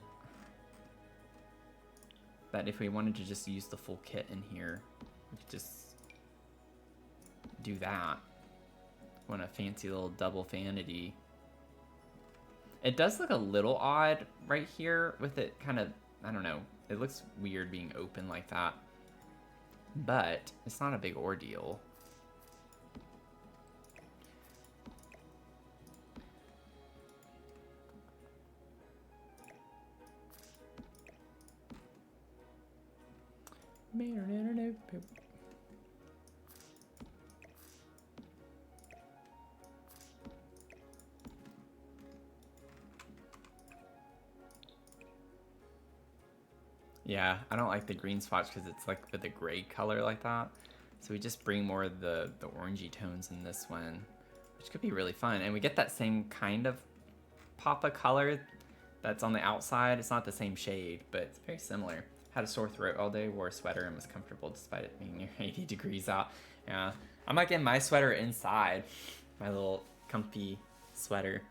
that if we wanted to just use the full kit in here, we could just do that. Want a fancy little double vanity. It does look a little odd right here with it kind of, I don't know, it looks weird being open like that. But it's not a big ordeal. Yeah, I don't like the green spots because it's like with a gray color like that. So we just bring more of the orangey tones in this one, which could be really fun. And we get that same kind of pop of color that's on the outside. It's not the same shade, but it's very similar. Had a sore throat all day, wore a sweater, and was comfortable despite it being near 80 degrees out. Yeah, I'm like in my sweater inside, my little comfy sweater.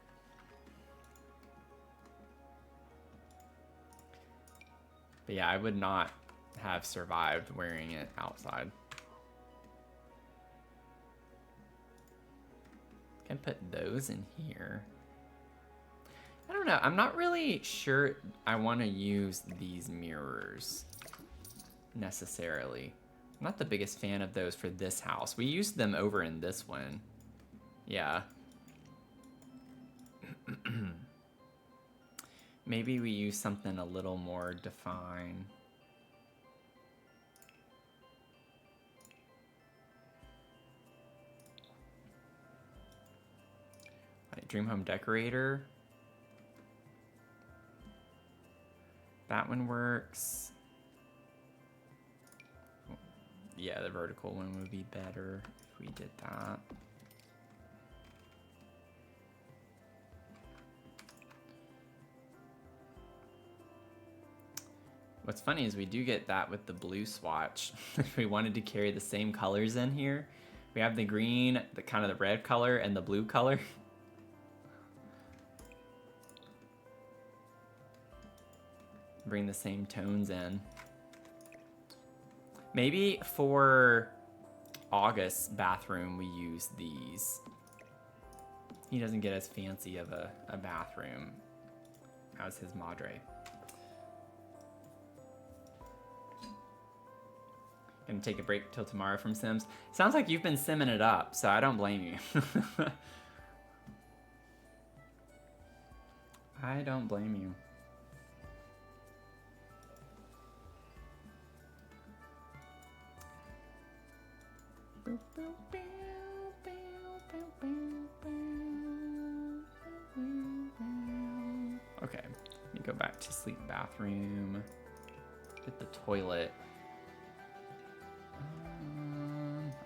But yeah, I would not have survived wearing it outside. Can put those in here. I don't know. I'm not really sure I want to use these mirrors necessarily. I'm not the biggest fan of those for this house. We used them over in this one. Yeah. Maybe we use something a little more defined. Right, Dream Home Decorator. That one works. Yeah, the vertical one would be better if we did that. What's funny is we do get that with the blue swatch. If we wanted to carry the same colors in here, we have the green, the kind of the red color, and the blue color. Bring the same tones in. Maybe for August's bathroom we use these. He doesn't get as fancy of a bathroom as his madre. Gonna take a break till tomorrow from Sims. Sounds like you've been simming it up, so I don't blame you. I don't blame you. Okay, let me go back to sleep bathroom. Get the toilet.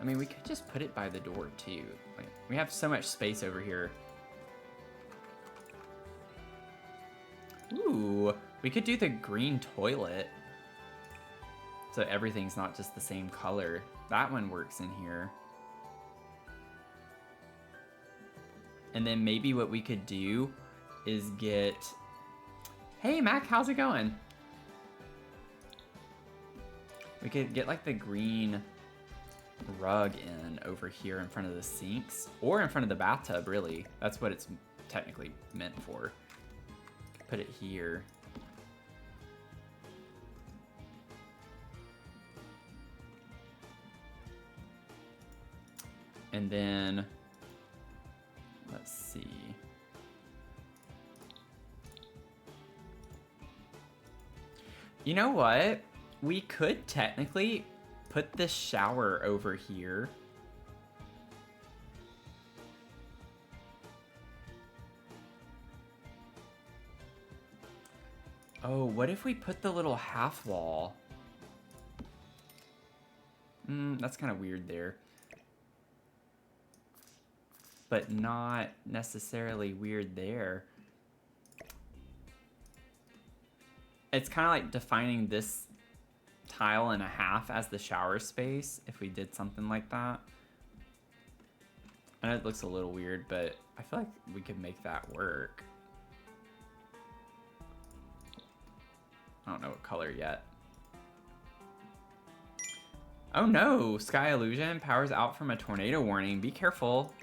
I mean, we could just put it by the door too. Like, we have so much space over here. Ooh, we could do the green toilet. So everything's not just the same color. That one works in here. And then maybe what we could do is get... Hey, Mac, how's it going? We could get like the green rug in over here in front of the sinks. Or in front of the bathtub, really. That's what it's technically meant for. Put it here. And then, let's see. You know what? We could technically put this shower over here. Oh, what if we put the little half wall? That's kind of weird there. But not necessarily weird there. It's kind of like defining this tile and a half as the shower space, if we did something like that. I know it looks a little weird, but I feel like we could make that work. I don't know what color yet. Oh no, Sky Illusion, power's out from a tornado warning. Be careful.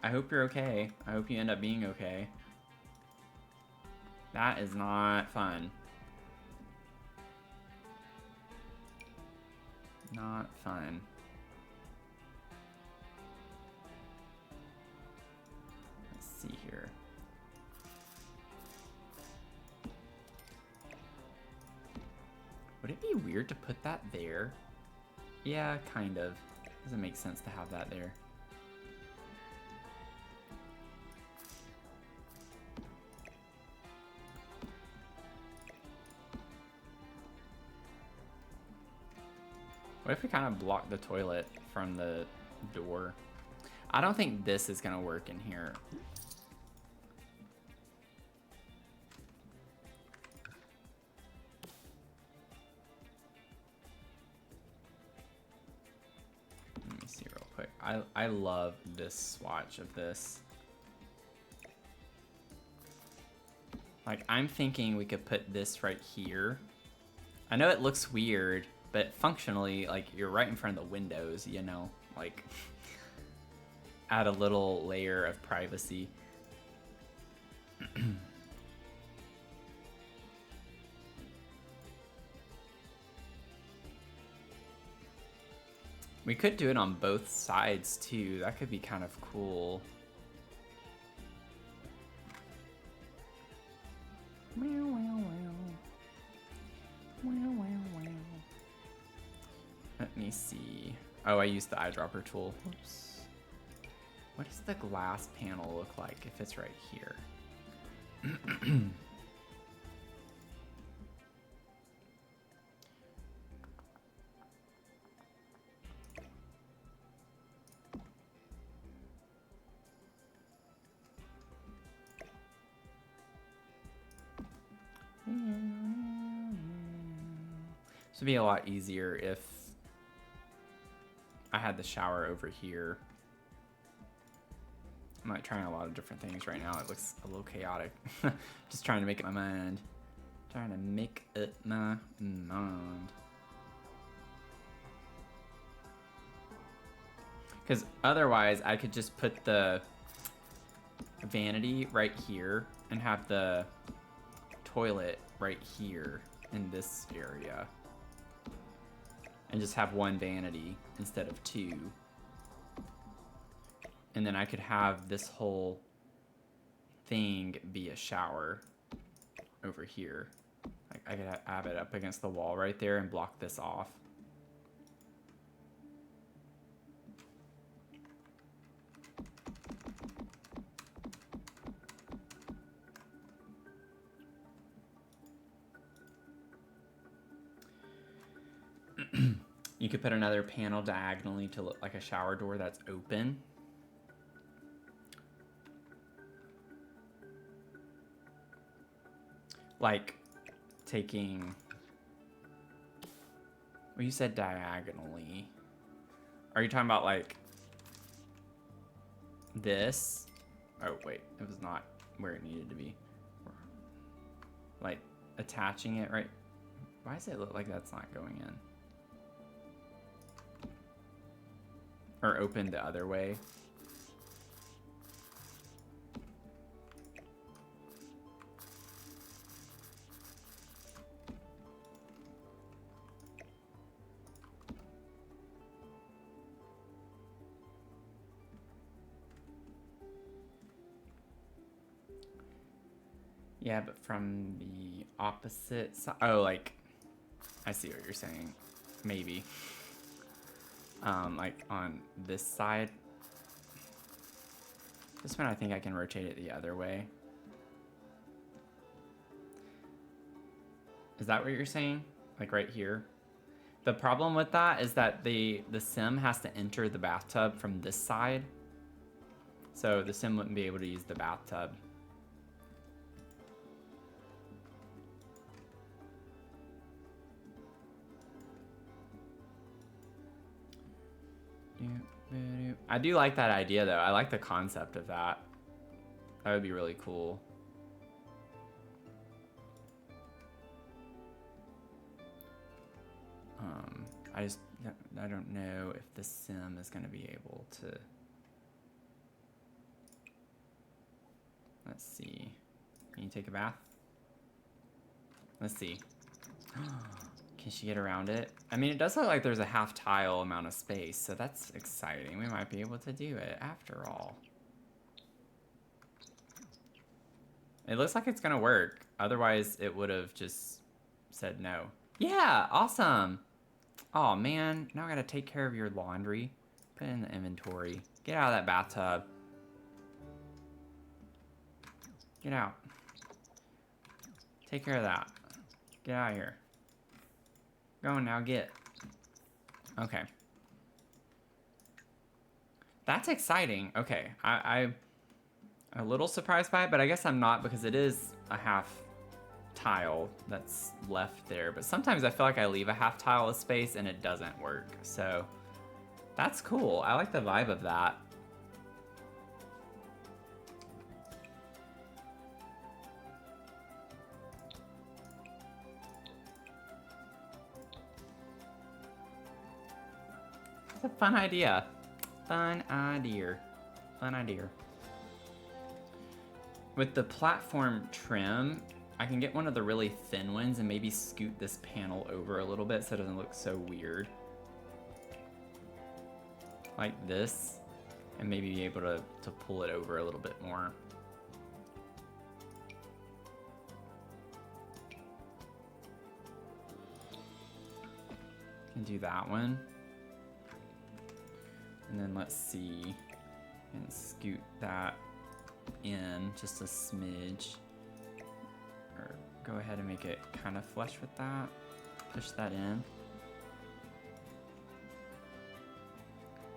I hope you're okay. I hope you end up being okay. That is not fun. Not fun. Let's see here. Would it be weird to put that there? Yeah, kind of. Doesn't make sense to have that there. What if we kind of block the toilet from the door? I don't think this is gonna work in here. Let me see real quick. I love this swatch of this. Like, I'm thinking we could put this right here. I know it looks weird, but functionally, like, you're right in front of the windows, you know? Like, add a little layer of privacy. We could do it on both sides too. That could be kind of cool. Let me see. Oh, I used the eyedropper tool. Whoops. What does the glass panel look like if it's right here? This would be a lot easier if I had the shower over here. I'm like trying a lot of different things right now. It looks a little chaotic. Just trying to make up my mind. Trying to make up my mind. Because otherwise I could just put the vanity right here and have the toilet right here in this area. And just have one vanity instead of two. And then I could have this whole thing be a shower over here. Like I could have it up against the wall right there and block this off. You could put another panel diagonally to look like a shower door that's open. Like taking, well, you said diagonally. Are you talking about like this? Oh wait, it was not where it needed to be. Like attaching it right. Why does it look like that's not going in? Or open the other way. Yeah, but from the opposite side. Oh, like, I see what you're saying. Maybe. Like on this side. This one, I think I can rotate it the other way. Is that what you're saying? Like right here? The problem with that is that the sim has to enter the bathtub from this side. So the sim wouldn't be able to use the bathtub. I do like that idea though. I like the concept of that. That would be really cool. I don't know if the sim is going to be able to. Let's see. Can you take a bath? Let's see. Can she get around it? I mean, it does look like there's a half tile amount of space, so that's exciting. We might be able to do it after all. It looks like it's gonna work. Otherwise, it would have just said no. Yeah, awesome. Oh man, now I gotta take care of your laundry. Put it in the inventory. Get out of that bathtub. Get out. Take care of that. Get out of here. Go now, get. Okay. That's exciting. Okay, I'm a little surprised by it, but I guess I'm not because it is a half tile that's left there. But sometimes I feel like I leave a half tile of space and it doesn't work. So that's cool. I like the vibe of that. It's a fun idea. Fun idea. Fun idea. With the platform trim, I can get one of the really thin ones and maybe scoot this panel over a little bit so it doesn't look so weird. Like this, and maybe be able to pull it over a little bit more. Can do that one. And then let's see, and scoot that in just a smidge. Or go ahead and make it kind of flush with that. Push that in.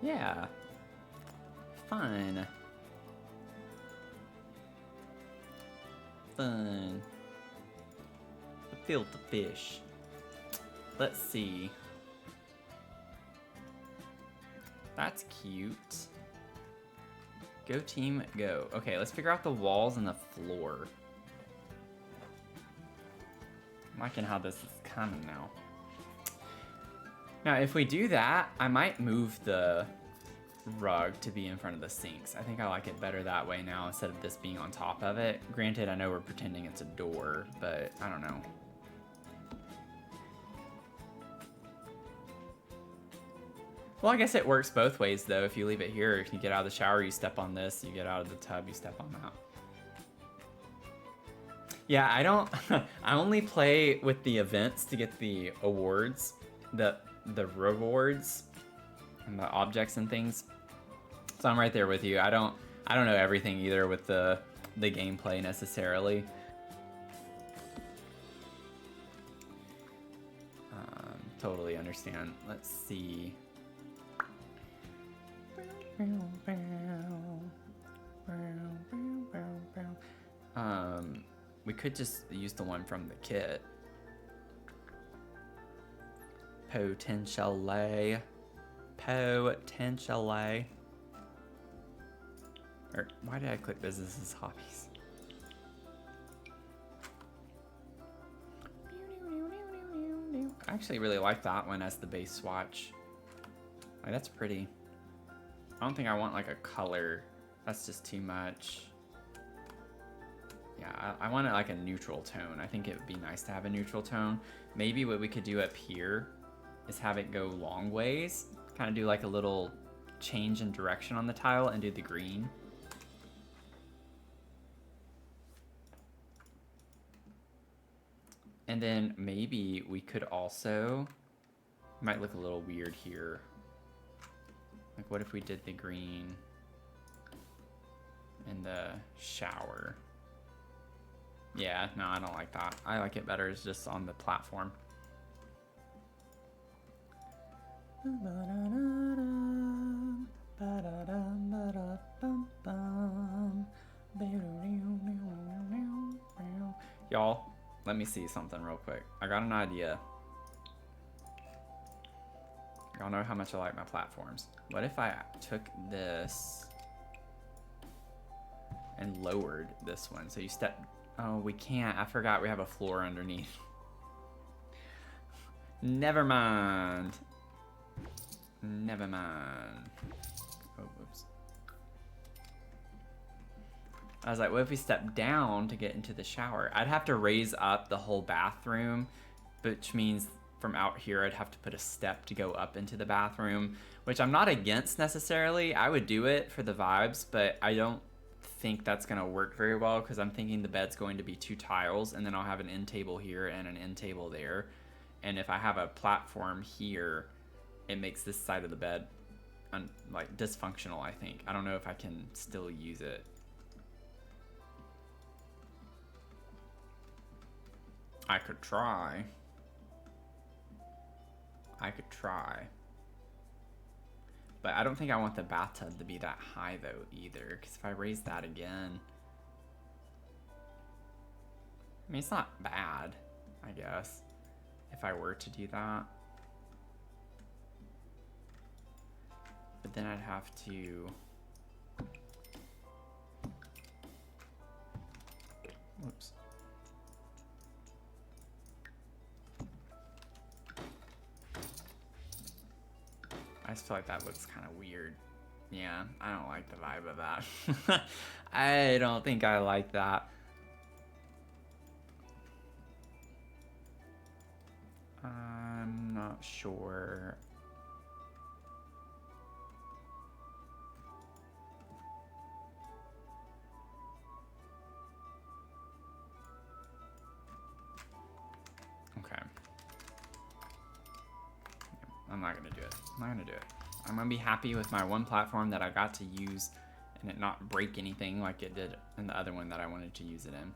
Yeah. Fun. Fun. The filter fish. Let's see. That's cute. Go team, go. Okay, let's figure out the walls and the floor. I'm liking how this is coming now. Now, if we do that, I might move the rug to be in front of the sinks. I think I like it better that way now instead of this being on top of it. Granted, I know we're pretending it's a door, but I don't know. Well, I guess it works both ways, though. If you leave it here, if you get out of the shower, you step on this. You get out of the tub, you step on that. Yeah, I don't... I only play with the events to get the awards, the rewards, and the objects and things. So I'm right there with you. I don't know everything either with the gameplay necessarily. Totally understand. Let's see. We could just use the one from the kit. Potentially. Potentially. Or why did I click businesses hobbies? I actually really like that one as the base swatch. Like, that's pretty. I don't think I want like a color. That's just too much. Yeah, I want it like a neutral tone. I think it would be nice to have a neutral tone. Maybe what we could do up here is have it go long ways. Kind of do like a little change in direction on the tile and do the green. And then maybe we could also, might look a little weird here. Like what if we did the green in the shower? Yeah, no, I don't like that. I like it better. It's just on the platform. Y'all, let me see something real quick. I got an idea. Y'all know how much I like my platforms. What if I took this and lowered this one? So you step... Oh, we can't. I forgot we have a floor underneath. Never mind. Never mind. Oh, whoops. I was like, what if we step down to get into the shower? I'd have to raise up the whole bathroom, which means from out here, I'd have to put a step to go up into the bathroom, which I'm not against necessarily. I would do it for the vibes, but I don't think that's going to work very well because I'm thinking the bed's going to be 2 tiles and then I'll have an end table here and an end table there. And if I have a platform here, it makes this side of the bed like dysfunctional, I think. I don't know if I can still use it. I could try. I could try. But I don't think I want the bathtub to be that high though either, because if I raise that again, I mean, it's not bad, I guess, if I were to do that. But then I'd have to... Whoops. I just feel like that looks kind of weird. Yeah, I don't like the vibe of that. I don't think I like that. I'm not sure. Okay. I'm not gonna do it. I'm not gonna do it. I'm gonna be happy with my one platform that I got to use and it not break anything like it did in the other one that I wanted to use it in.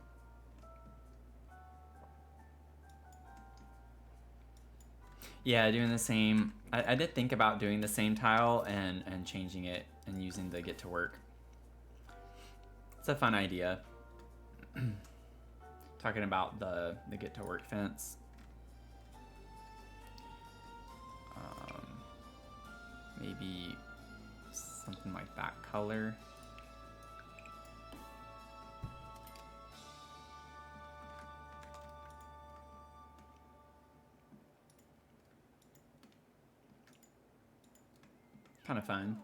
Yeah, doing the same. I did think about doing the same tile and changing it and using the get to work. It's a fun idea. Talking about the get to work fence. Maybe something like that color. Kind of fun.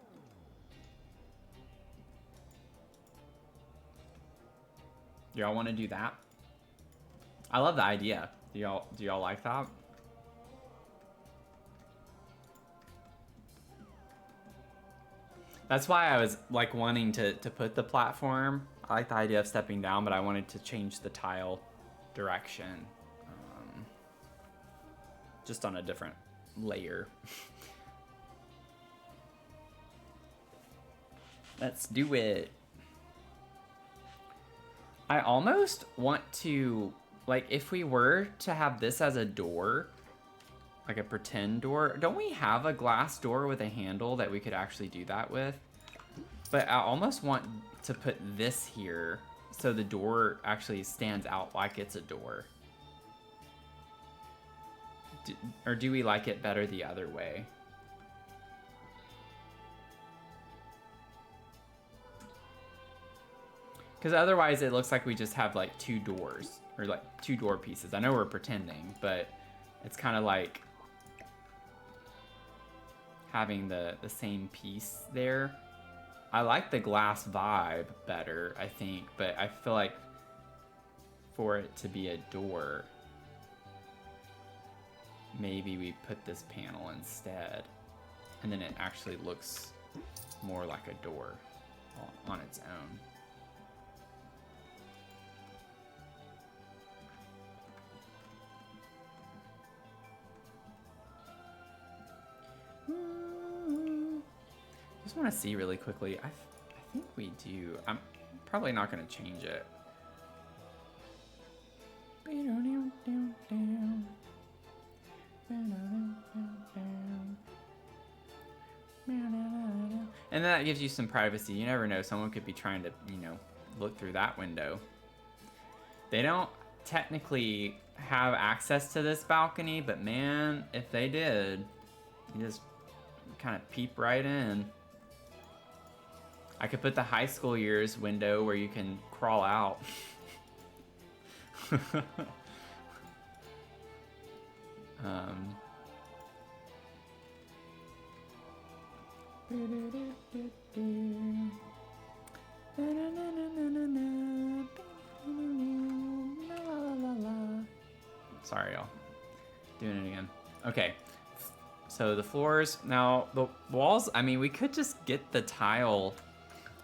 Do y'all want to do that? I love the idea. Do y'all like that? That's why I was like wanting to put the platform. I like the idea of stepping down, but I wanted to change the tile direction. Just on a different layer. Let's do it. I almost want to, like, if we were to have this as a door, like a pretend door, don't we have a glass door with a handle that we could actually do that with? But I almost want to put this here so the door actually stands out like it's a door. Or do we like it better the other way? Because otherwise it looks like we just have like two doors, or like two door pieces. I know we're pretending, but it's kind of like having the same piece there. I like the glass vibe better, I think, but I feel like for it to be a door, maybe we put this panel instead, and then it actually looks more like a door on its own. Just want to see really quickly. I think we do. I'm probably not going to change it. And that gives you some privacy. You never know. Someone could be trying to, you know, look through that window. They don't technically have access to this balcony, but man, if they did, you just kind of peep right in. I could put the high school years window where you can crawl out. Sorry, y'all. Doing it again. Okay. So the floors, now the walls, I mean, we could just get the tile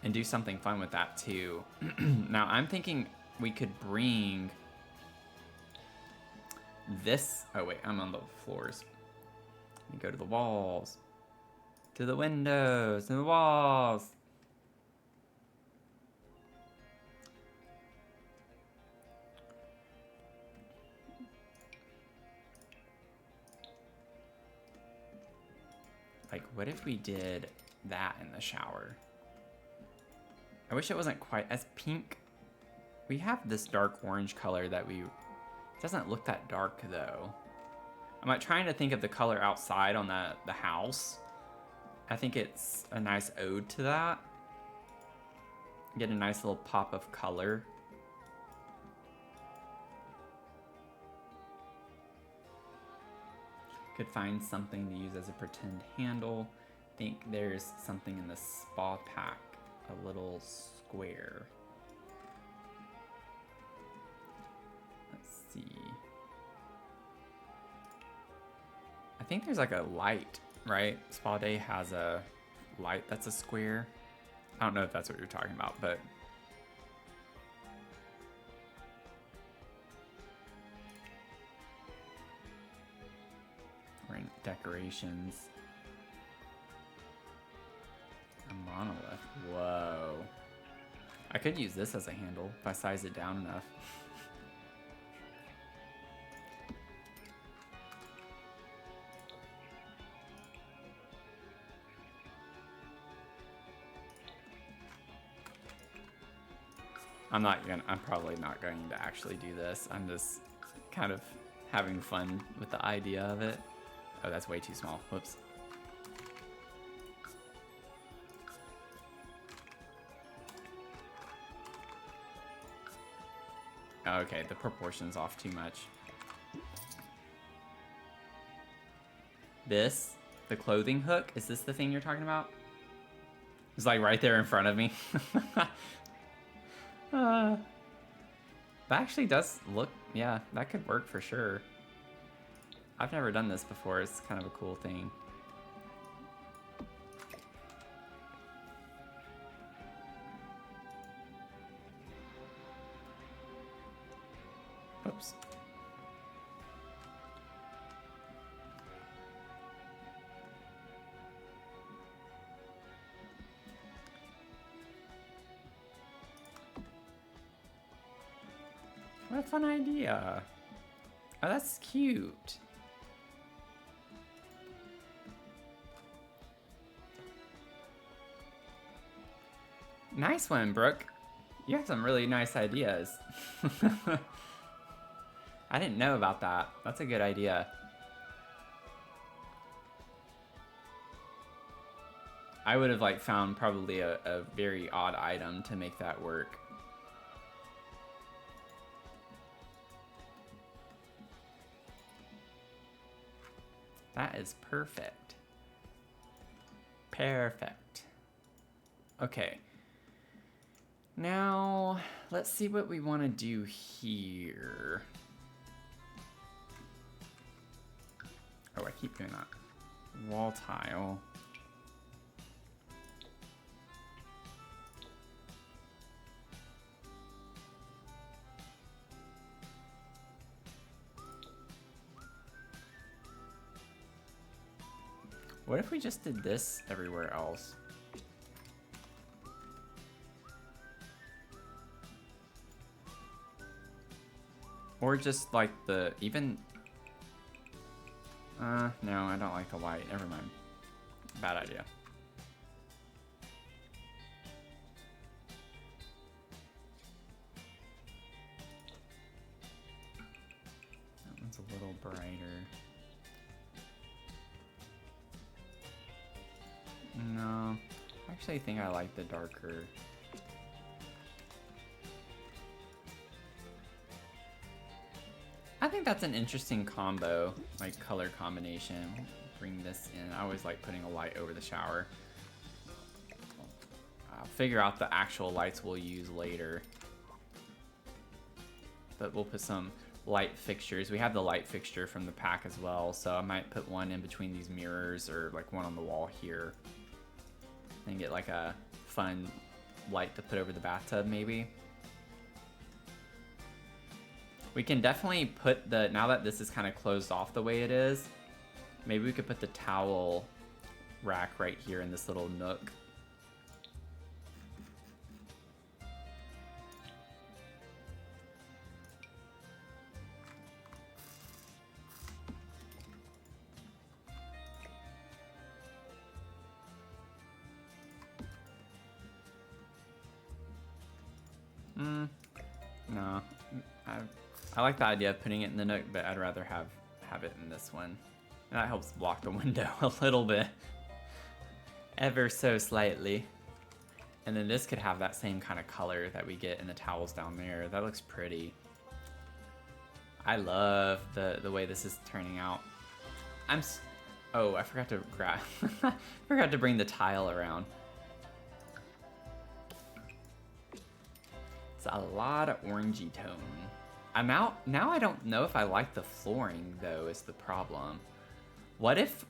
and do something fun with that too. Now I'm thinking we could bring this, oh wait, I'm on the floors. Let me go to the walls, to the windows, to the walls. Like, what if we did that in the shower? I wish it wasn't quite as pink. We have this dark orange color that it doesn't look that dark though. I'm like trying to think of the color outside on the house. I think it's a nice ode to that. Get a nice little pop of color. Could find something to use as a pretend handle. think there's something in the spa pack, a little square. Let's see. I think there's like a light, right? Spa Day has a light that's a square. I don't know if that's what you're talking about, but we're in decorations. A monolith. Whoa. I could use this as a handle if I size it down enough. I'm probably not going to actually do this. I'm just kind of having fun with the idea of it. Oh, that's way too small. Whoops. Okay, the proportion's off too much. This, the clothing hook, is this the thing you're talking about? It's like right there in front of me. That actually does look, yeah, that could work for sure. I've never done this before. It's kind of a cool thing. Oops. What a fun idea. Oh, that's cute. Nice one, Brooke. You have some really nice ideas. I didn't know about that. That's a good idea. I would have like found probably a very odd item to make that work. That is perfect. Perfect. Okay. Now, let's see what we want to do here. Oh, I keep doing that. Wall tile. What if we just did this everywhere else? Or just like the, even, no, I don't like the white, never mind. Bad idea. That one's a little brighter. No, I actually think I like the darker. I think that's an interesting combo, like color combination. Bring this in. I always like putting a light over the shower. I'll figure out the actual lights we'll use later. But we'll put some light fixtures. We have the light fixture from the pack as well, so I might put one in between these mirrors or like one on the wall here. And get like a fun light to put over the bathtub maybe. We can definitely put the, now that this is kind of closed off the way it is, maybe we could put the towel rack right here in this little nook. No, I like the idea of putting it in the nook, but I'd rather have it in this one. And that helps block the window a little bit. Ever so slightly. And then this could have that same kind of color that we get in the towels down there. That looks pretty. I love the way this is turning out. Oh, I forgot to grab. Forgot to bring the tile around. It's a lot of orangey tone. Now I don't know if I like the flooring though. Is the problem? What if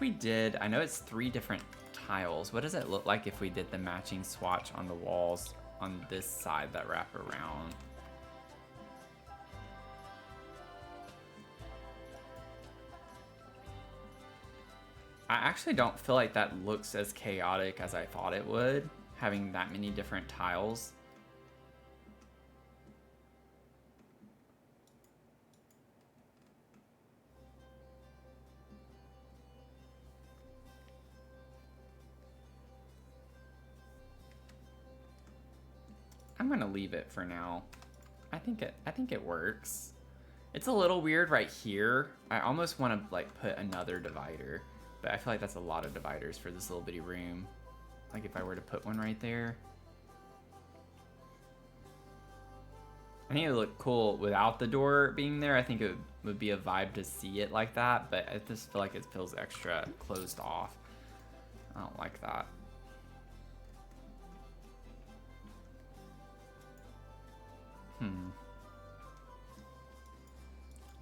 we did? I know it's 3 different tiles. What does it look like if we did the matching swatch on the walls on this side that wrap around? I actually don't feel like that looks as chaotic as I thought it would, having that many different tiles. I'm gonna leave it for now. I think it works. It's a little weird right here. I almost want to like put another divider, but I feel like that's a lot of dividers for this little bitty room. Like if I were to put one right there. I think it would look cool without the door being there. I think it would be a vibe to see it like that, but I just feel like it feels extra closed off. I don't like that.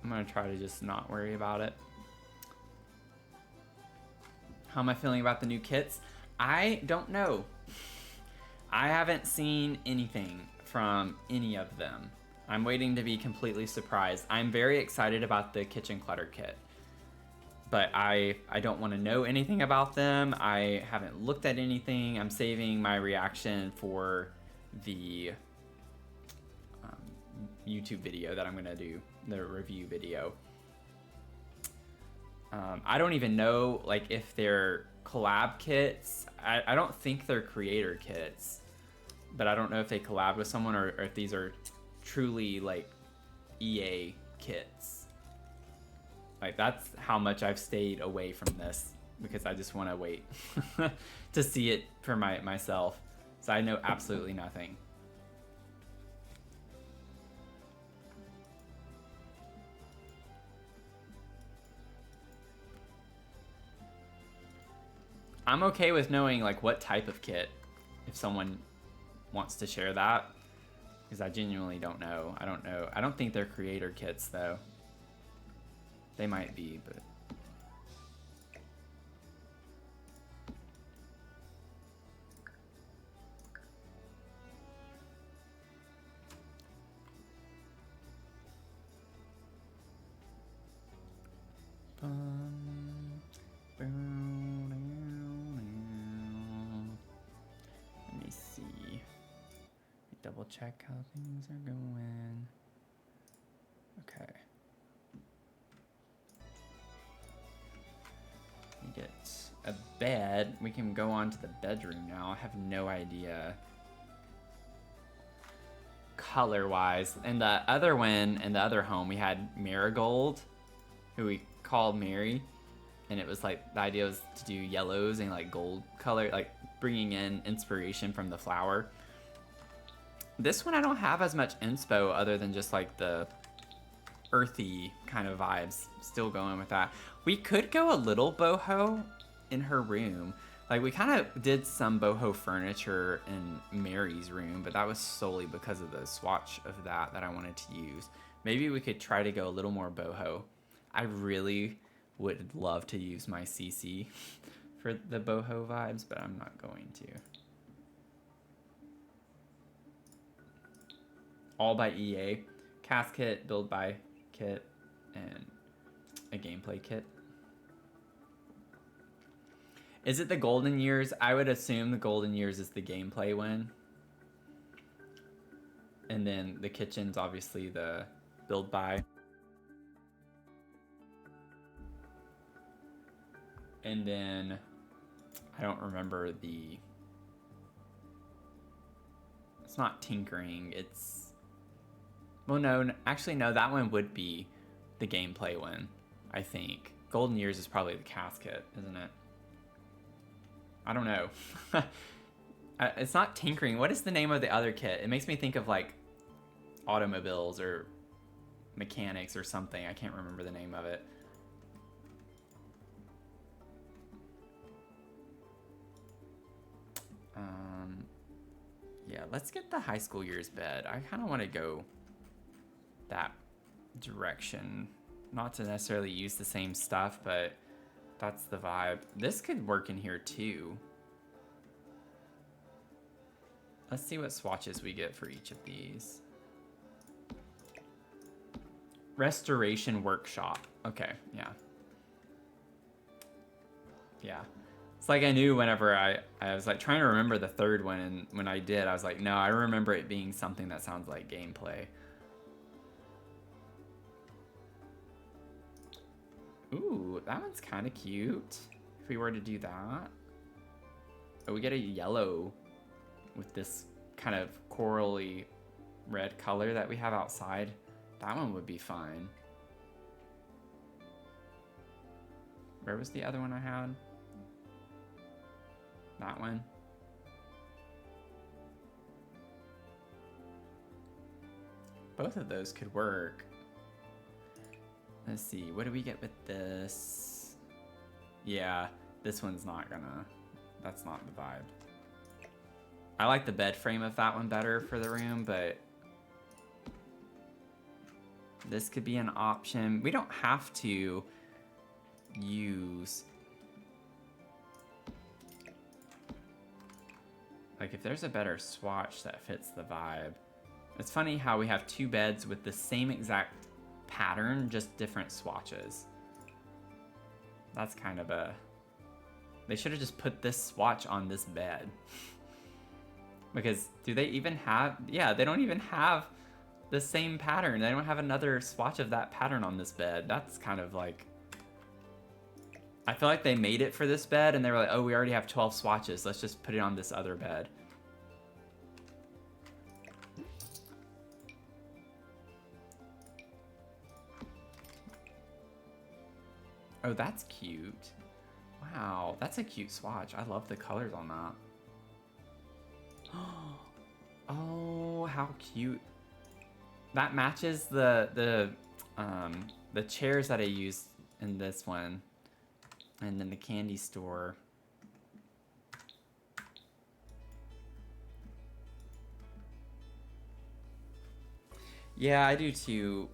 I'm gonna try to just not worry about it. How am I feeling about the new kits? I don't know. I haven't seen anything from any of them. I'm waiting to be completely surprised. I'm very excited about the kitchen clutter kit, but I don't want to know anything about them. I haven't looked at anything. I'm saving my reaction for the YouTube video that I'm gonna do, the review video. I don't even know like if they're collab kits. I don't think they're creator kits, but I don't know if they collab with someone or if these are truly like EA kits. Like that's how much I've stayed away from this because I just want to wait to see it for myself. So I know absolutely nothing. I'm okay with knowing like what type of kit if someone wants to share that, because I genuinely don't know. I don't know. I don't think they're creator kits though. They might be, but let me see. Double check how things are going. Okay. We get a bed. We can go on to the bedroom now. I have no idea color-wise. In the other one, in the other home, we had Marigold, who we called Mary, and it was like the idea was to do yellows and like gold color, like bringing in inspiration from the flower. This one I don't have as much inspo other than just like the earthy kind of vibes. Still going with that. We could go a little boho in her room. Like we kind of did some boho furniture in Mary's room, but that was solely because of the swatch of that I wanted to use. Maybe we could try to go a little more boho. I really would love to use my CC for the boho vibes, but I'm not going to. All by EA. Cast kit, build by kit, and a gameplay kit. Is it the Golden Years? I would assume the Golden Years is the gameplay one. And then the kitchen's obviously the build by. And then I don't remember the... It's not tinkering, it's... Well, no, actually, no, that one would be the gameplay one, I think. Golden Years is probably the cast kit, isn't it? I don't know. It's not tinkering. What is the name of the other kit? It makes me think of like automobiles or mechanics or something. I can't remember the name of it. let's get the high school years bed. I kind of want to go that direction. Not to necessarily use the same stuff, but that's the vibe. This could work in here too. Let's see what swatches we get for each of these. Restoration workshop. Okay, yeah. Yeah. It's like I knew whenever I was like trying to remember the third one, and when I did, I was like, no, I remember it being something that sounds like gameplay. Ooh, that one's kind of cute. If we were to do that. Oh, we get a yellow with this kind of corally red color that we have outside. That one would be fine. Where was the other one I had? That one. Both of those could work. Let's see, what do we get with this? Yeah, this one's not gonna, that's not the vibe. I like the bed frame of that one better for the room, but this could be an option. We don't have to use, like if there's a better swatch that fits the vibe. It's funny how we have two beds with the same exact pattern, just different swatches. That's kind of a, they should have just put this swatch on this bed. Because do they even have, yeah, they don't even have the same pattern. They don't have another swatch of that pattern on this bed. That's kind of like, I feel like they made it for this bed and they were like, oh, we already have 12 swatches. Let's just put it on this other bed. Oh, that's cute. Wow, that's a cute swatch. I love the colors on that. Oh, how cute. That matches the chairs that I used in this one. And then the candy store. Yeah, I do too.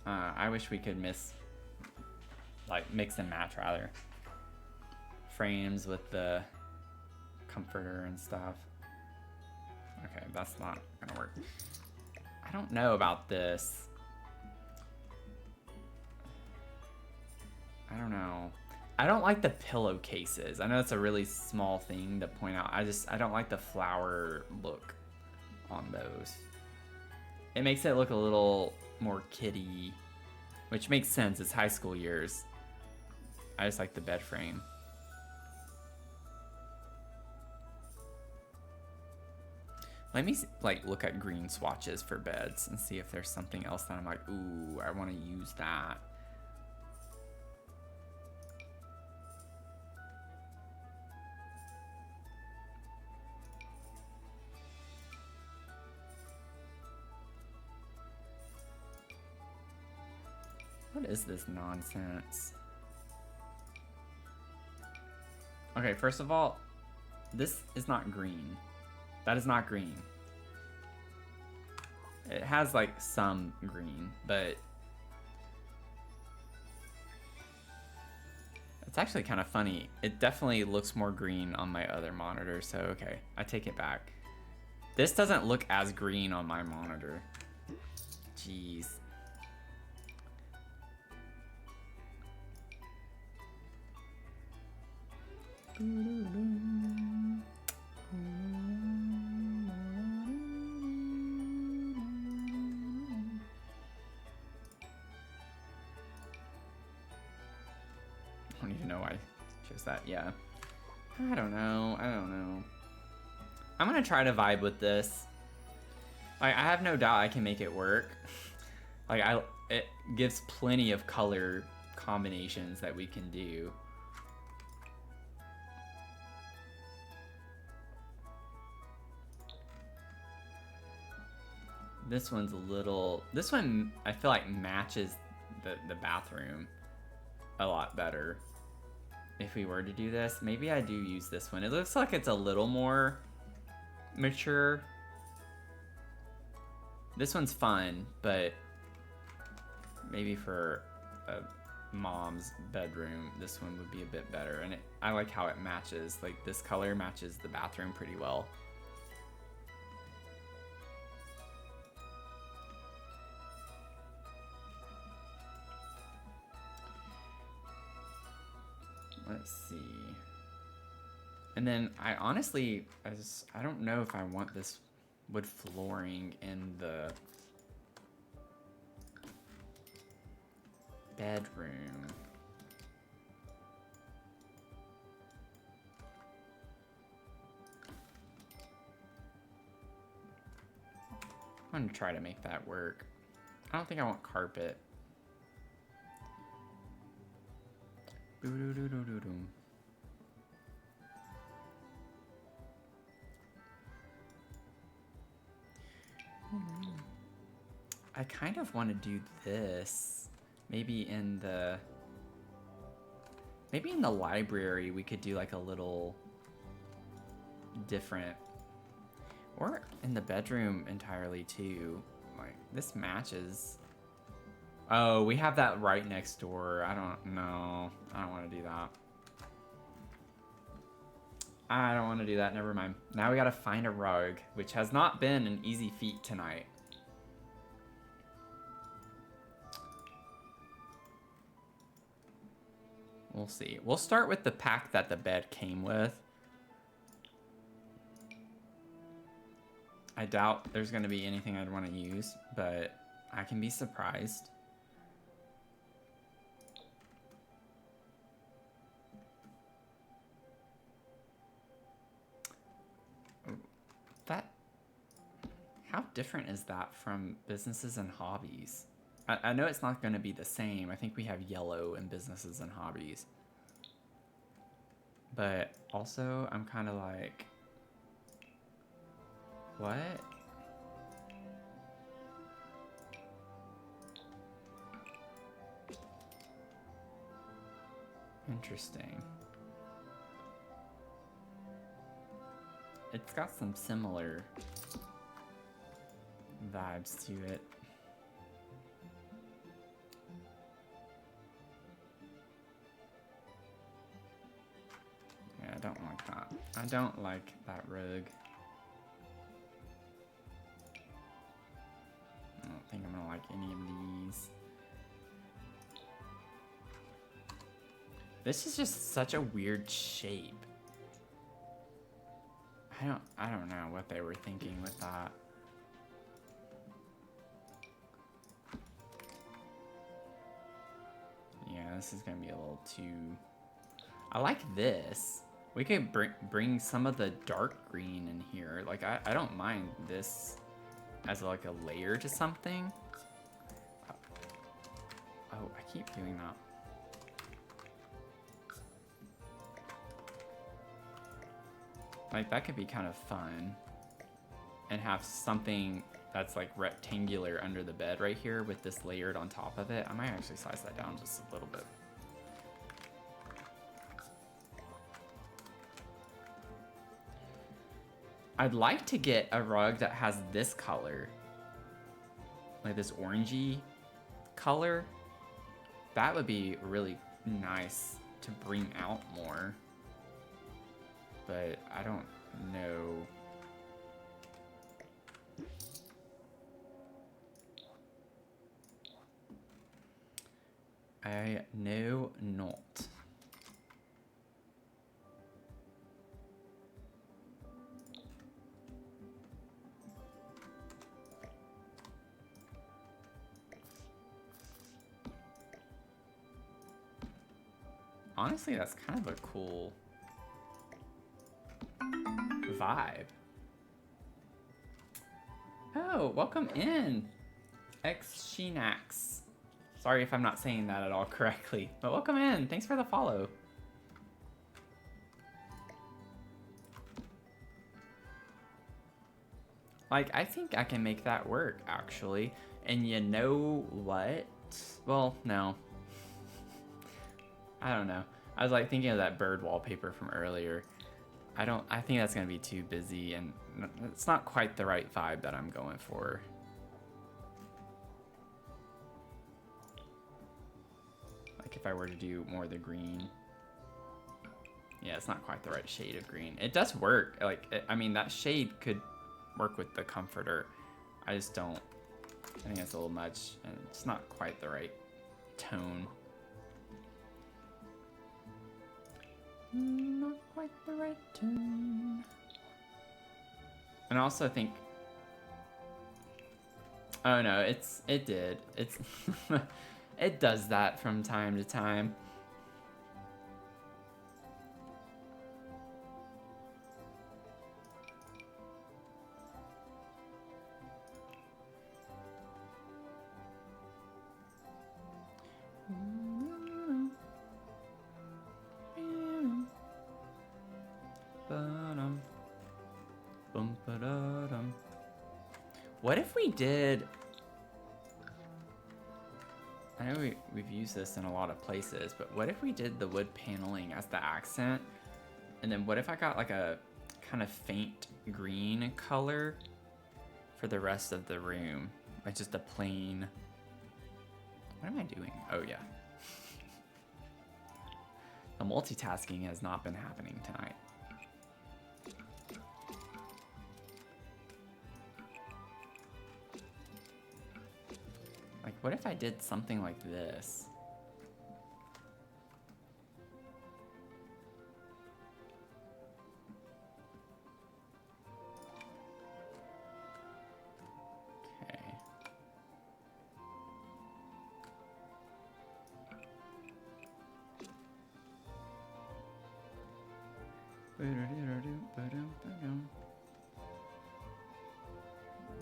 I wish we could mix and match rather. Frames with the comforter and stuff. Okay, that's not gonna work. I don't know about this. I don't know. I don't like the pillowcases. I know it's a really small thing to point out. I don't like the flower look on those. It makes it look a little more kiddie, which makes sense. It's high school years. I just like the bed frame. Let me like look at green swatches for beds and see if there's something else that I'm like, ooh, I want to use that. What is this nonsense? Okay, first of all, this is not green. That is not green. It has like some green, but it's actually kind of funny. It definitely looks more green on my other monitor, so okay, I take it back. This doesn't look as green on my monitor. Jeez. I don't even know why I chose that. Yeah. I don't know. I'm gonna try to vibe with this. Like, I have no doubt I can make it work. Like, it gives plenty of color combinations that we can do. This one's a little, this one I feel like matches the bathroom a lot better. If we were to do this, maybe I do use this one. It looks like it's a little more mature. This one's fun, but maybe for a mom's bedroom, this one would be a bit better. And I like how it matches. Like, this color matches the bathroom pretty well. Let's see. And then I honestly, I don't know if I want this wood flooring in the bedroom. I'm gonna try to make that work. I don't think I want carpet. Boo-doo-doo-doo-doo-doo. I kind of want to do this. Maybe in the library we could do like a little different, or in the bedroom entirely too. Like, this matches. Oh, we have that right next door. I don't know. I don't want to do that. I don't want to do that. Never mind. Now we gotta find a rug, which has not been an easy feat tonight. We'll see. We'll start with the pack that the bed came with. I doubt there's going to be anything I'd want to use, but I can be surprised. How different is that from businesses and hobbies? I know it's not going to be the same. I think we have yellow in businesses and hobbies. But also, I'm kind of like, what? Interesting. It's got some similar vibes to it. Yeah, I don't like that. I don't like that rug. I don't think I'm gonna like any of these. This is just such a weird shape. I don't know what they were thinking with that. Yeah, this is gonna be a little too... I like this. We could bring some of the dark green in here. Like, I don't mind this as like a layer to something. Oh, I keep doing that. Like, that could be kind of fun. And have something that's like rectangular under the bed right here with this layered on top of it. I might actually size that down just a little bit. I'd like to get a rug that has this color. Like this orangey color. That would be really nice to bring out more. But I don't know. I know not. Honestly, that's kind of a cool vibe. Oh, welcome in, X-Sheenax. Sorry if I'm not saying that at all correctly, but welcome in. Thanks for the follow. Like, I think I can make that work, actually. And you know what? Well, no. I don't know. I was like thinking of that bird wallpaper from earlier. I think that's gonna be too busy, and it's not quite the right vibe that I'm going for. Like if I were to do more of the green. Yeah, it's not quite the right shade of green. It does work. Like, I mean, that shade could work with the comforter. I just don't. I think it's a little much, and it's not quite the right tone. Not quite the right tone. And I also think. Oh no, it did. It's it does that from time to time. What if we did... I know we've used this in a lot of places, but what if we did the wood paneling as the accent? And then what if I got like a kind of faint green color for the rest of the room? Like just a plain... What am I doing? Oh yeah. The multitasking has not been happening tonight. Like, what if I did something like this? Okay.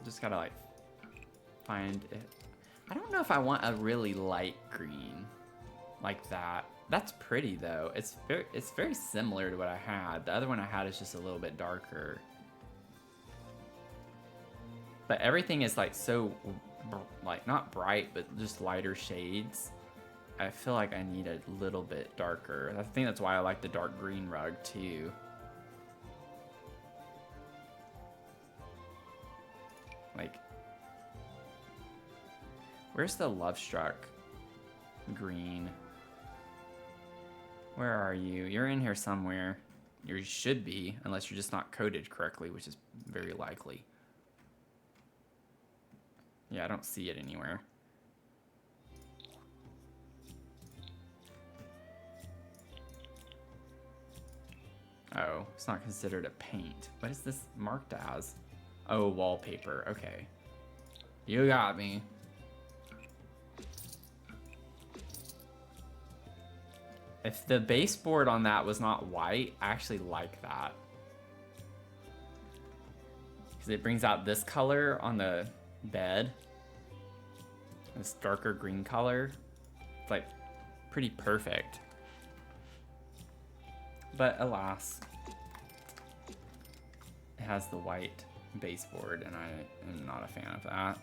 Just gotta like find it. I don't know if I want a really light green like that. That's pretty though. It's very similar to what I had. The other one I had is just a little bit darker. But everything is like so like not bright, but just lighter shades. I feel like I need a little bit darker. I think that's why I like the dark green rug too. Like, where's the Love Struck green? Where are you? You're in here somewhere. You should be, unless you're just not coded correctly, which is very likely. Yeah, I don't see it anywhere. Oh, it's not considered a paint. What is this marked as? Oh, wallpaper. Okay. You got me. If the baseboard on that was not white, I actually like that. Because it brings out this color on the bed. This darker green color. It's like pretty perfect. But alas, it has the white baseboard and I am not a fan of that.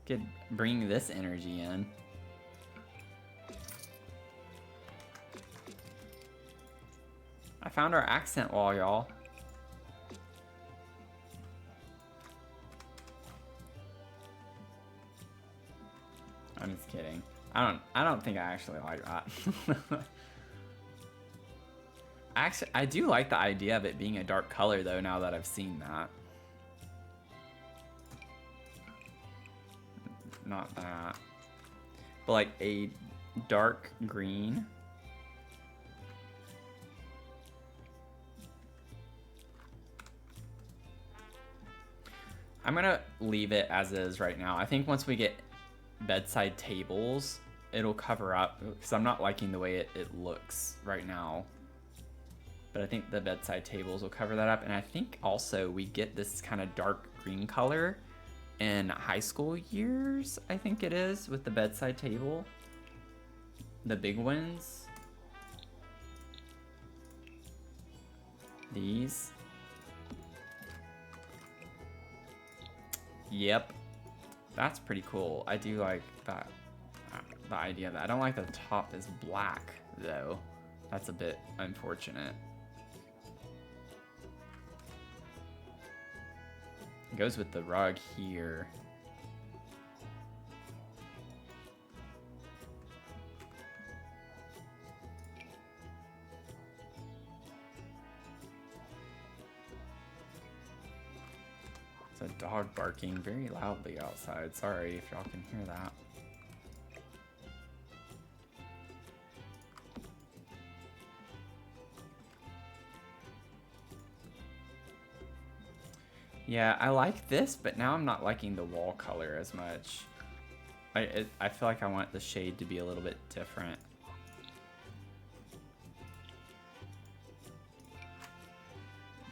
Could bring this energy in. I found our accent wall, y'all. I'm just kidding. I don't think I actually like that. Actually, I do like the idea of it being a dark color though, now that I've seen that. Not that. But like a dark green. I'm gonna leave it as is right now. I think once we get bedside tables, it'll cover up, because I'm not liking the way it looks right now. But I think the bedside tables will cover that up. And I think also we get this kind of dark green color in high school years, I think it is, with the bedside table. The big ones. These. Yep. That's pretty cool. I do like that, the idea of that. I don't like the top is black, though. That's a bit unfortunate. It goes with the rug here. It's a dog barking very loudly outside. Sorry if y'all can hear that. Yeah, I like this, but now I'm not liking the wall color as much. I feel like I want the shade to be a little bit different.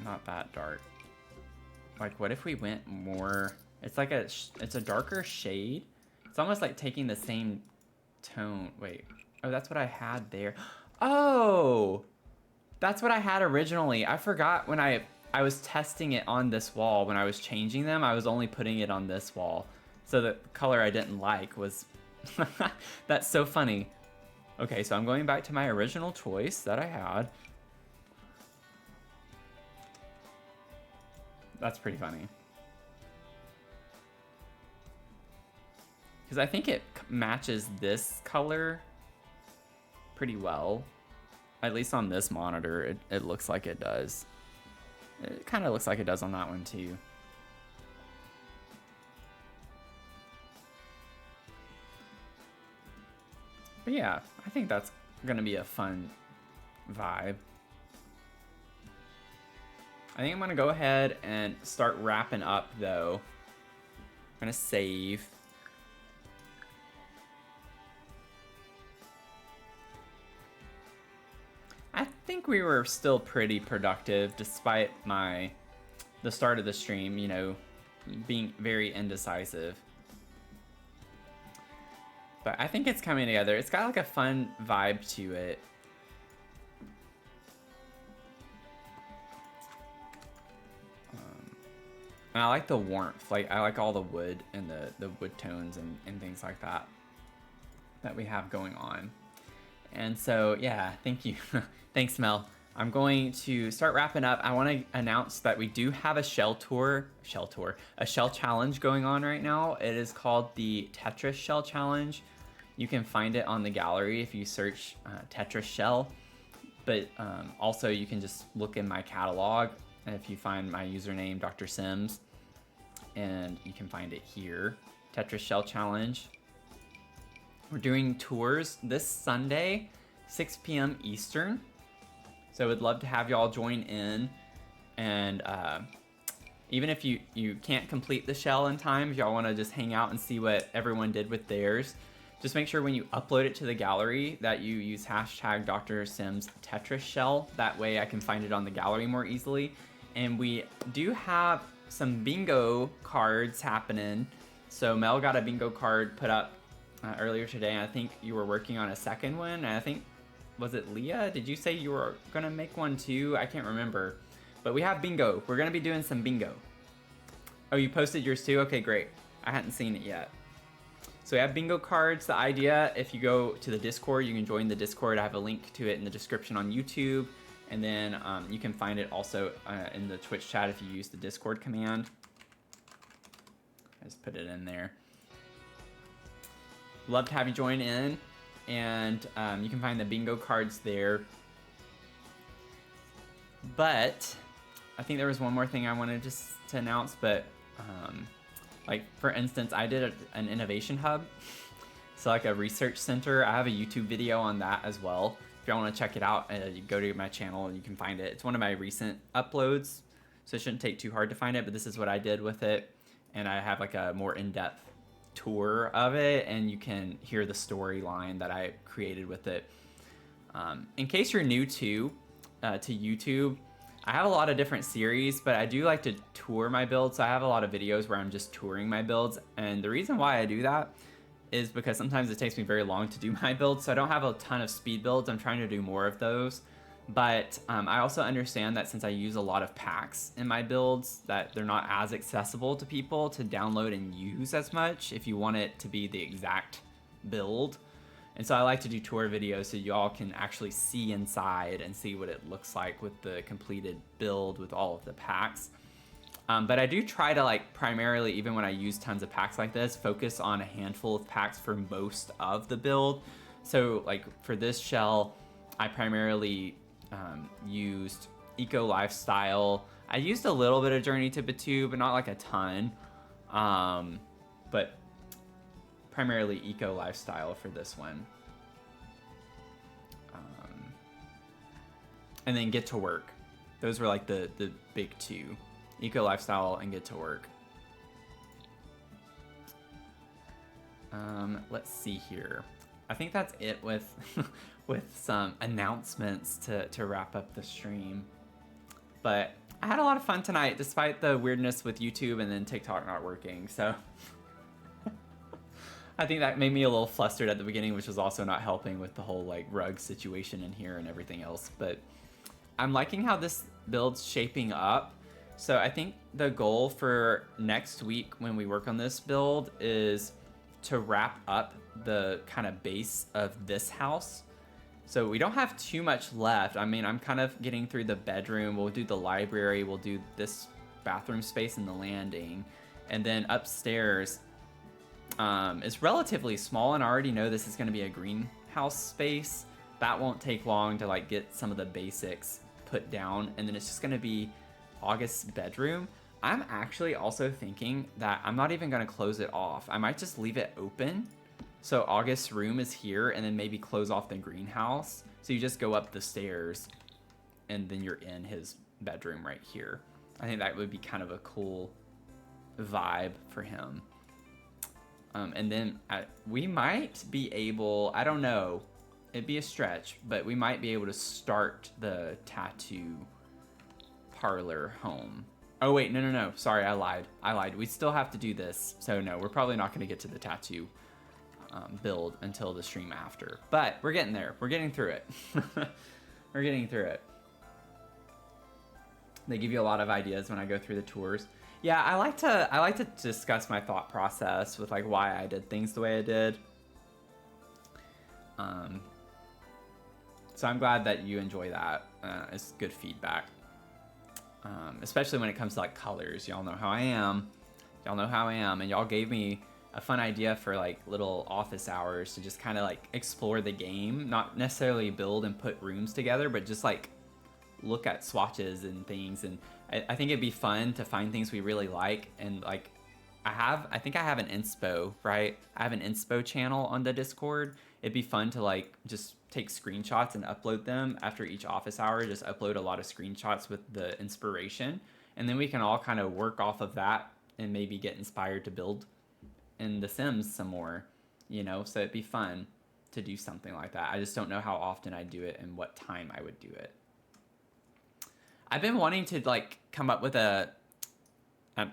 Not that dark. Like, what if we went more... It's like it's a darker shade. It's almost like taking the same tone. Wait. Oh, that's what I had there. Oh! That's what I had originally. I forgot when I was testing it on this wall. When I was changing them, I was only putting it on this wall. So the color I didn't like was... That's so funny. Okay, so I'm going back to my original choice that I had. That's pretty funny. Because I think it matches this color pretty well. At least on this monitor, it looks like it does. It kind of looks like it does on that one too. But yeah, I think that's gonna be a fun vibe. I think I'm gonna go ahead and start wrapping up though. I'm gonna save. I think we were still pretty productive despite the start of the stream, you know, being very indecisive. But I think it's coming together. It's got like a fun vibe to it. And I like the warmth. Like, I like all the wood and the wood tones and things like that we have going on. And so, yeah, thank you. Thanks, Mel. I'm going to start wrapping up. I want to announce that we do have a shell challenge going on right now. It is called the Tetris Shell Challenge. You can find it on the gallery if you search Tetris Shell. But also, you can just look in my catalog. And if you find my username, Dr. Sims, and you can find it here, Tetris Shell Challenge. We're doing tours this Sunday, 6 p.m. Eastern. So I would love to have y'all join in. And even if you can't complete the shell in time, if y'all want to just hang out and see what everyone did with theirs, just make sure when you upload it to the gallery that you use hashtag Dr. Sims Tetris Shell. That way I can find it on the gallery more easily. And we do have some bingo cards happening. So Mel got a bingo card put up earlier today. And I think you were working on a second one. And I think, was it Leah? Did you say you were going to make one too? I can't remember. But we have bingo. We're going to be doing some bingo. Oh, you posted yours too? Okay, great. I hadn't seen it yet. So we have bingo cards. The idea, if you go to the Discord, you can join the Discord. I have a link to it in the description on YouTube. And then you can find it also in the Twitch chat if you use the Discord command. I just put it in there. Love to have you join in. And you can find the bingo cards there. But I think there was one more thing I wanted just to announce. But like, for instance, I did an innovation hub. So like a research center. I have a YouTube video on that as well. If y'all want to check it out, you go to my channel and you can find it. It's one of my recent uploads, so it shouldn't take too hard to find it, but this is what I did with it. And I have like a more in-depth tour of it, and you can hear the storyline that I created with it. In case you're new to YouTube, I have a lot of different series, but I do like to tour my builds. So I have a lot of videos where I'm just touring my builds. And the reason why I do that is because sometimes it takes me very long to do my builds. So I don't have a ton of speed builds. I'm trying to do more of those. But I also understand that since I use a lot of packs in my builds, that they're not as accessible to people to download and use as much if you want it to be the exact build. And so I like to do tour videos so y'all can actually see inside and see what it looks like with the completed build with all of the packs. But I do try to, like, primarily, even when I use tons of packs like this, focus on a handful of packs for most of the build. So, like, for this shell, I primarily used Eco Lifestyle. I used a little bit of Journey to Batu, but not like a ton. But primarily Eco Lifestyle for this one. And then Get to Work. Those were like the big two. Eco Lifestyle and Get to Work. Let's see here. I think that's it with with some announcements to wrap up the stream. But I had a lot of fun tonight, despite the weirdness with YouTube and then TikTok not working. So I think that made me a little flustered at the beginning, which was also not helping with the whole like rug situation in here and everything else. But I'm liking how this build's shaping up. So I think the goal for next week when we work on this build is to wrap up the kind of base of this house. So we don't have too much left. I mean, I'm kind of getting through the bedroom. We'll do the library. We'll do this bathroom space and the landing. And then upstairs is relatively small, and I already know this is going to be a greenhouse space. That won't take long to like get some of the basics put down. And then it's just going to be August's bedroom. I'm actually also thinking that I'm not even going to close it off. I might just leave it open. So August's room is here, and then maybe close off the greenhouse. So you just go up the stairs, and then you're in his bedroom right here. I think that would be kind of a cool vibe for him. And then we might be able, I don't know, it'd be a stretch, but we might be able to start the tattoo parlor home. Oh wait, no, sorry, I lied. We still have to do this, so no, we're probably not going to get to the tattoo build until the stream after. But we're getting there. We're getting through it. We're getting through it. They give you a lot of ideas when I go through the tours. Yeah, I like to discuss my thought process with like why I did things the way I did. So I'm glad that you enjoy that. It's good feedback. Especially when it comes to like colors. Y'all know how I am. And y'all gave me a fun idea for like little office hours to just kind of like explore the game, not necessarily build and put rooms together, but just like look at swatches and things. And I think it'd be fun to find things we really like. And like I think I have an inspo, right? I have an inspo channel on the Discord. It'd be fun to like just take screenshots and upload them after each office hour. Just upload a lot of screenshots with the inspiration, and then we can all kind of work off of that and maybe get inspired to build in The Sims some more, you know? So it'd be fun to do something like that. I just don't know how often I do it and what time I would do it. I've been wanting to like come up with a,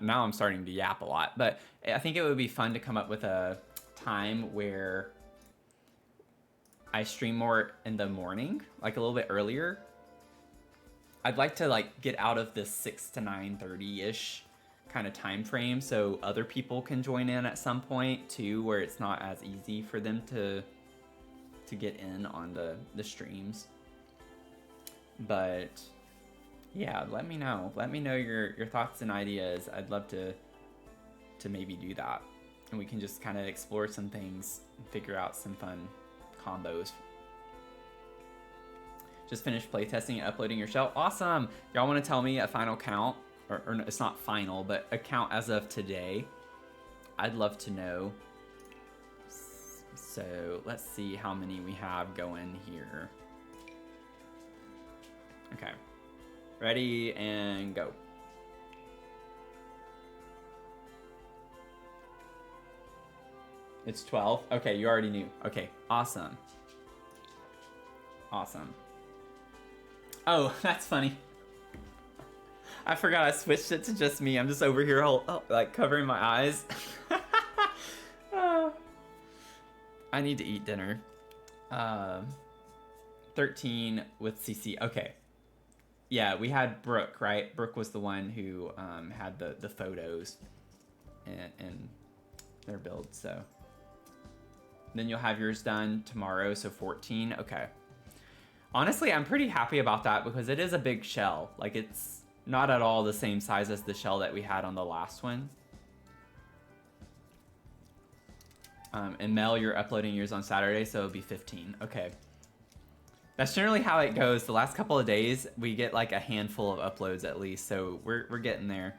now I'm starting to yap a lot, but I think it would be fun to come up with a time where I stream more in the morning, like a little bit earlier. I'd like to like get out of this 6 to 9:30-ish kind of time frame so other people can join in at some point too, where it's not as easy for them to get in on the streams. But yeah, let me know your thoughts and ideas. I'd love to maybe do that, and we can just kind of explore some things and figure out some fun combos. Just finished playtesting and uploading your shell. Awesome. Y'all want to tell me a final count, or no, it's not final, but a count as of today? I'd love to know. So let's see how many we have going here. Okay, ready and go. It's 12. Okay, you already knew. Okay, awesome. Awesome. Oh, that's funny. I forgot I switched it to just me. I'm just over here like covering my eyes. I need to eat dinner. 13 with CC. Okay. Yeah, we had Brooke, right? Brooke was the one who had the photos and their build, so. Then you'll have yours done tomorrow, so 14. Okay. Honestly, I'm pretty happy about that because it is a big shell. Like, it's not at all the same size as the shell that we had on the last one. And Mel, you're uploading yours on Saturday, so it'll be 15. Okay. That's generally how it goes. The last couple of days, we get like a handful of uploads at least, so we're getting there.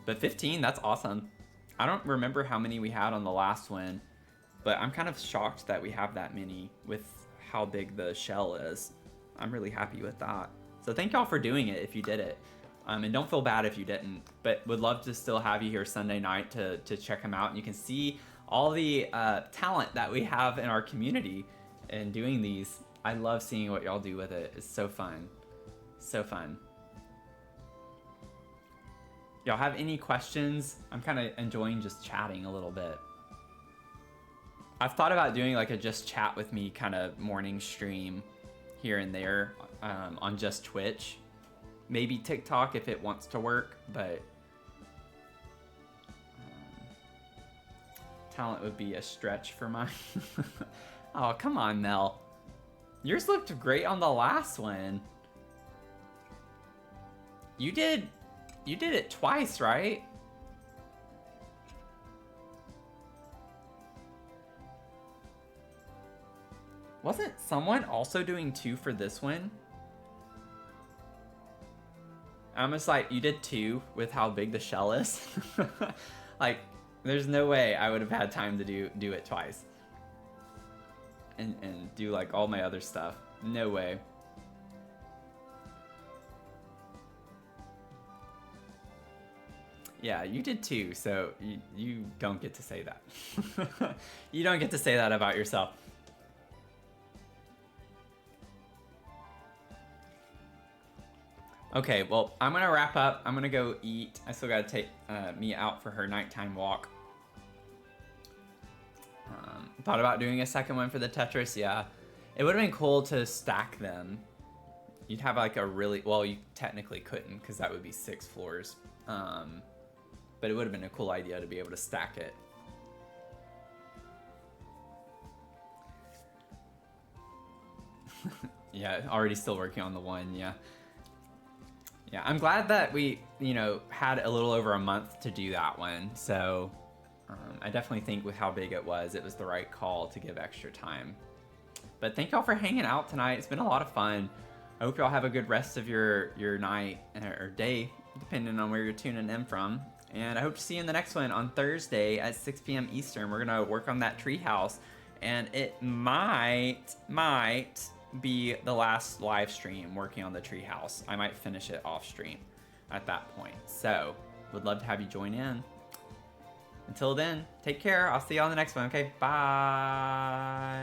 But 15, that's awesome. I don't remember how many we had on the last one, but I'm kind of shocked that we have that many with how big the shell is. I'm really happy with that. So thank y'all for doing it if you did it. And don't feel bad if you didn't, but would love to still have you here Sunday night to check them out. And you can see all the talent that we have in our community in doing these. I love seeing what y'all do with it. It's so fun. So fun. Y'all have any questions? I'm kind of enjoying just chatting a little bit. I've thought about doing like a just chat with me kind of morning stream here and there on just Twitch. Maybe TikTok if it wants to work, but talent would be a stretch for mine. Oh, come on, Mel. Yours looked great on the last one. You did it twice, right? Wasn't someone also doing 2 for this one? I'm just like, you did 2 with how big the shell is? Like, there's no way I would have had time to do it twice. And do like all my other stuff. No way. Yeah, you did 2, so you don't get to say that. You don't get to say that about yourself. Okay, well, I'm gonna wrap up. I'm gonna go eat. I still gotta take Mia out for her nighttime walk. Thought about doing a second one for the Tetris, yeah. It would have been cool to stack them. You'd have like a really, well, you technically couldn't because that would be 6 floors. But it would have been a cool idea to be able to stack it. Yeah, already still working on the one, yeah. Yeah, I'm glad that we, had a little over a month to do that one. So I definitely think with how big it was the right call to give extra time. But thank y'all for hanging out tonight. It's been a lot of fun. I hope y'all have a good rest of your night or day, depending on where you're tuning in from. And I hope to see you in the next one on Thursday at 6 p.m. Eastern. We're going to work on that treehouse. And it might be the last live stream working on the treehouse. I might finish it off stream at that point. So, would love to have you join in. Until then, take care. I'll see you on the next one. Okay, bye.